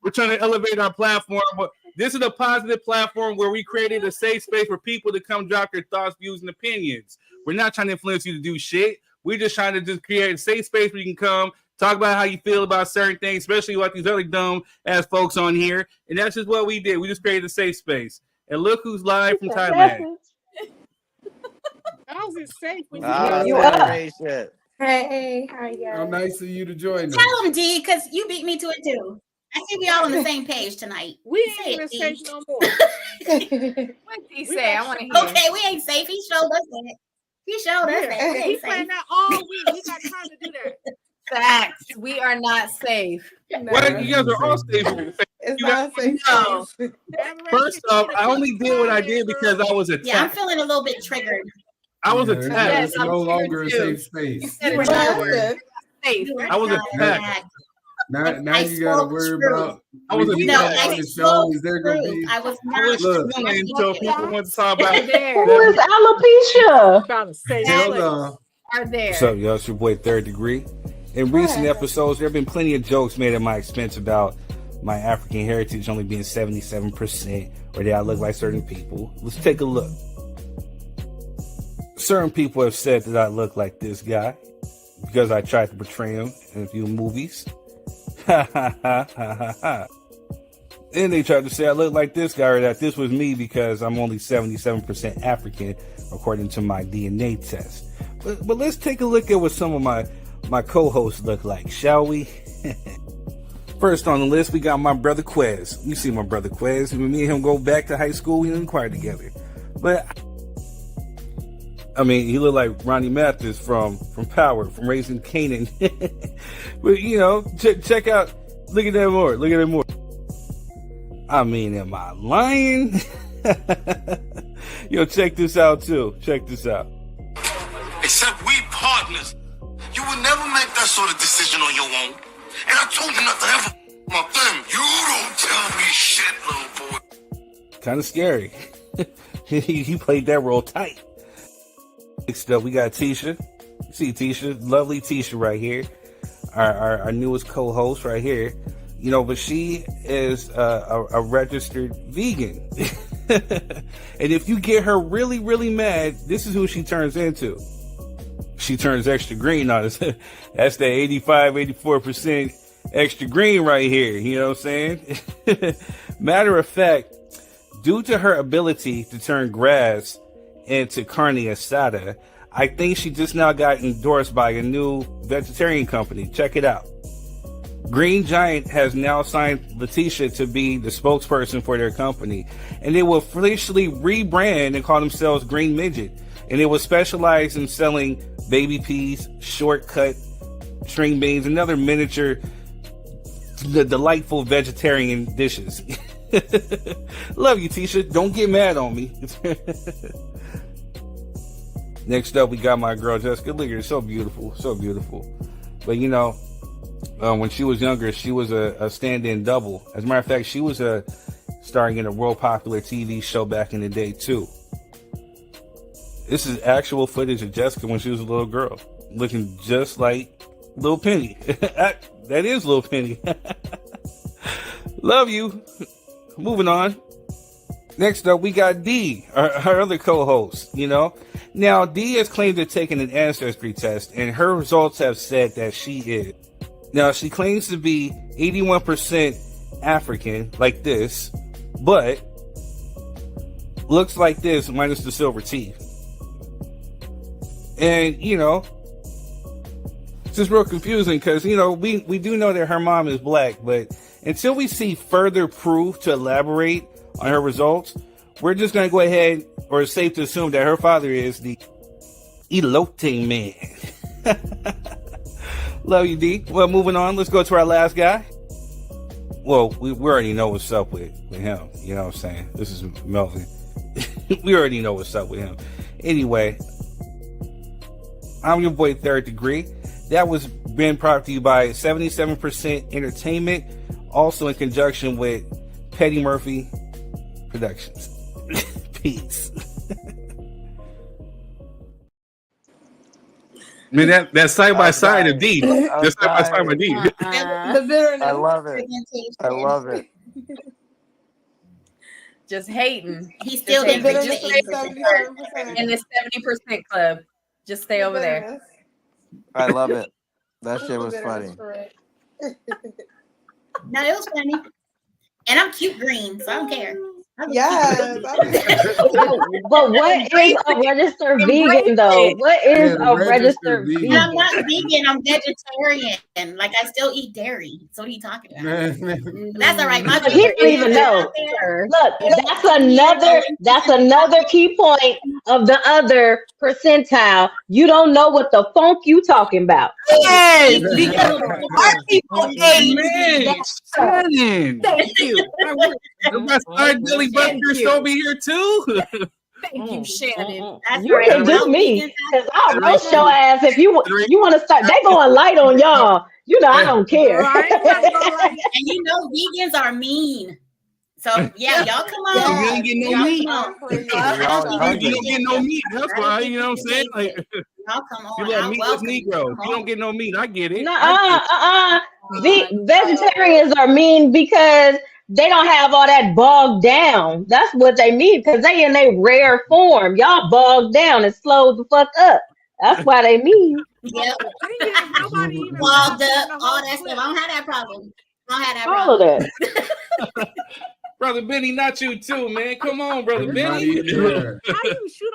We're trying to elevate our platform, but this is a positive platform where we created a safe space for people to come drop their thoughts, views, and opinions. We're not trying to influence you to do shit. We're just trying to just create a safe space where you can come talk about how you feel about certain things, especially like these other dumb ass folks on here. And that's just what we did. We just created a safe space. And look who's live from Thailand. How's it safe when you Hey, how are you? How nice of you to join us. Tell them, D, because you beat me to it too. I think we all on the same page tonight. We ain't even safe no more. What did he say? I want to hear. Okay, we ain't safe. He showed us that. He showed us that. We He ain't playing safe. that all week. We got time to do that. Facts. We are not safe. Well, you guys are all safe. It's not safe. No. First off, I only did what I did because I was attacked. Yeah, I'm feeling a little bit triggered. I was attacked. Yes, it's no longer a safe space. You were not safe. I was attacked. Now you gotta worry about. I was when you attacked. come on the show. Is there gonna be? I was not. Look, until people want to talk about Who is alopecia? About to say Hell no. Are there? What's up, y'all? It's your boy Third Degree. In recent episodes, there have been plenty of jokes made at my expense about my African heritage only being 77%, or that I look like certain people. Let's take a look. Certain people have said that I look like this guy because I tried to portray him in a few movies. Ha ha ha ha ha ha. Then they tried to say I look like this guy, or that this was me because I'm only 77% African according to my DNA test. But let's take a look at what some of my co-hosts look like, shall we? First on the list, we got my brother Quez. You see my brother Quez. When me and him go back to high school, we didn't choir together. But I mean, he looked like Ronnie Mathis from Power, from Raising Canaan. But you know, check out. Look at that more. Look at that more. I mean, am I lying? Yo, check this out too. Check this out. Except we partners. You would never make that sort of decision on your own. And I told you not to ever my them. You don't tell me shit, little boy. Kind of scary. He played that role tight. Next up, we got Tisha. See Tisha, lovely Tisha right here. Our newest co-host right here. You know, but she is a registered vegan. And if you get her really, really mad, this is who she turns into. She turns extra green on us. That's the 85, 84% extra green right here. You know what I'm saying? Matter of fact, due to her ability to turn grass into carne asada, I think she just now got endorsed by a new vegetarian company. Check it out. Green Giant has now signed Letitia to be the spokesperson for their company, and they will officially rebrand and call themselves Green Midget, and they will specialize in selling baby peas, shortcut, string beans, and other miniature, delightful vegetarian dishes. Love you, Tisha. Don't get mad on me. Next up, we got my girl Jessica. Look at her, so beautiful, so beautiful. But you know, when she was younger, she was a stand-in double. As a matter of fact, she was starring in a real popular TV show back in the day too. This is actual footage of Jessica when she was a little girl, looking just like Lil Penny. That is Lil Penny. Love you. Moving on. Next up, we got Dee, our other co-host, you know. Now, Dee has claimed to have taken an ancestry test, and her results have said that she is. Now, she claims to be 81% African, like this, but looks like this minus the silver teeth. And, you know, it's just real confusing because, you know, we do know that her mom is black, but until we see further proof to elaborate on her results, we're just going to go ahead, or it's safe to assume that her father is the eloting man. Love you, D. Well, moving on, let's go to our last guy. Well, we already know what's up with him. You know what I'm saying? This is Melvin. We already know what's up with him. Anyway, I'm your boy Third Degree. That was been brought to you by 77% Entertainment, also in conjunction with Petty Murphy Productions. Peace. I mean that side by side of deep. That's side by side of deep. The bitterness. I love it. I love it. Just hating. He still didn't reach the 80% in the 70% club. Just stay over there. I love it. That shit was funny. No, it was funny. And I'm cute green, so I don't care. Yes. But what is a registered vegan though? What is a registered vegan? I'm not vegan. I'm vegetarian. Like I still eat dairy. So what are you talking about? That's all right. My He don't even know. Look, that's another key point of the other percentile. You don't know what the funk you talking about. Yes, because our people Thank you. My side Billy Buster's over here too. Thank you, Shannon. You can do me because I'll roast your ass if you want to start. They going light on y'all. You know I don't care. And you know vegans are mean. So yeah, y'all come on. You ain't getting no meat. You don't get no meat. That's why, you know what I'm saying? Like, y'all come on. You let meatless Negro. You don't get no meat. I get it. Vegetarians are mean because they don't have all that bogged down. That's what they mean because they in a rare form. Y'all bogged down and slowed the fuck up. That's why they mean. Yep. Bogged up, all that stuff. I don't have that problem. All of that. Brother Benny, not you too, man. Come on, Brother Benny. How you shoot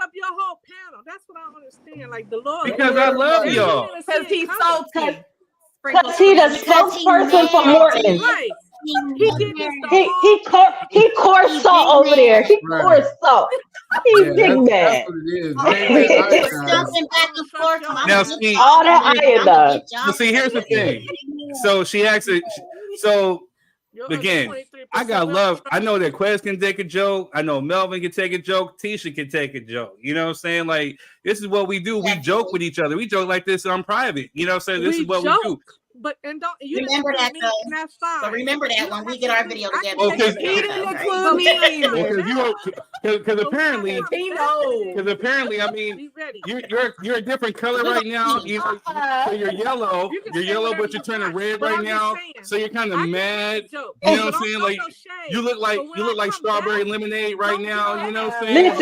up your whole panel? That's what I don't understand. Like the Lord. Because I love y'all. Because he's salty. Because he the spokesperson for Morton. Right. He coarse salt over there. He coarse salt. He's big mad. Now see, all that iodine. But see, here's the thing. So she asked it. So again, I got love. I know that Quez can take a joke. I know Melvin can take a joke. Tisha can take a joke. You know what I'm saying? Like, this is what we do. We joke with each other. We joke like this on private. You know what I'm saying? This is what we do. But and don't you remember that though. That's fine. So remember that when we get our video together. Because apparently, I mean, you're a different color right now. So you're yellow. You're yellow, but you're turning red right now. So you're kind of mad. You know what I'm saying? Like you look like strawberry lemonade right now. You know what I'm saying?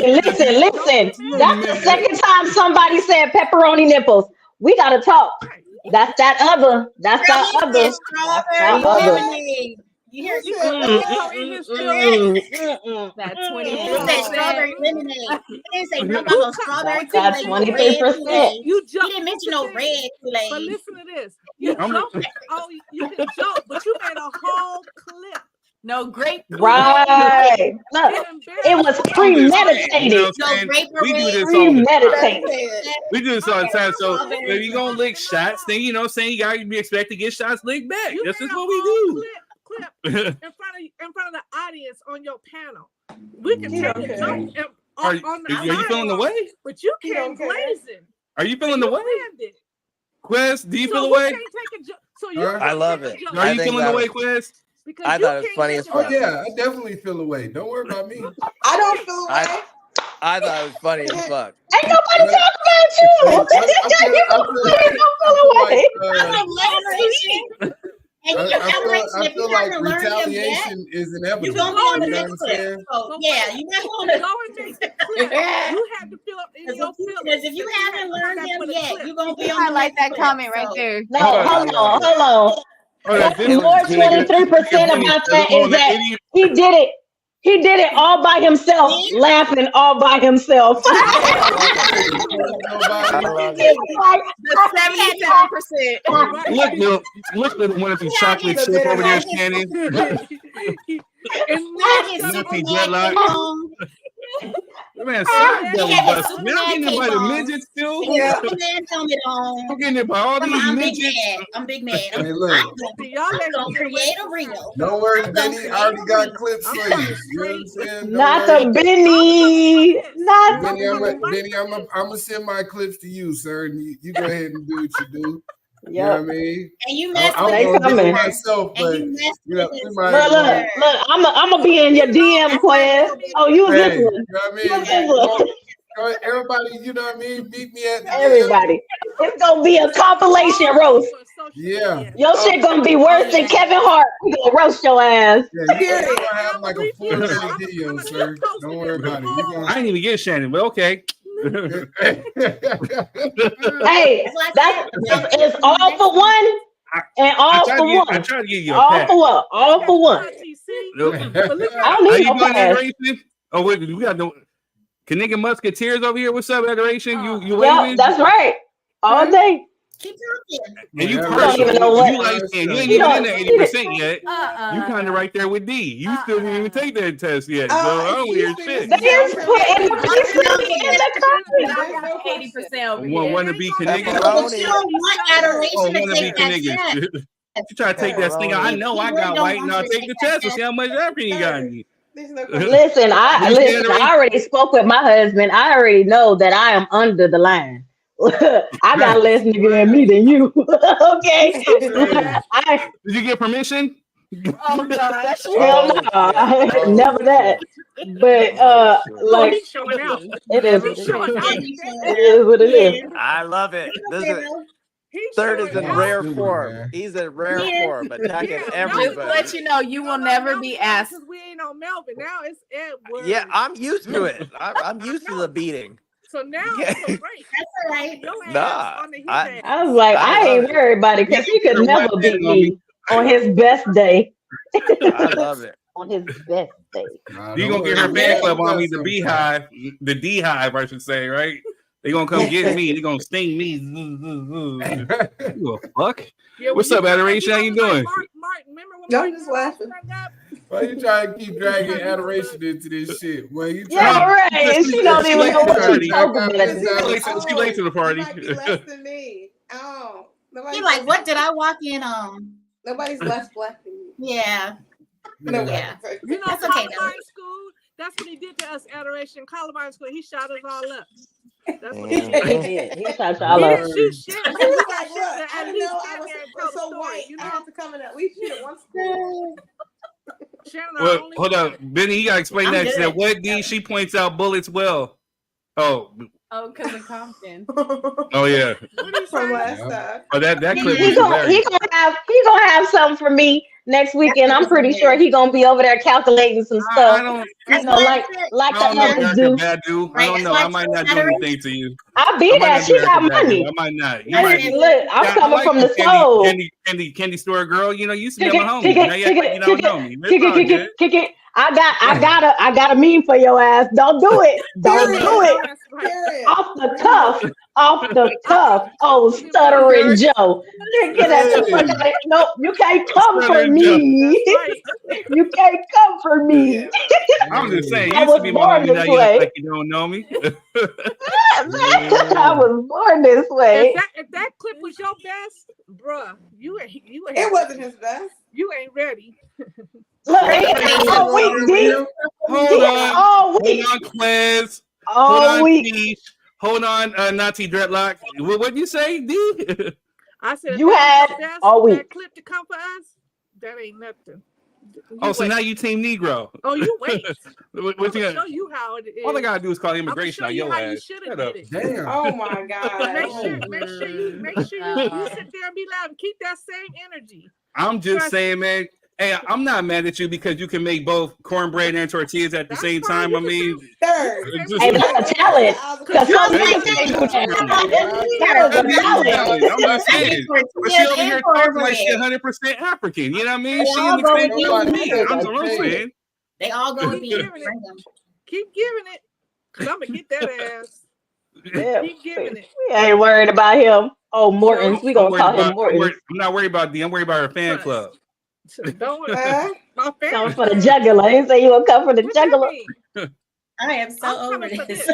Listen. That's the second time somebody said pepperoni nipples. We gotta talk. That's that other. That 20% strawberry lemonade. He didn't say nothing about no strawberry Kool-Aid. That's 23%. He didn't mention no red Kool-Aid. But listen to this. You can joke, but you made a whole clip. No grape. Right. Look, it was premeditated. We do this all the time. So if you're gonna lick shots, then you know what I'm saying, you gotta be expected to get shots licked back. This is what we do. Clip in front of the audience on your panel. We can take a joke are you feeling the way? But you can't glazing. Are you feeling the way? Quest, do you feel the way? I love it. Are you feeling the way, Quest? I thought it was funny as fuck. Oh yeah, I definitely feel away. Don't worry about me. I don't feel away. I thought it was funny as fuck. Ain't nobody talking about you. I feel like retaliation is inevitable. You're gonna be on the next clip. So yeah, you might want to go and take the clip. You have to fill up in your feelings. Because if you haven't learned him yet, you're gonna be on the like next that comment right there. No, hold on. More 23% about that is that he did it all by himself, laughing all by himself. The 77%. Look at one of these chocolate chip over there standing. Man, I'm getting it by the midgets too. I'm getting it by all these midgets. I'm big mad. Hey, look. I'm gonna create a reel. Don't worry, Benny. I already got clips for you. You know what I'm saying? Not the Benny. Not Benny, I'm gonna send my clips to you, sir. And you go ahead and do what you do. You know what I mean? And you messed I'm gonna do it myself, but you know, look, I'm gonna be in your DM, Quest. Oh, you was listening. You know what I mean? Everybody, you know what I mean? Beat me at the Everybody. It's gonna be a compilation roast. Yeah. Your shit gonna be worse than Kevin Hart. We gonna roast your ass. Yeah, you're gonna have like a 4-minute video, sir. Don't worry about it. I didn't even get Shannon, but okay. Hey, it's all for one and all for one. I tried to give you a all pass. for one. All for one. I don't need no pass. Adoration? Oh, wait, we got no Canadian Musketeers over here. What's up, Adoration? You waving? Yep, that's right. All day. Keep talking. And you don't even know what. You like, you ain't even in the 80% yet. You kind of right there with D. You still didn't even take that test yet. So I don't hear shit. They just put in the 80% Want to be Canadian? You don't want Adoration to take that test. You try to take that thing out. I know I got white. Now take the test and see how much African you got in you. Listen, I already spoke with my husband. I already know that I am under the line. I got less nigga in me than you. Okay. Did you get permission? Oh gosh. Hell no. Never that. But like it is what it is. I love it. This is third is in rare form. He's in rare form, attacking everybody. Just to let you know, you will never be asked. We ain't on Melvin. Now it's Edward. Yeah, I'm used to it. I'm used to the beating. So now it's so great. That's all right. Nah, I was like, I ain't worried about it because he could never beat me on his best day. I love it. On his best day. You gonna get her fan club on me, the beehive, the D-hive, I should say, right? They gonna come get me. They gonna sting me. You a fuck? Yeah, what's up, Adoration? How you doing? Y'all just laughing. Why you trying to keep dragging Adoration into this shit? Well, you right. She don't even know what she's talking about. She late to the party. Less than me. Oh, You're like, what did I walk in on? Nobody's less black than me. Yeah. No, yeah. You know, That's okay, Columbine School, that's what he did to us, Adoration. Columbine School, he shot us all up. That's what he did. He shot y'all up. He was like, look, I know I was so white. I have to come in at least shoot one school. Well, hold on, Benny. You gotta explain that. She said, "What D?" She points out bullets well. Oh, because of Compton. Oh yeah. From last time. Oh, that clip. He gonna have something for me next weekend. I'm pretty sure he gonna be over there calculating some stuff. I don't, you know, like the others do. I don't know. I might not do anything to you. I'll be there. She got money. I might not. Look, I'm coming from the soul. Candy store girl. You know, you used to be my homie. Now you don't know me. Kick it. I got a meme for your ass. Don't do it. Don't do it. Off the cuff. Oh, stuttering Joe. Get that fuck out of here. Nope, you can't come for me. You can't come for me. I'm just saying, you used to be my homie. Now you act like you don't know me. I was born this way. If that clip was your best, bruh, you ain't. It wasn't his best. You ain't ready. Look, all week, D. Hold on, Quiz. All week. Hold on, Nazi Dreadlock. What'd you say, D? I said you had all week. That clip to come for us. That ain't nothing. So now you team Negro. Oh, you wait. What's I'm show you how it is. All I gotta do is call immigration on your ass. Shut up. Damn. Oh my God. Make sure you sit there and be loud and keep that same energy. I'm just saying, man. Hey, I'm not mad at you because you can make both cornbread and tortillas at the same time. I mean, hey, that's a talent. Because some niggas can't do that. That is a talent. I'm not saying. But she over here talking like she 100% African. You know what I mean? She in the same field with me. That's what I'm saying. They all go with me. Keep giving it. Because I'm going to get that ass. Yeah. Keep giving it. We ain't worried about him. Oh, Morton's. We going to call him Morton's. I'm not worried about D. I'm worried about her fan club. Don't come for the jugular. He said you will come for the jugular. I am so over this.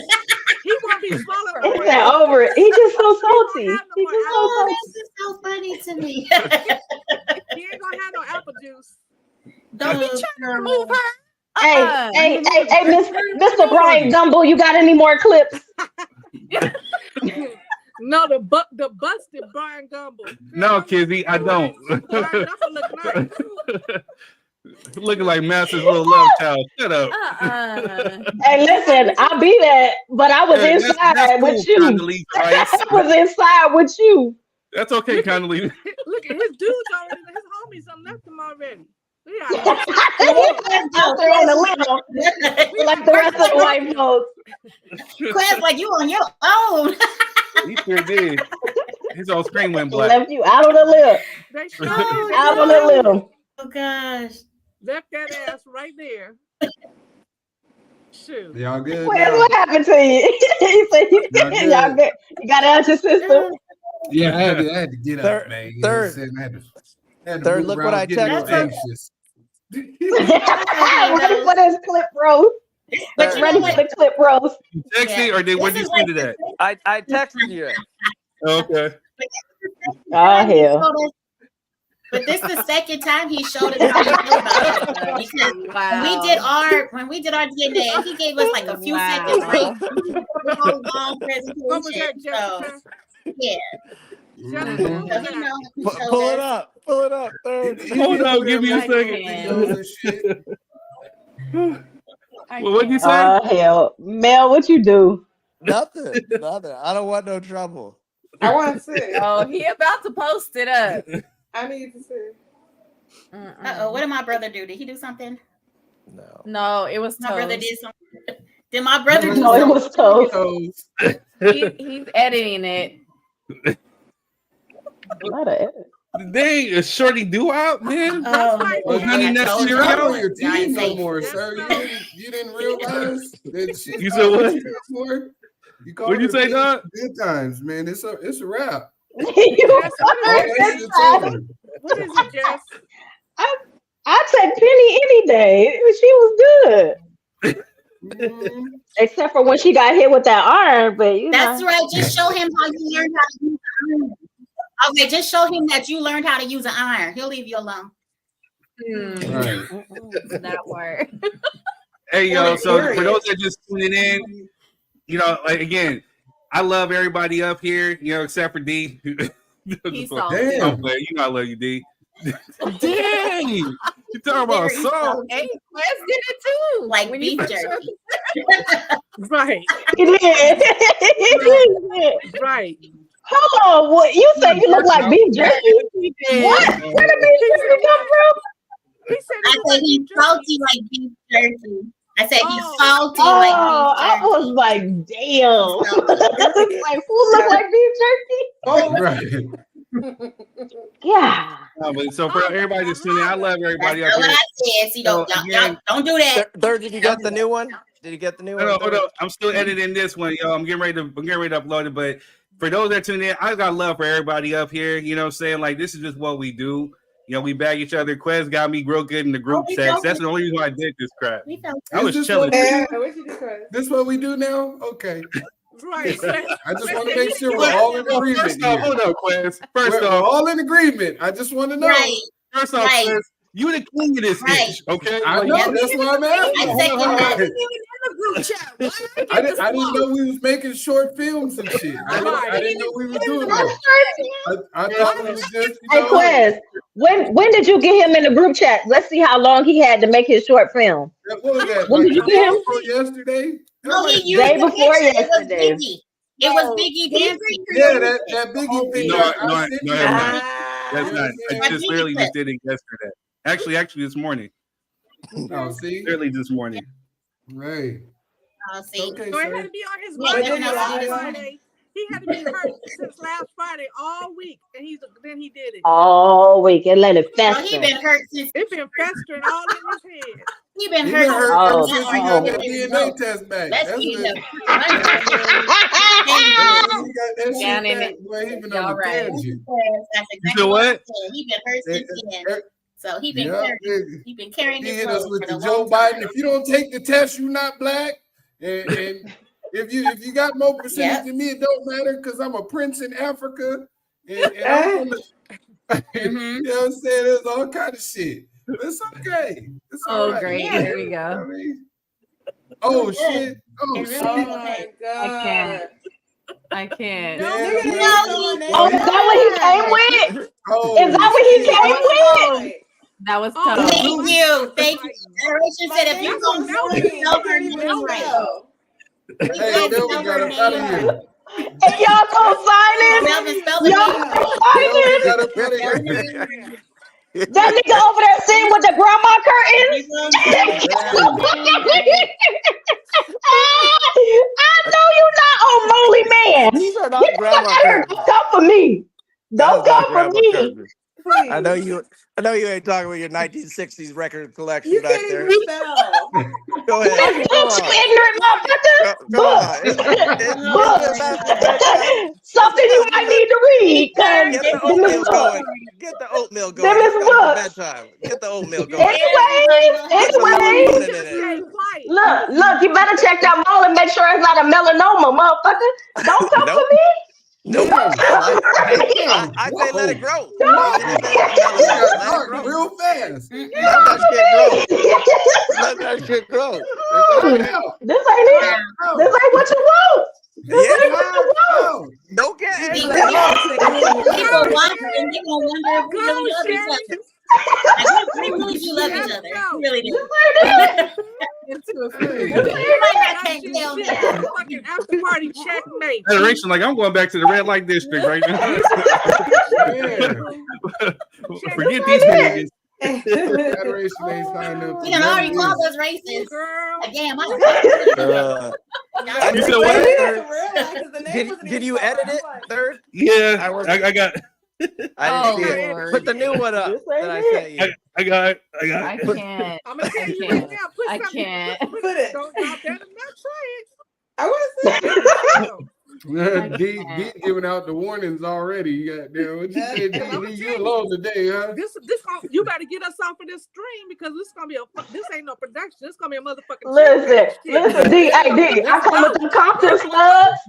He won't be swallowing. He's not over it. He's just so salty. He's just so salty. This is so funny to me. He ain't gonna have no apple juice. Don't be trying to move her. Hey, Mr. Brian Gumble, you got any more clips? No, the busted Brian Gumble. No, Kizzy, I don't. Looking like Master's little love child. Shut up. Hey, listen, I'll be that, but I was inside that's with cool, you. Condoleezza Rice. I was inside with you. That's okay, Condoleezza. Look at his dudes already. His homies done left him already. Out there on the little, like the rest of the white folks. Quest, like you on your own. He sure did. His old screen went black. Left you out on the lip. Out on the lip. Oh gosh. Left that ass right there. Shoot. Y'all good? What happened to you? You said you got out your system. Yeah, I had to get up, man. You know what I'm Third, saying? I had to third. move Look around, what I get a little texted. anxious. Ready for this clip roast. Ready for the clip roast. You texted or did what you send it at? I texted you. Okay. Oh hell. But this is the second time he showed us how to feel about it. Because when we did our DNA, he gave us like a few seconds break. Long presentation. So, yeah. Pull it up. Pull it up. Third. Hold on, give me a second. Well, what'd you say? Oh hell. Mel, what you do? Nothing. I don't want no trouble. I want to see. Oh, he about to post it up. I need to see. Uh-oh, what did my brother do? Did he do something? No, it was My brother Toast. did something. Did my brother do No, it was something? Toast. He's editing it. Dang, is Shorty do out, man? Well, honey, next year out out on your team no more, sir. You didn't realize that she's You said what? What'd you say, Doc? Good times, man. It's a wrap. What is it, Jess? I take Penny any day. She was good. Except for when she got hit with that iron, but That's right. Just show him how you learned how to use the iron. Okay, just show him that you learned how to use an iron. He'll leave you alone. That word. Hey, yo, so for those that just tuning in, you know, like again, I love everybody up here, you know, except for D. He's Damn, man, you know I love you, D. Dang, you talking about salt? Hey, Quest did it too. Like when beef you jerky. Right. He did. Right. Hold on, what you say? You look like beef jerky? What? Where did beef jerky come from? I said he's salty like beef jerky. I said he's salty like beef jerky. I was like, damn. Like, who look like beef jerky? Oh, right. Yeah. No, but so for everybody that's tuning in, I love everybody That's up what here. I said. See, don't do that. Third, did you get the new one? Did you get the new one? Hold on. I'm still editing this one, yo. I'm getting ready to upload it. But for those that tune in, I got love for everybody up here. You know what I'm saying? Like, this is just what we do. You know, we bag each other. Quest got me real good in the group text. That's the only reason why I did this crap. I was chilling. This what we do now? Okay. Right. I just want to make sure we're all in agreement. First off, hold up, Quest. First We're off, all in agreement. I just want to know. Right. First off, Quest, you the king of this ish, okay? I know. That's why I'm asking. I didn't know we was making short films and shit. I didn't know we were doing that. I thought it was just. Hey, Quest, when did you get him in the group chat? Let's see how long he had to make his short film. What was that? When did you get him? Yesterday. No, he Day used the before picture. yesterday. It was Biggie dancing. Yeah, that Biggie thing. That's not. I just literally just did it yesterday. Actually, this morning. Oh, see, literally this morning. Right. Oh, see. So it had to be on his Well, birthday no, last Friday. He had to be hurt since last Friday all week, and then he did it. Oh, we can let it Well, fester. he been hurt since. It's been festering all in his head. He been He hurt. been hurt Oh, ever since he got that DNA test back. Let's That's get it. him. He got that shit Down in back. it. Boy, he been Y'all on the right. tangent. That's You exactly know what? what? He been hurt since then. So he been Yeah, carrying. He been carrying He his hit us load with for the the Joe long time. Biden. If you don't take the test, you're not black. And if you got more percentage than me, it don't matter because I'm a prince in Africa. And I'm from the, you know what I'm saying? There's all kind of shit. It's okay. It's all Oh, right. great. Yeah. There we You know go. what I mean? Oh It's good. shit. Oh It really shit. is okay. I can't. I can't. Damn, Oh, is that what he came with? Oh, Is that what he came with? That was Oh, tough. Thank you. Thank you. Generation said if you don't spell her name right. Hey, Melvin got up out of here. And y'all co-signing? Melvin, spell the Y'all name co-signing? Got up out of here. That nigga over there sitting with the grandma curtains? I know you're not on Molly Man. These are not grandma curtains. Don't come for me. Don't come for me. Curtains. I know you ain't talking about your 1960s record collection You back can't there. even spell. Go ahead. Miss Books, you ignorant motherfucker. Books. Something you might need to read. Get the oatmeal going. Get the oatmeal going. Them is It's time for books. bedtime. Get the oatmeal going. Anyway, look, you better check that ball and make sure it's not a melanoma, motherfucker. Don't come for me. Nope. I say let it grow. Real fast. Let that shit grow. This ain't it. This ain't what you want. This ain't what you want. Don't get People watching and they gonna wonder if we really love each other. We really do love each other. We really do. I can't tell now. Fucking after party checkmate. Federation, like I'm going back to the red light district right now. Forget these niggas. Federation ain't signed up. We done already called us racist. Again, You said what? Did you edit it, Third? Yeah, I got. I didn't see it. Put the new one up that I sent you. I got it. I can't. I'm gonna tell you right now. I can't. Put it. Don't y'all better not try it. I want to D giving out the warnings already. Goddamn, what you said? D, you alone today, huh? This you got to get us off of this stream because this gonna be this ain't no production. This gonna be a motherfucking. Listen, D, hey D, I come with them Compton slugs.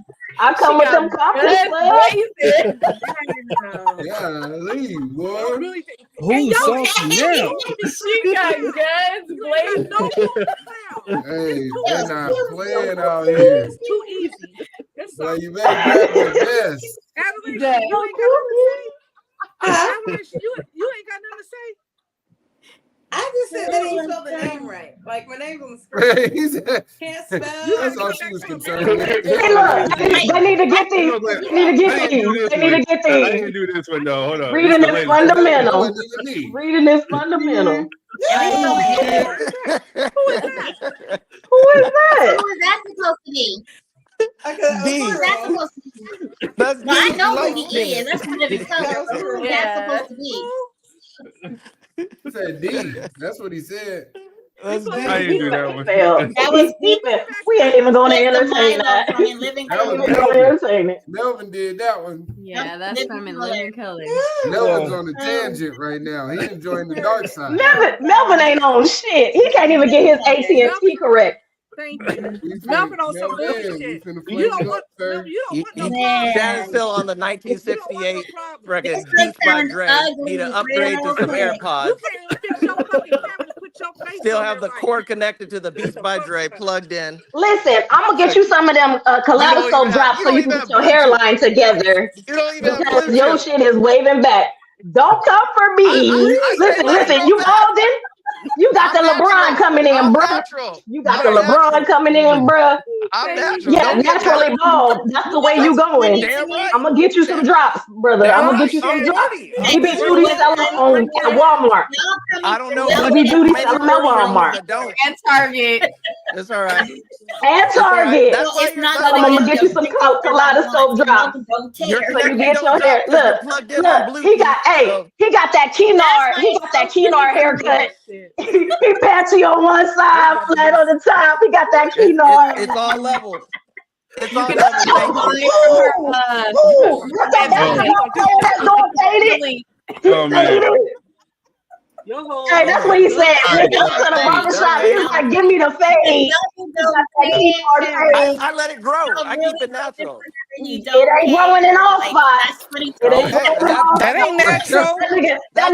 I come with them Compton slugs. Yeah, leave, boy. Who's saucy now? She got guns blazing. Hey, they're not playing out here. It's too easy. So you better grab your best. Adoration, you ain't got nothing to say. Adoration, you ain't got nothing to say. I just said that you spelled the name right. Like my name's on the screen. Can't spell. That's all she was concerned with. Hey, look, they need to get these. They need to get these. They need to get I these. didn't do this one though. Hold on. Reading is fundamental. Reading is fundamental. Who is that supposed to be? D. Who is that supposed to be? That's Well, I know like who he is. That's one of his colors. Who is that supposed to be? He said D. That's what he said. I didn't do that one. That was deep. We ain't even going to entertain that. Melvin did that one. Yeah, that's from In Living Color. Melvin's on a tangent right now. He's enjoying the dark side. Melvin ain't on shit. He can't even get his AT&T correct. Thank you. Melvin on some bullshit. You don't want no Shannon's still on the 1968 freaking Beats by Dre. Need an upgrade to some AirPods. Still have the cord connected to the Beats by Dre plugged in. Listen, I'm gonna get you some of them kaleidoscope drops so you can put your hairline together. Because your shit is waving back. Don't come for me. Listen, you Alden. You got the LeBron coming in, bruh. You got the LeBron coming in, bruh. I'm natural. Yeah, naturally bald. That's the way you going. I'm gonna get you some drops, brother. I'm gonna get you some drops. BB Judy selling at Walmart. I don't know. BB Judy selling at Walmart. And Target. It's all right. And Target. It's not I'm gonna get you some kaleidoscope drops. So you get your hair. Look. He got that Keenar. He got that Keenar haircut. He patchy on one side, flat on the top. He got that Keenar. It's all levels. It's all levels. Hey, that's what he said. When he goes to the barbershop, he was like, give me the fade. I let it grow. I keep it natural. It ain't growing in all spots. That ain't natural. That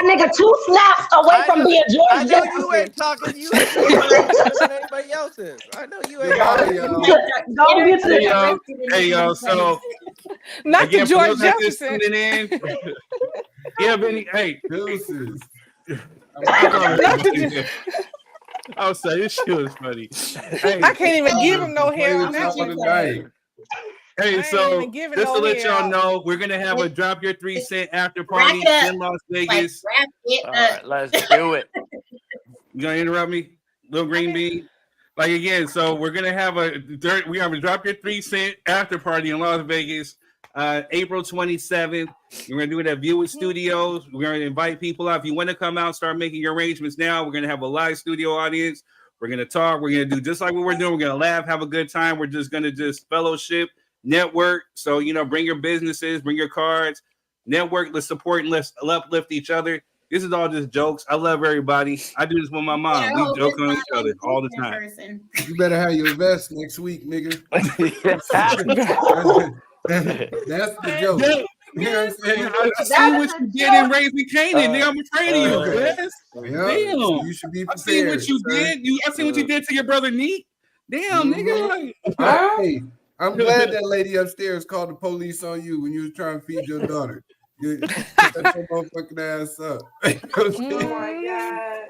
nigga 2 snaps away from being George I know Jefferson. you ain't talking. You ain't talking anybody else's. I know you ain't talking. Hey y'all. So not again, the George for those that just Jefferson. tuning in, yeah, Benny. Hey, deuces. I'll say this shit was funny. Hey, I can't even give him no hair on that one. Hey, so just to let y'all know, we're gonna have a drop your 3 cent after party in Las Vegas. All right, let's do it. You gonna interrupt me, little green bean? Like again, so we're gonna have a drop your 3 cent after party in Las Vegas, April 27th. We're gonna do it at View It Studios. We're gonna invite people out. If you want to come out, start making your arrangements now. We're gonna have a live studio audience. We're gonna talk. We're gonna do just like what we're doing. We're gonna laugh, have a good time. We're just gonna fellowship. Network, so bring your businesses, bring your cards, network, let's support and let's uplift each other. This is all just jokes. I love everybody. I do this with my mom. We joke on each other all the time. You better have your vest next week, nigga. That's the joke. You know what I'm saying? I see what you did in Raising Canaan. Nigga, I'm afraid of you, Wes. Damn. You should be prepared. I see what you did. I see what you did to your brother Neat. Damn, nigga. Hey, I'm glad that lady upstairs called the police on you when you was trying to feed your daughter. You shut your motherfucking ass up. Oh my God.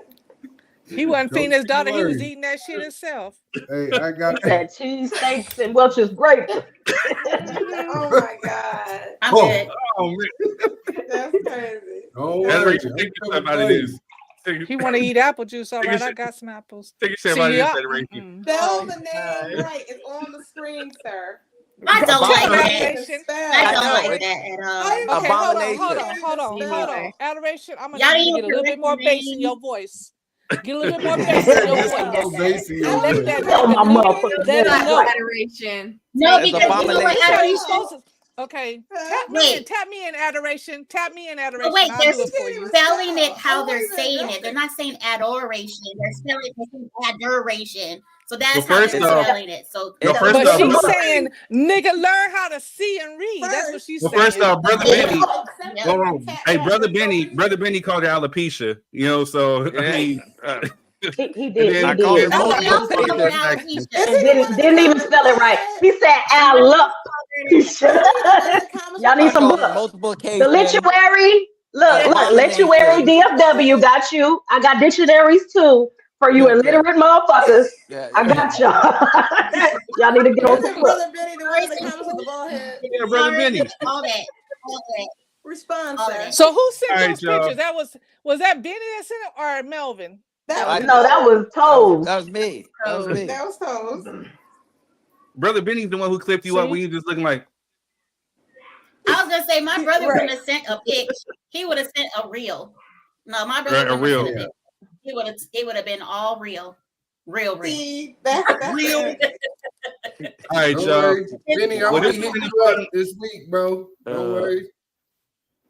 He wasn't feeding his daughter. He was eating that shit himself. Hey, I got that cheesesteaks and Welch's grape. Oh my God. I'm good. Oh man. That's crazy. Oh, that's right. You take yourself out of this. He want to eat apple juice. All right, I got some apples. Take yourself out of this federation. Spell the name right. It's on the screen, sir. I don't like that. Abomination. I don't like that at all. Okay, hold on. Adoration, I'm gonna need you to get a little bit more bass in your voice. Get a little bit more bass in your voice. Let that know. Adoration. No, because you know what adoration. Okay, tap me in adoration. Tap me in adoration. Oh, wait, I'll they're do it for you. spelling it how they're saying it. They're not saying adoration. They're spelling adoration. So that's how they're spelling it. So, but she's saying, "Nigga, learn how to see and read." That's what she's saying. First off, brother Benny, hey, brother Benny called it alopecia. So I mean, he did. I He did. And didn't even spell it right. He said alopecia. Y'all need some books. Multiple cases. The literary. Look, literary DFW got you. I got dictionaries too. For you illiterate motherfuckers, I got y'all. Y'all need to get on the Brother Benny, the way the comments with the bald head. Yeah, Brother Benny. All that. Respond, sir. So who sent those pictures? That was that Benny that sent it or Melvin? That was Toes. That was me. That was Toes. Brother Benny's the one who clipped you up when you just looking like. I was gonna say my brother wouldn't have sent a pic. He would have sent a reel. No, my brother would have sent a pic. It would have been all real. Real. That's real. All right, Don't y'all. worry. Benny, I'm gonna hit you up this week, bro. Don't worry.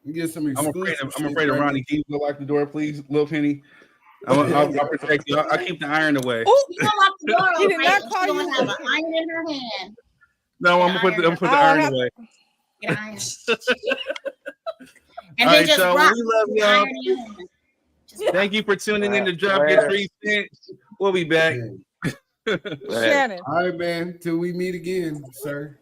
You get some exclusive. I'm afraid of Ronnie. Can you go lock the door, please, little Penny? I'll protect you. I'll keep the iron away. Oh, you don't lock the door. He did not call She's you. gonna have an iron in her hand. No, I'm gonna put the iron away. Get an iron. And then just rock. We love y'all. Thank you for tuning in to Drop Your 3 Cents. We'll be back. Shannon. All right, man. Till we meet again, sir.